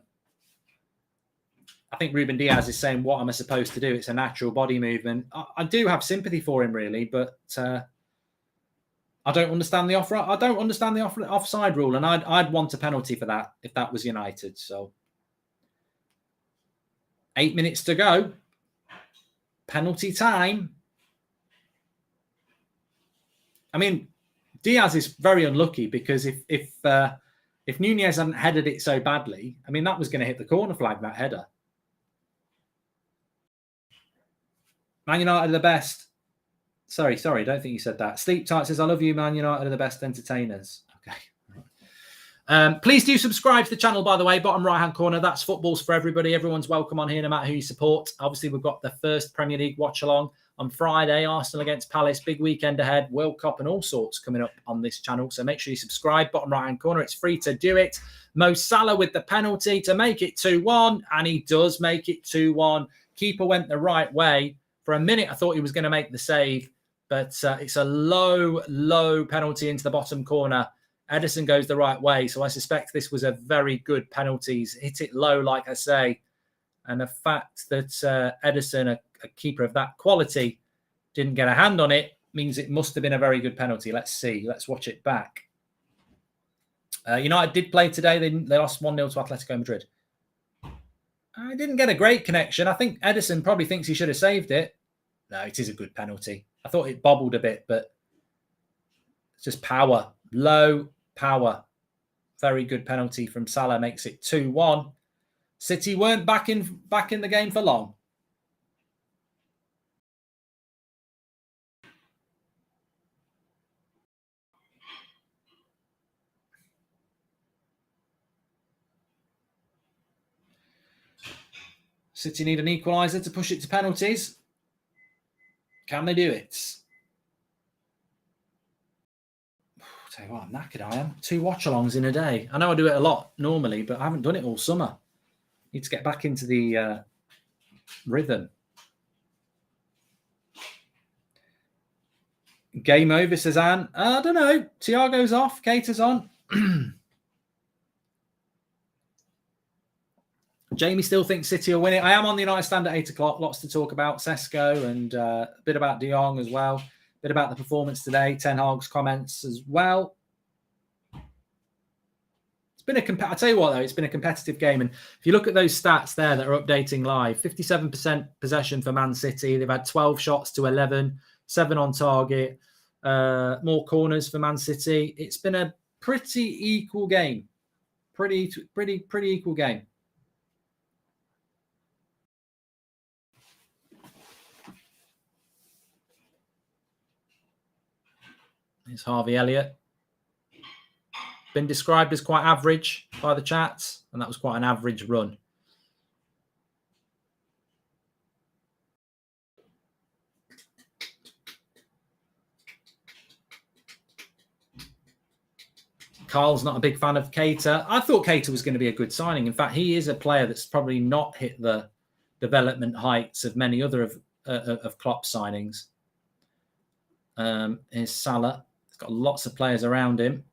think Ruben Diaz is saying, what am I supposed to do? It's a natural body movement. I do have sympathy for him, really, but I don't understand the offside rule, and I'd want a penalty for that if that was United. So 8 minutes to go. Penalty time. I mean, Diaz is very unlucky because if Nunez hadn't headed it so badly, I mean, that was going to hit the corner flag, that header. Man United are the best. Sorry, don't think you said that. Sleep Tight says, I love you, Man United are the best entertainers. Okay. Please do subscribe to the channel, by the way, bottom right-hand corner. That's Footballs for Everybody. Everyone's welcome on here, no matter who you support. Obviously, we've got the first Premier League watch-along on Friday, Arsenal against Palace. Big weekend ahead, World Cup and all sorts coming up on this channel. So make sure you subscribe, bottom right-hand corner. It's free to do it. Mo Salah with the penalty to make it 2-1, and he does make it 2-1. Keeper went the right way. For a minute, I thought he was going to make the save, but it's a low penalty into the bottom corner. Ederson goes the right way, so I suspect this was a very good penalty. He's hit it low, like I say, and the fact that Ederson, a keeper of that quality, didn't get a hand on it means it must have been a very good penalty. Let's see. Let's watch it back. United did play today. They lost 1-0 to Atletico Madrid. I didn't get a great connection. I think Ederson probably thinks he should have saved it. No, it is a good penalty. I thought it bobbled a bit, but it's just power. Low power. Very good penalty from Salah. Makes it 2-1. City weren't back in the game for long. City need an equaliser to push it to penalties. Can they do it? I'll tell you what, I'm knackered I am. 2 watch-alongs in a day. I know I do it a lot normally, but I haven't done it all summer. Need to get back into the rhythm. Game over, says Anne. I don't know. Thiago's off. Keita's on. Jamie still thinks City will win it. I am on the United stand at 8 o'clock. Lots to talk about. Sesko and a bit about De Jong as well. A bit about the performance today. Ten Hag's comments as well. It's been I tell you what, though, it's been a competitive game. And if you look at those stats there that are updating live, 57% possession for Man City. They've had 12 shots to 11, 7 on target, more corners for Man City. It's been a pretty equal game. Pretty equal game. It's Harvey Elliott. Been described as quite average by the chats, and that was quite an average run. Carl's not a big fan of Keita. I thought Keita was going to be a good signing. In fact, he is a player that's probably not hit the development heights of many other of Klopp's signings. Here's Salah. He's got lots of players around him.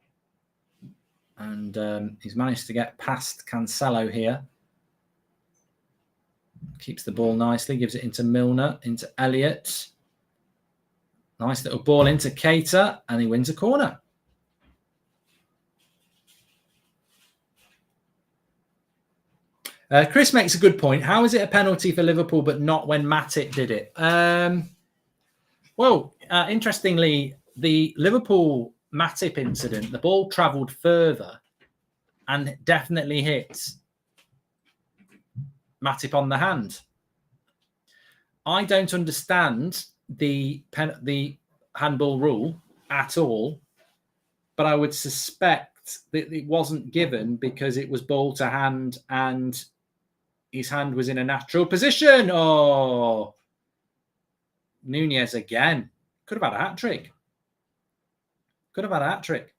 And he's managed to get past Cancelo here. Keeps the ball nicely. Gives it into Milner, into Elliott. Nice little ball into Keita. And he wins a corner. Chris makes a good point. How is it a penalty for Liverpool, but not when Matip did it? Interestingly, the Liverpool Matip incident, the ball travelled further and definitely hit Matip on the hand. I don't understand the handball rule at all, but I would suspect that it wasn't given because it was ball to hand and his hand was in a natural position. Oh, Nunez again. Could have had a hat-trick. Could have had a hat-trick.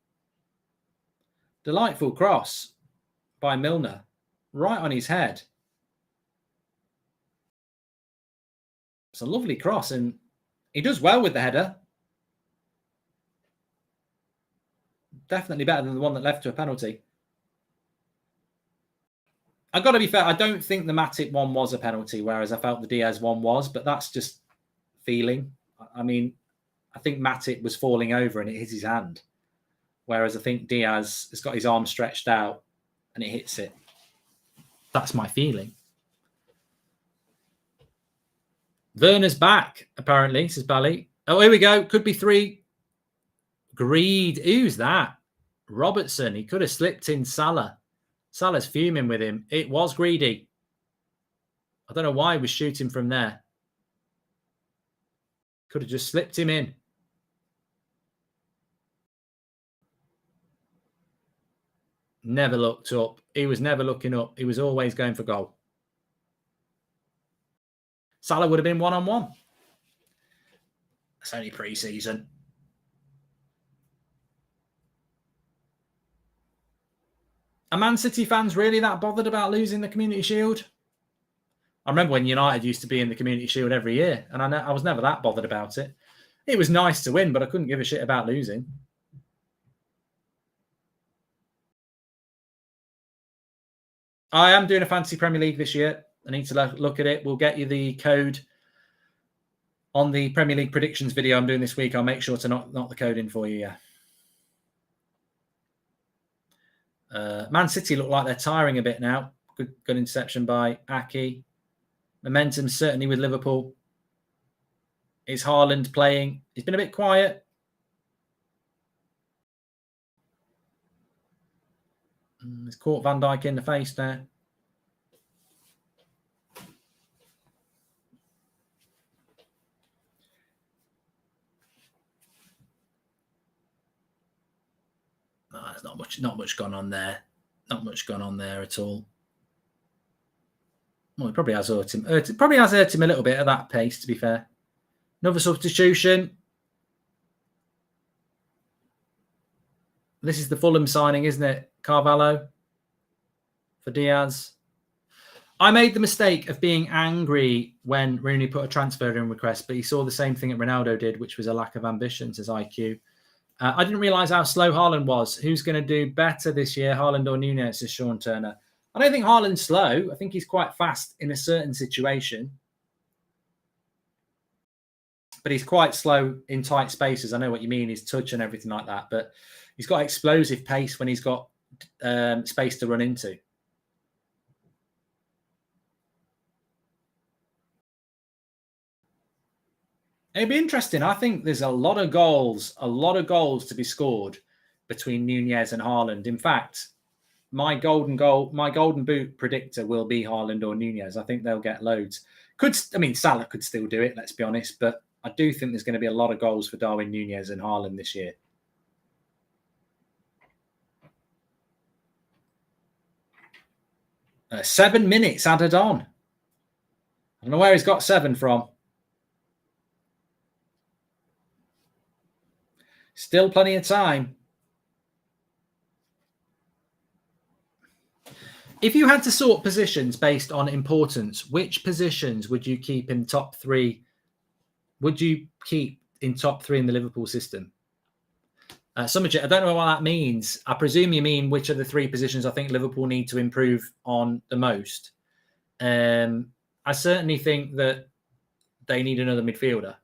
Delightful cross by Milner. Right on his head. It's a lovely cross, and he does well with the header. Definitely better than the one that led to a penalty. I've got to be fair, I don't think the Matip one was a penalty, whereas I felt the Diaz one was, but that's just feeling. I mean, I think Matip was falling over and it hit his hand, whereas I think Diaz has got his arm stretched out and it hits it. That's my feeling. Werner's back, apparently, says Bally. Oh, here we go. Could be 3. Greed. Who's that? Robertson. He could have slipped in Salah. Salah's fuming with him. It was greedy. I don't know why he was shooting from there. Could have just slipped him in. Never looked up. He was never looking up. He was always going for goal. Salah would have been one-on-one. It's only pre-season. Are Man City fans really that bothered about losing the Community Shield? I remember when United used to be in the Community Shield every year, and I was never that bothered about it. It was nice to win, but I couldn't give a shit about losing. I am doing a fantasy Premier League this year. I need to look at it. We'll get you the code on the Premier League predictions video I'm doing this week. I'll make sure to knock the code in for you, yeah. Man City look like they're tiring a bit now. Good interception by Aki. Momentum certainly with Liverpool. Is Haaland playing? He's been a bit quiet. He's caught Van Dijk in the face there. No, there's not much gone on there. Not much gone on there at all. Well, it probably has hurt him. It probably has hurt him a little bit at that pace, to be fair. Another substitution. This is the Fulham signing, isn't it? Carvalho for Diaz. I made the mistake of being angry when Rooney put a transfer in request, but he saw the same thing that Ronaldo did, which was a lack of ambition, says IQ. I didn't realise how slow Haaland was. Who's going to do better this year, Haaland or Nunez, says Sean Turner. I don't think Haaland's slow. I think he's quite fast in a certain situation. But he's quite slow in tight spaces. I know what you mean, his touch and everything like that. But he's got explosive pace when he's got space to run into. It'd be interesting. I think there's a lot of goals to be scored between Nunez and Haaland. In fact, my golden boot predictor will be Haaland or Nunez. I think they'll get loads. Salah could still do it, let's be honest, but I do think there's going to be a lot of goals for Darwin Nunez and Haaland this year. Uh, 7 minutes added on. I don't know where he's got 7 from. Still plenty of time. If you had to sort positions based on importance, which positions would you keep in top 3? Would you keep in top 3 in the Liverpool system? I don't know what that means. I presume you mean which of the 3 positions I think Liverpool need to improve on the most. I certainly think that they need another midfielder,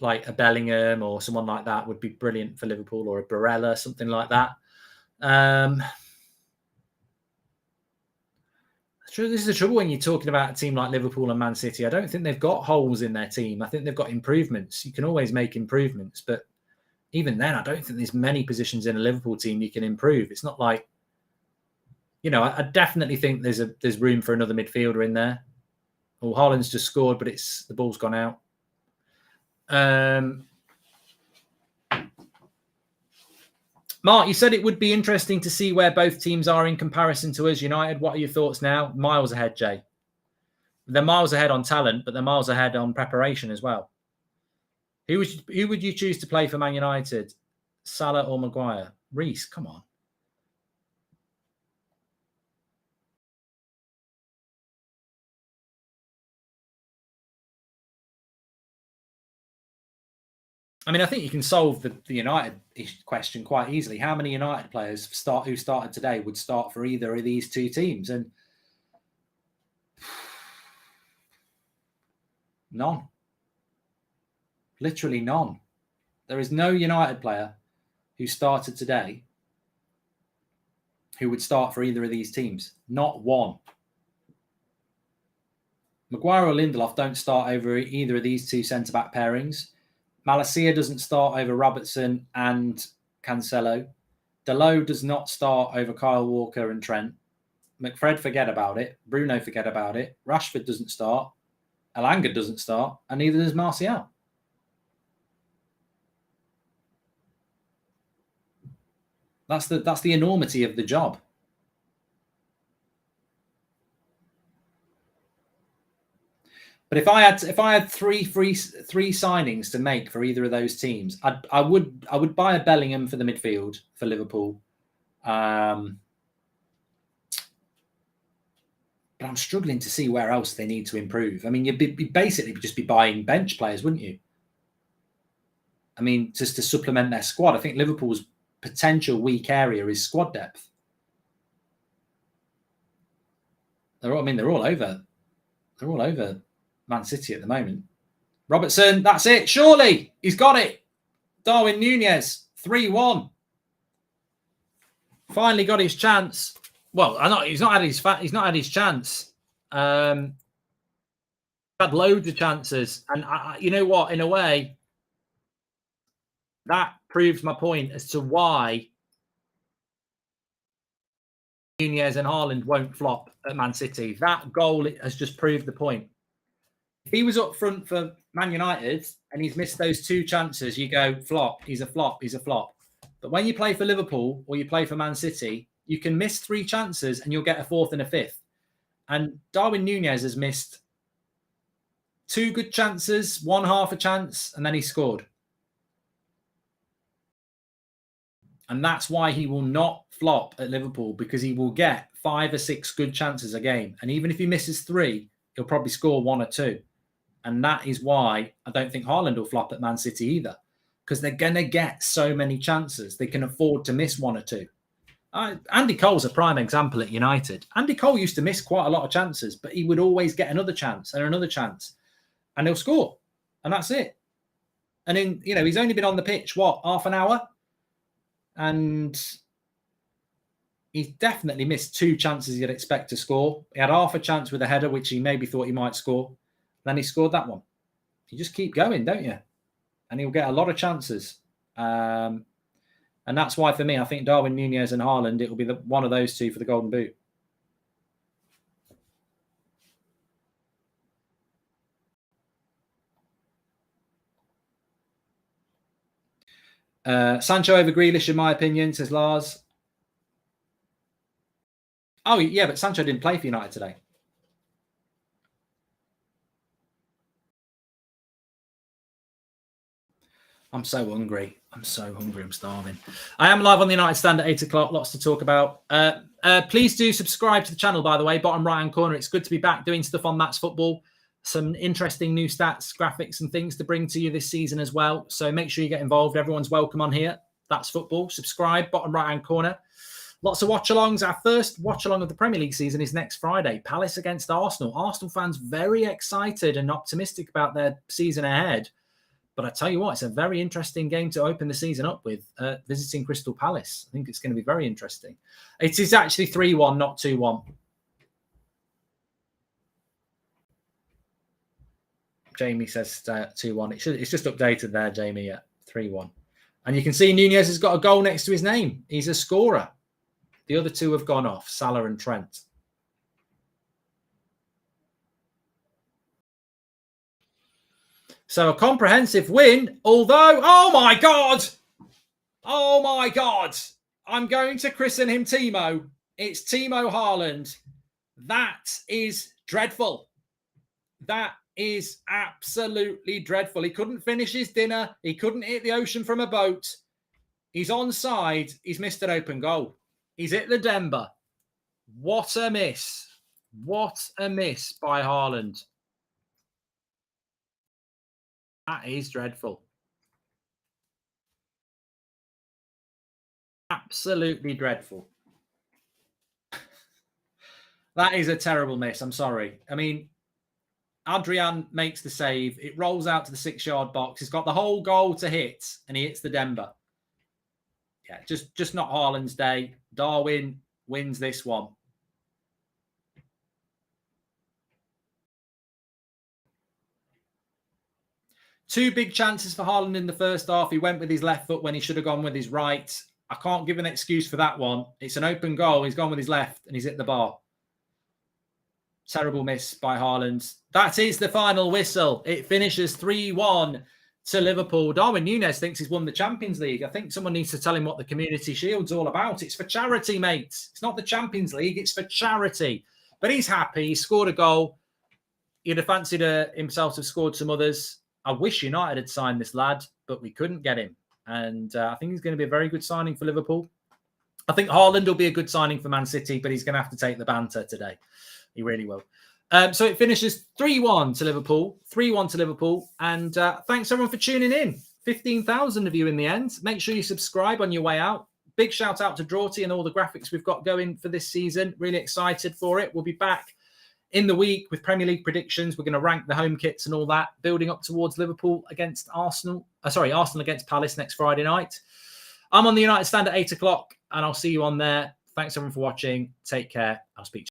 like a Bellingham or someone like that would be brilliant for Liverpool, or a Barella, something like that. This is the trouble when you're talking about a team like Liverpool and Man City. I don't think they've got holes in their team. I think they've got improvements. You can always make improvements, but even then, I don't think there's many positions in a Liverpool team you can improve. It's not like, I definitely think there's room for another midfielder in there. Well, Haaland's just scored, but the ball's gone out. Mark, you said it would be interesting to see where both teams are in comparison to us, United. What are your thoughts now? Miles ahead, Jay. They're miles ahead on talent, but they're miles ahead on preparation as well. Who would you choose to play for Man United? Salah or Maguire? Reece, come on. I think you can solve the United question quite easily. How many United players who started today would start for either of these 2 teams? And none. Literally none. There is no United player who started today who would start for either of these teams. Not one. Maguire or Lindelof don't start over either of these 2 centre-back pairings. Malacia doesn't start over Robertson and Cancelo. Dalot does not start over Kyle Walker and Trent. McFred, forget about it. Bruno, forget about it. Rashford doesn't start. Elanga doesn't start. And neither does Martial. That's the enormity of the job. But if I had three signings to make for either of those teams, I would buy a Bellingham for the midfield for Liverpool. But I'm struggling to see where else they need to improve. You'd basically just be buying bench players, wouldn't you? Just to supplement their squad. I think Liverpool's potential weak area is squad depth. They're all over Man City at the moment. Robertson, that's it. Surely he's got it. Darwin Nunez, 3-1. Finally got his chance. Well, he's not had his chance. Had loads of chances, and you know what? In a way, that proves my point as to why Nunez and Haaland won't flop at Man City. That goal has just proved the point. If he was up front for Man United and he's missed those 2 chances, you go, flop, he's a flop, he's a flop. But when you play for Liverpool or you play for Man City, you can miss 3 chances and you'll get a 4th and a 5th. And Darwin Núñez has missed 2 good chances, 1 half a chance, and then he scored. And that's why he will not flop at Liverpool, because he will get 5 or 6 good chances a game. And even if he misses 3, he'll probably score 1 or 2. And that is why I don't think Haaland will flop at Man City either, because they're going to get so many chances. They can afford to miss 1 or 2. Andy Cole's a prime example at United. Andy Cole used to miss quite a lot of chances, but he would always get another chance and another chance, and he'll score. And that's it. And he's only been on the pitch, half an hour? And he's definitely missed 2 chances you'd expect to score. He had half a chance with a header, which he maybe thought he might score. Then he scored that one. You just keep going, don't you? And he'll get a lot of chances. And that's why, for me, I think Darwin Núñez and Haaland, it will be one of those 2 for the Golden Boot. Sancho over Grealish, in my opinion, says Lars. Oh, yeah, but Sancho didn't play for United today. I'm so hungry. I'm starving. I am live on the United Stand at 8 o'clock. Lots to talk about. Please do subscribe to the channel, by the way. Bottom right-hand corner. It's good to be back doing stuff on That's Football. Some interesting new stats, graphics, and things to bring to you this season as well. So make sure you get involved. Everyone's welcome on here. That's Football. Subscribe. Bottom right-hand corner. Lots of watch-alongs. Our first watch-along of the Premier League season is next Friday. Palace against Arsenal. Arsenal fans very excited and optimistic about their season ahead. But I tell you what, it's a very interesting game to open the season up with, visiting Crystal Palace. I think it's going to be very interesting. It is actually 3-1, not 2-1. Jamie says 2-1. It's just updated there, Jamie, at 3-1. And you can see Núñez has got a goal next to his name. He's a scorer. The other 2 have gone off, Salah and Trent. So a comprehensive win, although, oh my God, I'm going to christen him Timo. It's Timo Haaland. That is dreadful. That is absolutely dreadful. He couldn't finish his dinner. He couldn't hit the ocean from a boat. He's onside. He's missed an open goal. He's hit the Denver. What a miss. What a miss by Haaland. That is dreadful. Absolutely dreadful. That is a terrible miss. I'm sorry. I mean, Adrian makes the save. It rolls out to the 6-yard box. He's got the whole goal to hit, and he hits the Denver. Yeah, just not Haaland's day. Darwin wins this one. Two big chances for Haaland in the first half. He went with his left foot when he should have gone with his right. I can't give an excuse for that one. It's an open goal. He's gone with his left and he's hit the bar. Terrible miss by Haaland. That is the final whistle. It finishes 3-1 to Liverpool. Darwin Núñez thinks he's won the Champions League. I think someone needs to tell him what the Community Shield's all about. It's for charity, mates. It's not the Champions League. It's for charity. But he's happy. He scored a goal. He'd have fancied himself to have scored some others. I wish United had signed this lad, but we couldn't get him. And I think he's going to be a very good signing for Liverpool. I think Haaland will be a good signing for Man City, but he's going to have to take the banter today. He really will. So it finishes 3-1 to Liverpool. 3-1 to Liverpool. And thanks, everyone, for tuning in. 15,000 of you in the end. Make sure you subscribe on your way out. Big shout out to Drawty and all the graphics we've got going for this season. Really excited for it. We'll be back in the week with Premier League predictions. We're going to rank the home kits and all that, building up towards Liverpool against Arsenal. Arsenal against Palace next Friday night. I'm on the United Stand at 8 o'clock, and I'll see you on there. Thanks, everyone, for watching. Take care. I'll speak to you.